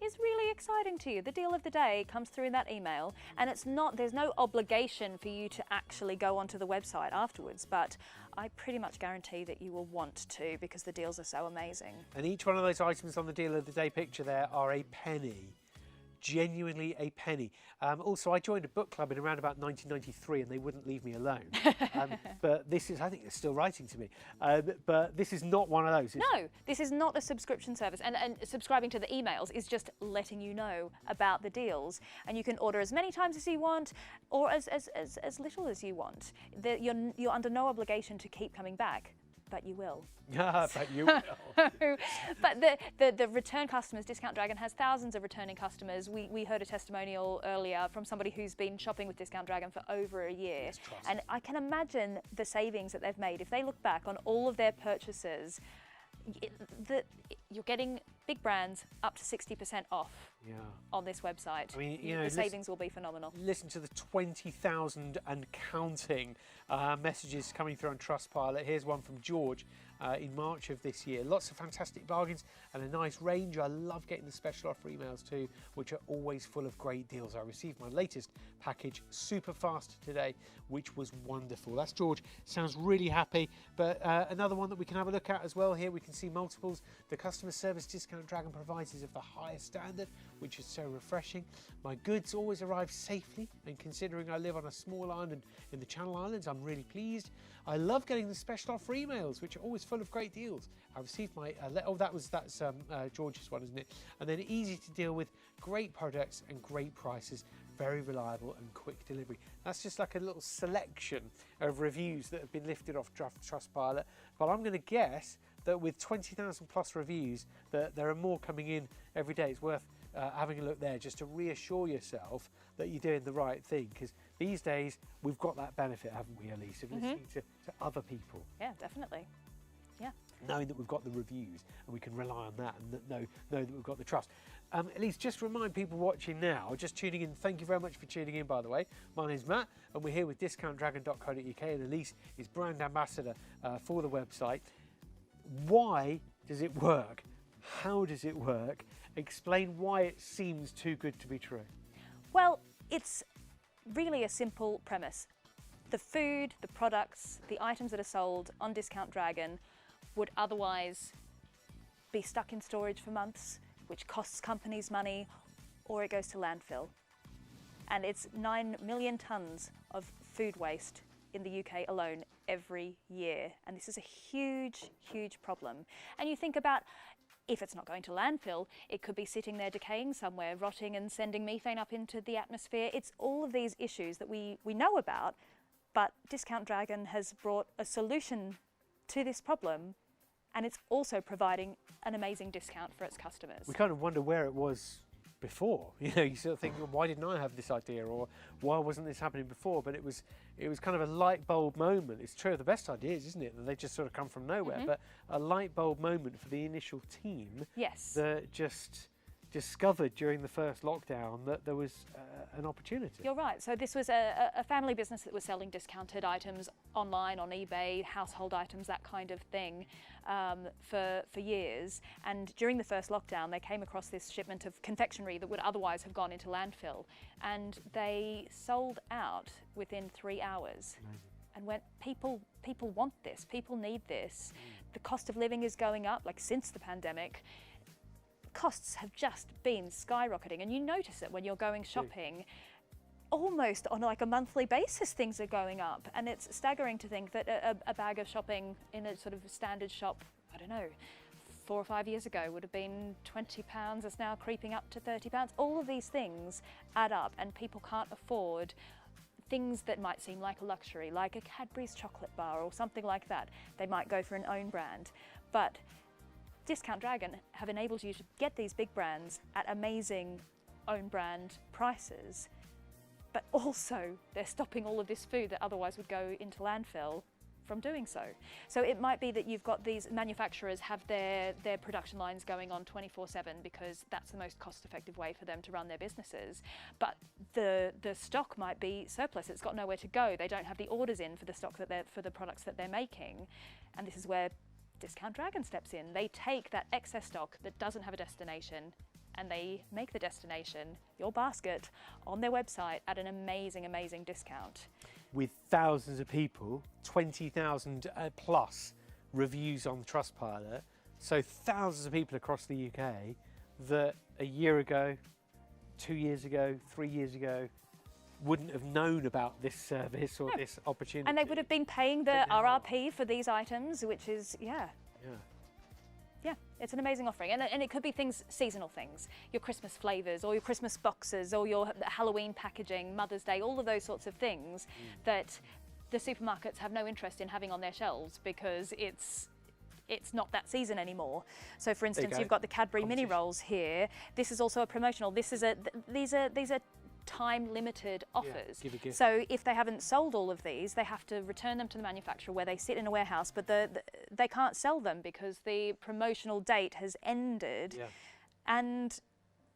is really exciting to you. The deal of the day comes through in that email, and there's no obligation for you to actually go onto the website afterwards, but I pretty much guarantee that you will want to, because the deals are so amazing. And each one of those items on the deal of the day picture there are a penny. Genuinely a penny. Also, I joined a book club in around about 1993 and they wouldn't leave me alone. But this is, I think they're still writing to me, but this is not one of those. No, this is not a subscription service, and subscribing to the emails is just letting you know about the deals, and you can order as many times as you want or as little as you want. You're under no obligation to keep coming back. But you will. But you will. But the return customers, Discount Dragon has thousands of returning customers. We heard a testimonial earlier from somebody who's been shopping with Discount Dragon for over a year. And I can imagine the savings that they've made. If they look back on all of their purchases, you're getting big brands up to 60% off on this website. I mean, the savings will be phenomenal. Listen to the 20,000 and counting messages coming through on Trustpilot. Here's one from George in March of this year. Lots of fantastic bargains and a nice range. I love getting the special offer emails too, which are always full of great deals. I received my latest package super fast today, which was wonderful. That's George. Sounds really happy. But another one that we can have a look at as well here, we can see multiples. The customer service Discount Dragon provides is of the highest standard, which is so refreshing. My goods always arrive safely, and considering I live on a small island in the Channel Islands, I'm really pleased. I love getting the special offer emails, which are always full of great deals. I received my that's George's one, isn't it? And then easy to deal with, great products and great prices, very reliable and quick delivery. That's just like a little selection of reviews that have been lifted off Trustpilot. But I'm going to guess that with 20,000 plus reviews, that there are more coming in every day. It's worth having a look there just to reassure yourself that you're doing the right thing, because these days we've got that benefit, haven't we, Elise, of listening to other people. Yeah, definitely. Yeah. Knowing that we've got the reviews and we can rely on that and know that we've got the trust. Elise, just remind people watching now, just tuning in, thank you very much for tuning in, by the way. My name's Matt and we're here with discountdragon.co.uk, and Elise is brand ambassador for the website. Why does it work? How does it work? Explain why it seems too good to be true. Well, it's really a simple premise. The food, the products, the items that are sold on Discount Dragon would otherwise be stuck in storage for months, which costs companies money, or it goes to landfill. And it's 9 million tonnes of food waste in the UK alone every year. And this is a huge, huge problem. And you think about, if it's not going to landfill, it could be sitting there decaying somewhere, rotting and sending methane up into the atmosphere. It's all of these issues that we know about, but Discount Dragon has brought a solution to this problem, and it's also providing an amazing discount for its customers. We kind of wonder where it was before. You know, you sort of think, well, why didn't I have this idea, or why wasn't this happening before? But it was kind of a light bulb moment. It's true of the best ideas, isn't it? That they just sort of come from nowhere. But a light bulb moment for the initial team. Yes. That just discovered during the first lockdown that there was an opportunity. You're right. So this was a family business that was selling discounted items online, on eBay, household items, that kind of thing, for years. And during the first lockdown, they came across this shipment of confectionery that would otherwise have gone into landfill, and they sold out within 3 hours. Amazing. And went, people want this, people need this. The cost of living is going up, like since the pandemic. Costs have just been skyrocketing, and you notice it when you're going shopping. Almost on like a monthly basis, things are going up, and it's staggering to think that a bag of shopping in a sort of standard shop, I don't know, 4 or 5 years ago would have been £20. It's now creeping up to £30. All of these things add up, and people can't afford things that might seem like a luxury, like a Cadbury's chocolate bar or something like that. They might go for an own brand, but Discount Dragon have enabled you to get these big brands at amazing own brand prices, but also they're stopping all of this food that otherwise would go into landfill from doing so. So it might be that you've got these manufacturers have their production lines going on 24/7 because that's the most cost-effective way for them to run their businesses. But the stock might be surplus. It's got nowhere to go. They don't have the orders in for the stock for the products that they're making, and this is where Discount Dragon steps in. They take that excess stock that doesn't have a destination and they make the destination, your basket, on their website at an amazing, amazing discount. With thousands of people, 20,000 plus reviews on Trustpilot, so thousands of people across the UK that a year ago, 2 years ago, 3 years ago, wouldn't have known about this service or this opportunity. And they would have been paying the RRP for these items, which is, yeah, it's an amazing offering. And it could be things, seasonal things, your Christmas flavours or your Christmas boxes or your Halloween packaging, Mother's Day, all of those sorts of things that the supermarkets have no interest in having on their shelves because it's not that season anymore. So for instance, you've got the Cadbury mini rolls here. This is also a promotional. These are time limited offers. Give a gift. So if they haven't sold all of these, they have to return them to the manufacturer where they sit in a warehouse, but they can't sell them because the promotional date has ended. And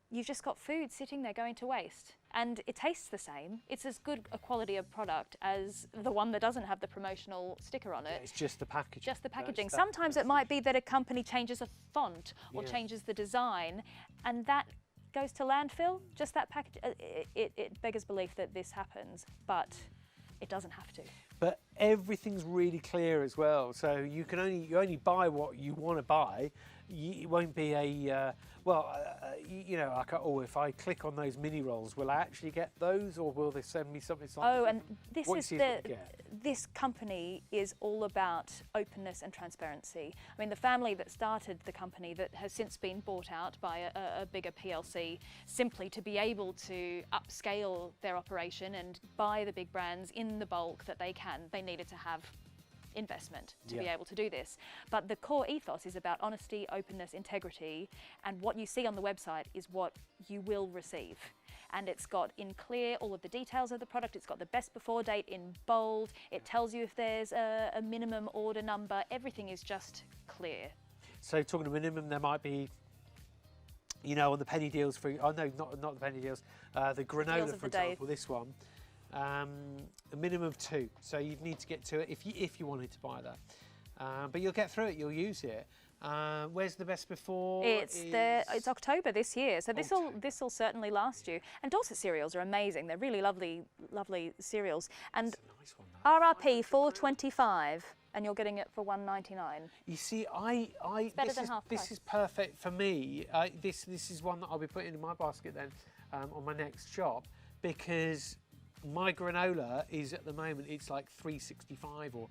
you've just got food sitting there going to waste. And it tastes the same. It's as good a quality of product as the one that doesn't have the promotional sticker on it. It's just the packaging. Just the packaging. Sometimes it might be that a company changes a font or changes the design, and that goes to landfill. Just that package. It beggars belief that this happens, but it doesn't have to. But everything's really clear as well. So you only buy what you want to buy. It won't be a you know, like, oh, if I click on those mini rolls, will I actually get those, or will they send me something slightly different? And this company is all about openness and transparency. I mean, the family that started the company that has since been bought out by a bigger PLC, simply to be able to upscale their operation and buy the big brands in the bulk that they can, they needed to have investment to be able to do this. But the core ethos is about honesty, openness, integrity, and what you see on the website is what you will receive. And it's got in clear all of the details of the product. It's got the best before date in bold. It tells you if there's a minimum order number. Everything is just clear. So talking to minimum, there might be, you know, on the penny deals for, oh no, not the penny deals, the granola, for example, this one. A minimum of 2, so you'd need to get to it if you wanted to buy that. But you'll get through it, you'll use it. Where's the best before? It's October this year, so this will certainly last you. And Dorset cereals are amazing. They're really lovely cereals. And That's a nice one, RRP $4.25, and you're getting it for $1.99. You see, this is perfect for me. This is one that I'll be putting in my basket then on my next shop, because my granola is at the moment, it's like $3.65 or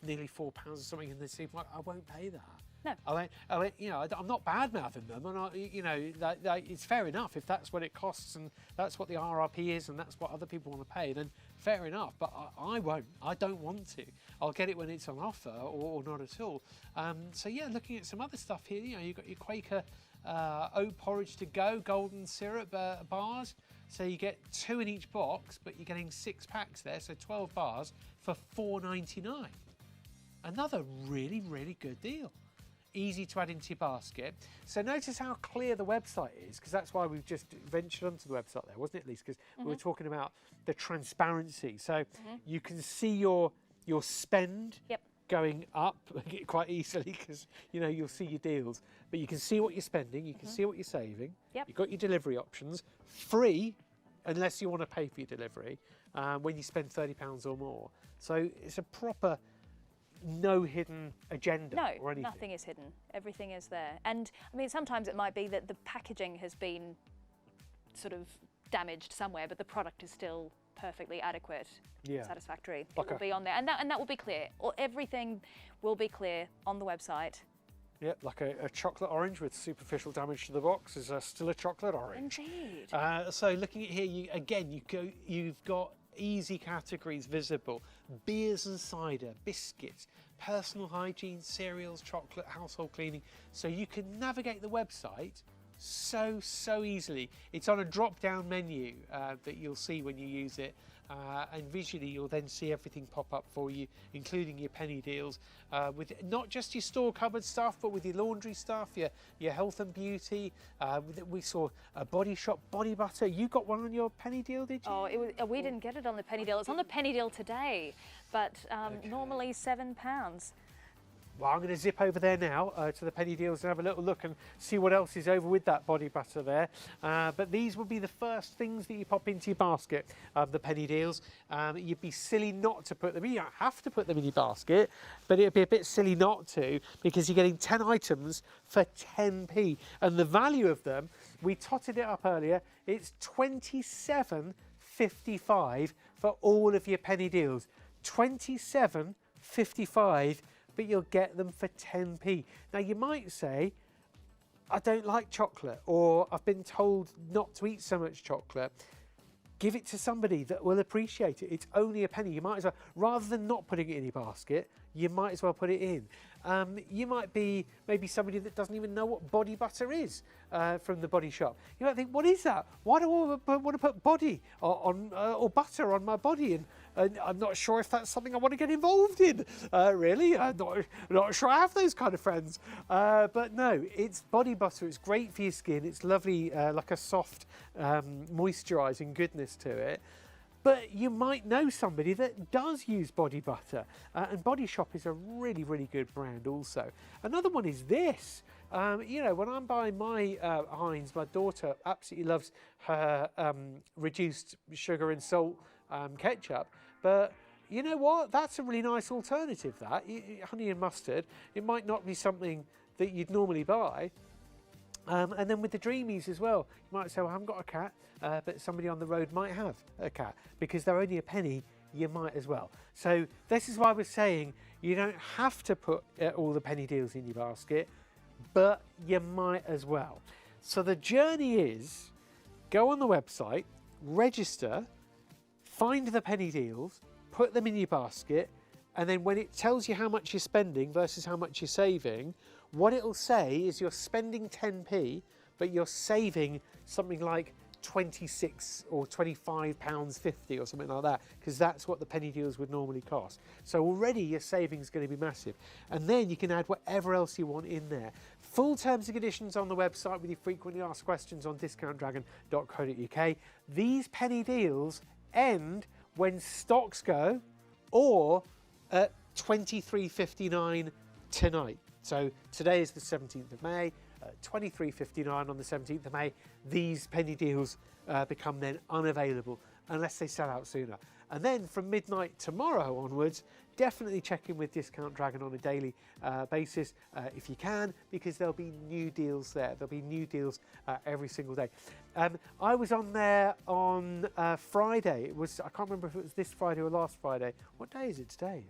nearly £4 or something in the supermarket. I won't pay that. No. I went, you know, I'm not bad mouthing them, and you know, it's fair enough if that's what it costs and that's what the RRP is and that's what other people want to pay. Then fair enough. But I won't. I don't want to. I'll get it when it's on offer or not at all. So yeah, looking at some other stuff here. You know, you've got your Quaker oat porridge to go, golden syrup bars. So you get 2 in each box, but you're getting 6 packs there, so 12 bars for $4.99. Another really, really good deal. Easy to add into your basket. So notice how clear the website is, because that's why we've just ventured onto the website there, wasn't it, Lisa? Because we were talking about the transparency. So you can see your spend going up quite easily, because you know you'll see your deals, but you can see what you're spending, you can see what you're saving. You've got your delivery options, free unless you want to pay for your delivery when you spend £30 or more. So it's a proper no hidden agenda or anything. No, nothing is hidden. Everything is there. And I mean, sometimes it might be that the packaging has been sort of damaged somewhere, but the product is still perfectly adequate, satisfactory. It will be on there, and that will be clear. Or everything will be clear on the website. Yeah, like a chocolate orange with superficial damage to the box is still a chocolate orange. Indeed. So looking at here, you've got easy categories visible: beers and cider, biscuits, personal hygiene, cereals, chocolate, household cleaning. So you can navigate the website so easily. It's on a drop-down menu that you'll see when you use it, and visually you'll then see everything pop up for you, including your penny deals, with not just your store cupboard stuff, but with your laundry stuff, your health and beauty. We saw a Body Shop body butter. You got one on your penny deal, did you? Oh, we didn't get it on the penny deal. It's on the penny deal today, but normally £7. Well, I'm going to zip over there now to the penny deals and have a little look and see what else is over with that body butter there. But these will be the first things that you pop into your basket, the penny deals. You'd be silly not to put them in. You don't have to put them in your basket, but it'd be a bit silly not to, because you're getting 10 items for 10p. And the value of them, we totted it up earlier, it's £27.55 for all of your penny deals. £27.55, but you'll get them for 10p. Now you might say, I don't like chocolate, or I've been told not to eat so much chocolate. Give it to somebody that will appreciate it. It's only a penny. You might as well, rather than not putting it in your basket, you might as well put it in. You might be maybe somebody that doesn't even know what body butter is from the Body Shop. You might think, what is that? Why do I want to put body on or butter on my body? And I'm not sure if that's something I want to get involved in, really. I'm not sure I have those kind of friends. But no, it's body butter. It's great for your skin. It's lovely, like a soft moisturising goodness to it. But you might know somebody that does use body butter, and Body Shop is a really, really good brand also. Another one is this. You know, when I'm buying my Heinz, my daughter absolutely loves her reduced sugar and salt ketchup. But you know what? That's a really nice alternative, that. Honey and mustard. It might not be something that you'd normally buy. And then with the Dreamies as well, you might say, well, I haven't got a cat, but somebody on the road might have a cat. Because they're only a penny, you might as well. So this is why we're saying you don't have to put all the penny deals in your basket, but you might as well. So the journey is, go on the website, register, find the penny deals, put them in your basket, and then when it tells you how much you're spending versus how much you're saving, what it'll say is you're spending 10p, but you're saving something like 26 or £25.50 or something like that, because that's what the penny deals would normally cost. So already your savings is going to be massive. And then you can add whatever else you want in there. Full terms and conditions on the website with your frequently asked questions on discountdragon.co.uk. These penny deals end when stocks go, or at 23:59 tonight. So today is the 17th of May, 23:59 on the 17th of May, these penny deals become then unavailable unless they sell out sooner. And then from midnight tomorrow onwards, definitely check in with Discount Dragon on a daily basis if you can, because there'll be new deals there. There'll be new deals every single day. I was on there on Friday. I can't remember if it was this Friday or last Friday. What day is it today?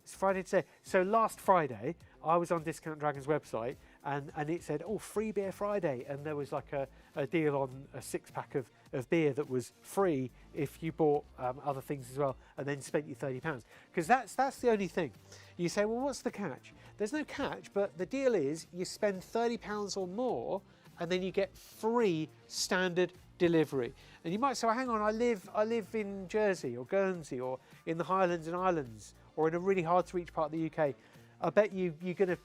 It's Friday today. So last Friday, I was on Discount Dragon's website and it said, oh, free beer Friday. And there was like a deal on a 6-pack of beer that was free if you bought other things as well and then spent your £30. Because that's the only thing. You say, well, what's the catch? There's no catch, but the deal is you spend £30 or more and then you get free standard delivery. And you might say, well, hang on, I live in Jersey or Guernsey or in the Highlands and Islands, or in a really hard to reach part of the UK, I bet you're going to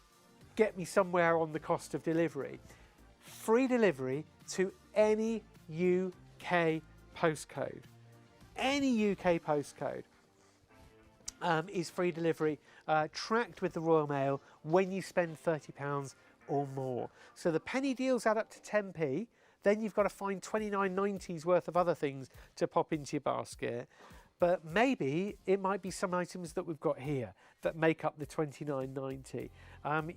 get me somewhere on the cost of delivery. Free delivery to any UK postcode. Any UK postcode is free delivery, tracked with the Royal Mail when you spend £30 or more. So the penny deals add up to 10p, then you've got to find 29.90's worth of other things to pop into your basket. But maybe it might be some items that we've got here that make up the £29.90.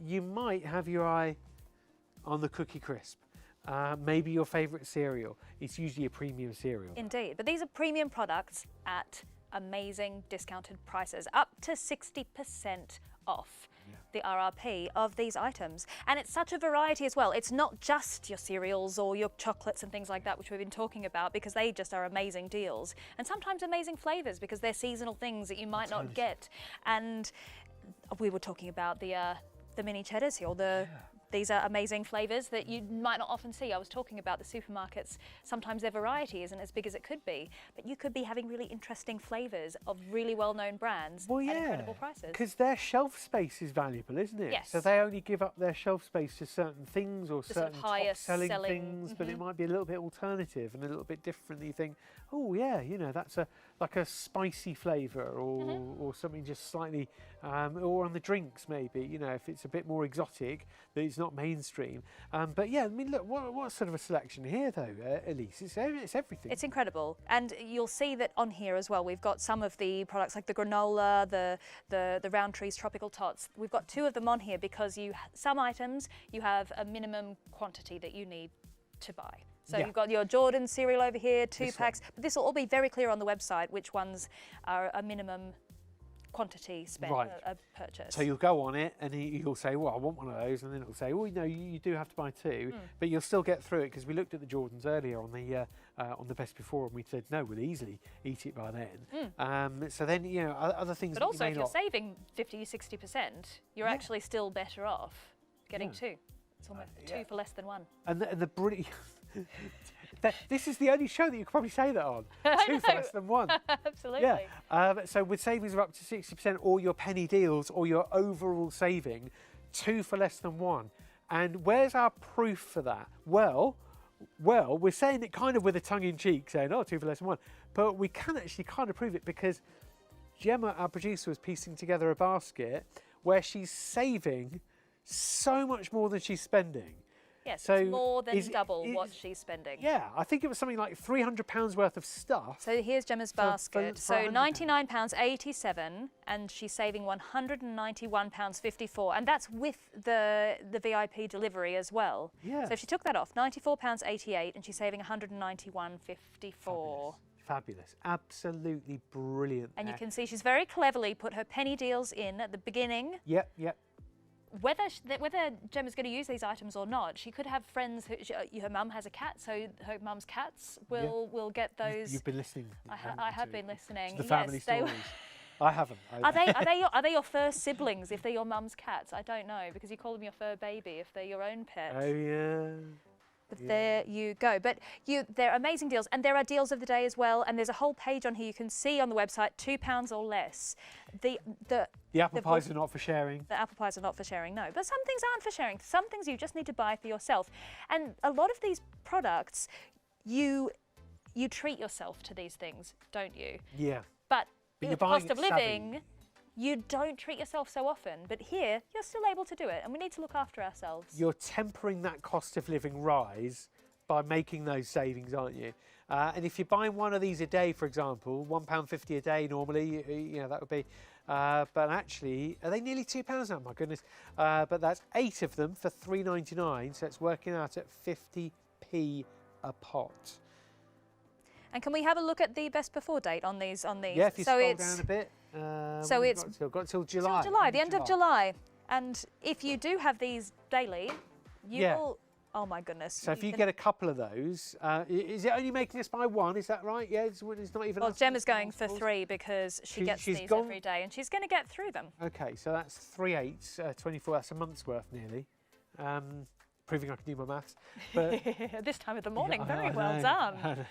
You might have your eye on the Cookie Crisp. Maybe your favourite cereal. It's usually a premium cereal. Indeed, but these are premium products at amazing discounted prices, up to 60% off. The RRP of these items. And it's such a variety as well. It's not just your cereals or your chocolates and things like that, which we've been talking about, because they just are amazing deals. And sometimes amazing flavours, because they're seasonal things that you might not get. And we were talking about the mini cheddars here, or these are amazing flavours that you might not often see. I was talking about the supermarkets. Sometimes their variety isn't as big as it could be, but you could be having really interesting flavours of really well-known brands at incredible prices. Because their shelf space is valuable, isn't it? Yes. So they only give up their shelf space to certain things or certain top-selling things, but it might be a little bit alternative and a little bit different. You think, oh yeah, you know, that's like a spicy flavour or something just slightly, or on the drinks maybe, you know, if it's a bit more exotic, that it's not mainstream. But yeah, I mean, look, what sort of a selection here though, Elise? It's everything. It's incredible, and you'll see that on here as well. We've got some of the products like the granola, the Roundtree's tropical tots. We've got 2 of them on here because some items you have a minimum quantity that you need to buy. So you've got your Jordan cereal over here, 2 packs, but this will all be very clear on the website which ones are a minimum quantity spend, a purchase. So you'll go on it and you'll say, well, I want one of those, and then it'll say, well, no, you do have to buy 2, but you'll still get through it because we looked at the Jordans earlier on the best before, and we said, no, we'll easily eat it by then. So then, you know, other things. But that also, you may if you're not... saving 50-60%, you're actually still better off getting 2. It's almost 2 for less than 1. And the brilliant. This is the only show that you could probably say that on. 2 for less than 1. Absolutely. Yeah. So with savings of up to 60%, or your penny deals, or your overall saving, 2 for less than 1. And where's our proof for that? Well, we're saying it kind of with a tongue in cheek, saying, oh, 2 for less than 1. But we can actually kind of prove it because Gemma, our producer, was piecing together a basket where she's saving so much more than she's spending. Yes, so it's more than double what she's spending. Yeah, I think it was something like £300 worth of stuff. So here's Gemma's basket. So £99.87, and she's saving £191.54, and that's with the VIP delivery as well. Yeah. So if she took that off, £94.88, and she's saving £191.54. Fabulous, absolutely brilliant. And you can see she's very cleverly put her penny deals in at the beginning. Yep. Whether Gemma's going to use these items or not, she could have friends her mum has a cat, so her mum's cats will get those. You've been listening. I have been listening. To the family stories. I haven't. Are they your first siblings if they're your mum's cats? I don't know, because you call them your fur baby if they're your own pets. Oh yeah. But there you go. But they're amazing deals, and there are deals of the day as well. And there's a whole page on here you can see on the website, £2 or less. The apple pies are not for sharing. The apple pies are not for sharing, no. But some things aren't for sharing. Some things you just need to buy for yourself. And a lot of these products, you treat yourself to these things, don't you? Yeah. But you're with buying cost of it living, savvy. you don't treat yourself so often. But here, you're still able to do it, and we need to look after ourselves. You're tempering that cost of living rise by making those savings, aren't you? And if you're buying one of these a day, for example, £1.50 a day normally, you know, that would be, but actually, are they nearly £2 now? My goodness. But that's 8 of them for £3.99, so it's working out at 50p a pot. And can we have a look at the best before date on these? Yeah, if you scroll down a bit. So it's got till July. Till July, the end of July. And if you do have these daily, you will. Oh my goodness. So if you get a couple of those, is it only making us buy 1? Is that right? Yeah, it's not even. Well, Gemma's going for 3 because she gets these every day, and she's going to get through them. Okay, so that's 3 8s, 24. That's a month's worth nearly. Proving I can do my maths. But this time of the morning, very well done.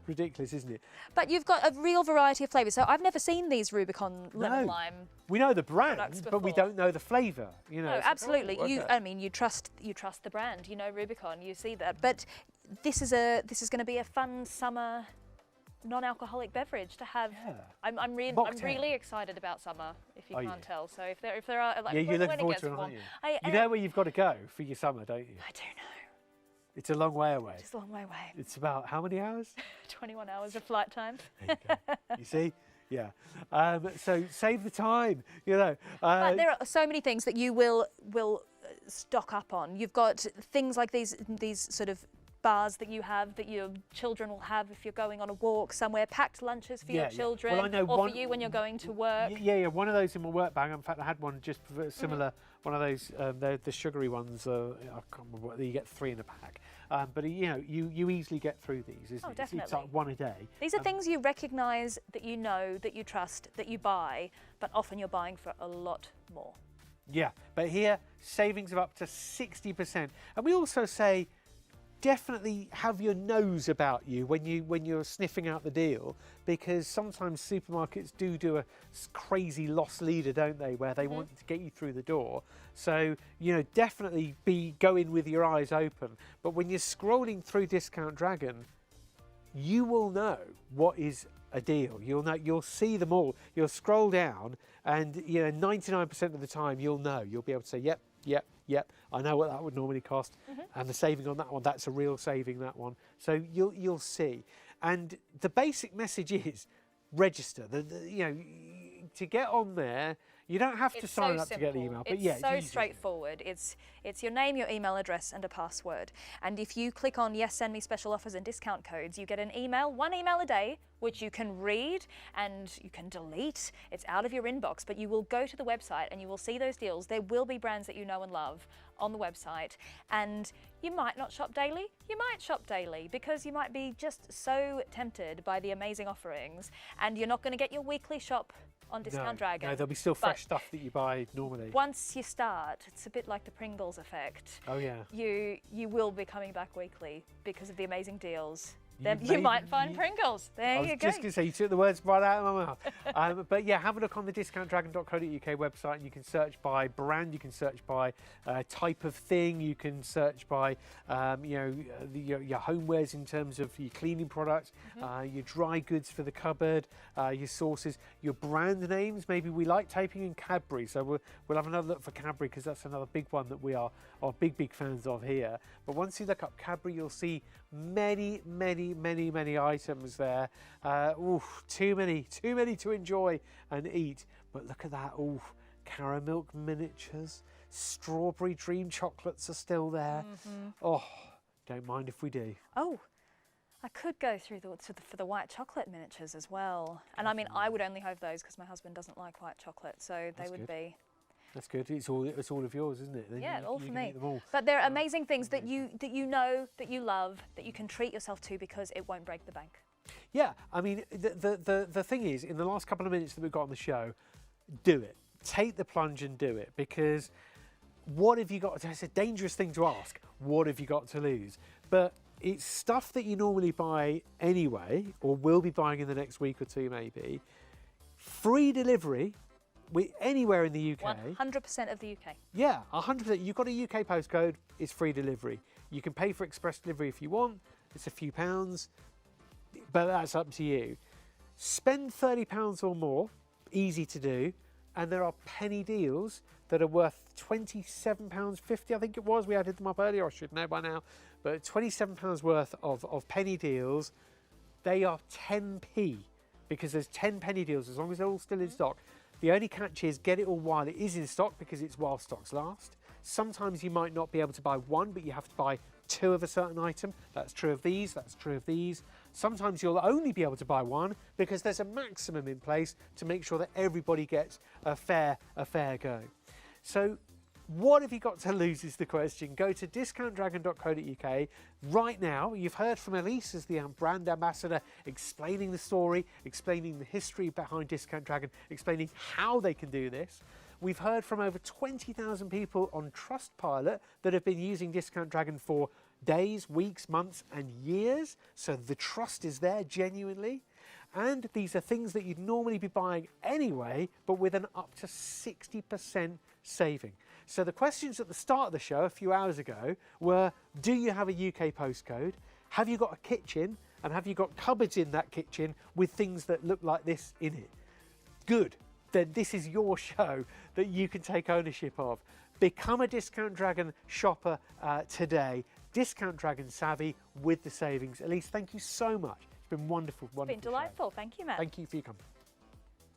Ridiculous, isn't it? But you've got a real variety of flavours. So I've never seen these Rubicon lemon lime. We know the brand, but we don't know the flavour. You know. No, absolutely. I mean, you trust the brand. You know Rubicon. You see that. But this is going to be a fun summer non-alcoholic beverage to have. Yeah. I'm really excited about summer. If you can't tell. So if there are like, you're looking forward to it, aren't you? You know where you've got to go for your summer, don't you? I do know. It's a long way away. It's a long way away. It's about how many hours? 21 hours of flight time. There you go. You see? Yeah. So save the time, you know. But there are so many things that you will stock up on. You've got things like these sort of bars that you have that your children will have if you're going on a walk somewhere, packed lunches for your children, well, I know or for you when you're going to work. Yeah, one of those in my work bag. In fact, I had one just similar, one of those, the sugary ones, I can't remember what, you get 3 in a pack. But you know, you easily get through these, isn't it? Definitely. It's like 1 a day. These are things you recognise, that you know, that you trust, that you buy, but often you're buying for a lot more. Yeah, but here, savings of up to 60%. And we also say, definitely have your nose about you when you're sniffing out the deal, because sometimes supermarkets do a crazy loss leader, don't they, where they want to get you through the door. So, you know, definitely go in with your eyes open. But when you're scrolling through Discount Dragon, you will know what is a deal. You'll see them all. You'll scroll down, and 99% of the time you'll know. You'll be able to say, yep, I know what that would normally cost, and the saving on that one, that's a real saving, that one. So you'll see. And the basic message is register. To get on there, you don't have to sign up to get the email. But it's so straightforward. It's your name, your email address, and a password. And if you click on yes, send me special offers and discount codes, you get an email, one email a day, which you can read and you can delete. It's out of your inbox, but you will go to the website and you will see those deals. There will be brands that you know and love on the website, and you might not shop daily. You might shop daily because you might be just so tempted by the amazing offerings, and you're not going to get your weekly shop on Discount Dragon. No, there'll be still fresh stuff that you buy normally. Once you start, it's a bit like the Pringles effect. Oh yeah. You will be coming back weekly because of the amazing deals. Then you might find Pringles. There you go. I was just going to say, you took the words right out of my mouth. But yeah, have a look on the discountdragon.co.uk website, and you can search by brand, you can search by type of thing, you can search by your homewares in terms of your cleaning products, your dry goods for the cupboard, your sauces, your brand names. Maybe we like typing in Cadbury, so we'll have another look for Cadbury, because that's another big one that we are big fans of here. But once you look up Cadbury, you'll see many items there. Too many to enjoy and eat. But look at that. Caramilk miniatures, strawberry dream chocolates are still there. Don't mind if we do. I could go through for the white chocolate miniatures as well. And I mean, I would only have those because my husband doesn't like white chocolate, so they would be. That's good. It's all of yours, isn't it? Then yeah, all for me. All. But they're amazing things that you know, that you love, that you can treat yourself to because it won't break the bank. Yeah, I mean, the thing is, in the last couple of minutes that we've got on the show, do it. Take the plunge and do it, because what have you got? It's a dangerous thing to ask. What have you got to lose? But it's stuff that you normally buy anyway, or will be buying in the next week or two, maybe. Free delivery. Anywhere in the UK. 100% of the UK. Yeah, 100%. You've got a UK postcode, it's free delivery. You can pay for express delivery if you want. It's a few pounds, but that's up to you. Spend £30 or more, easy to do, and there are penny deals that are worth £27.50, I think it was. We added them up earlier, I should know by now. But £27 worth of penny deals, they are 10p, because there's 10 penny deals, as long as they're all still in stock. The only catch is get it all while it is in stock, because it's while stocks last. Sometimes you might not be able to buy one, but you have to buy two of a certain item. That's true of these, that's true of these. Sometimes you'll only be able to buy one because there's a maximum in place to make sure that everybody gets a fair go. So what have you got to lose is the question. Go to discountdragon.co.uk right now. You've heard from Elise as the brand ambassador, explaining the story, explaining the history behind Discount Dragon, explaining how they can do this. We've heard from over 20,000 people on Trustpilot that have been using Discount Dragon for days, weeks, months and years. So the trust is there genuinely. And these are things that you'd normally be buying anyway, but with an up to 60% saving. So the questions at the start of the show a few hours ago were, do you have a UK postcode? Have you got a kitchen? And have you got cupboards in that kitchen with things that look like this in it? Good. Then this is your show that you can take ownership of. Become a Discount Dragon shopper today. Discount Dragon savvy with the savings. Elise, thank you so much. It's been wonderful. It's been delightful. Thank you, Matt. Thank you for your company.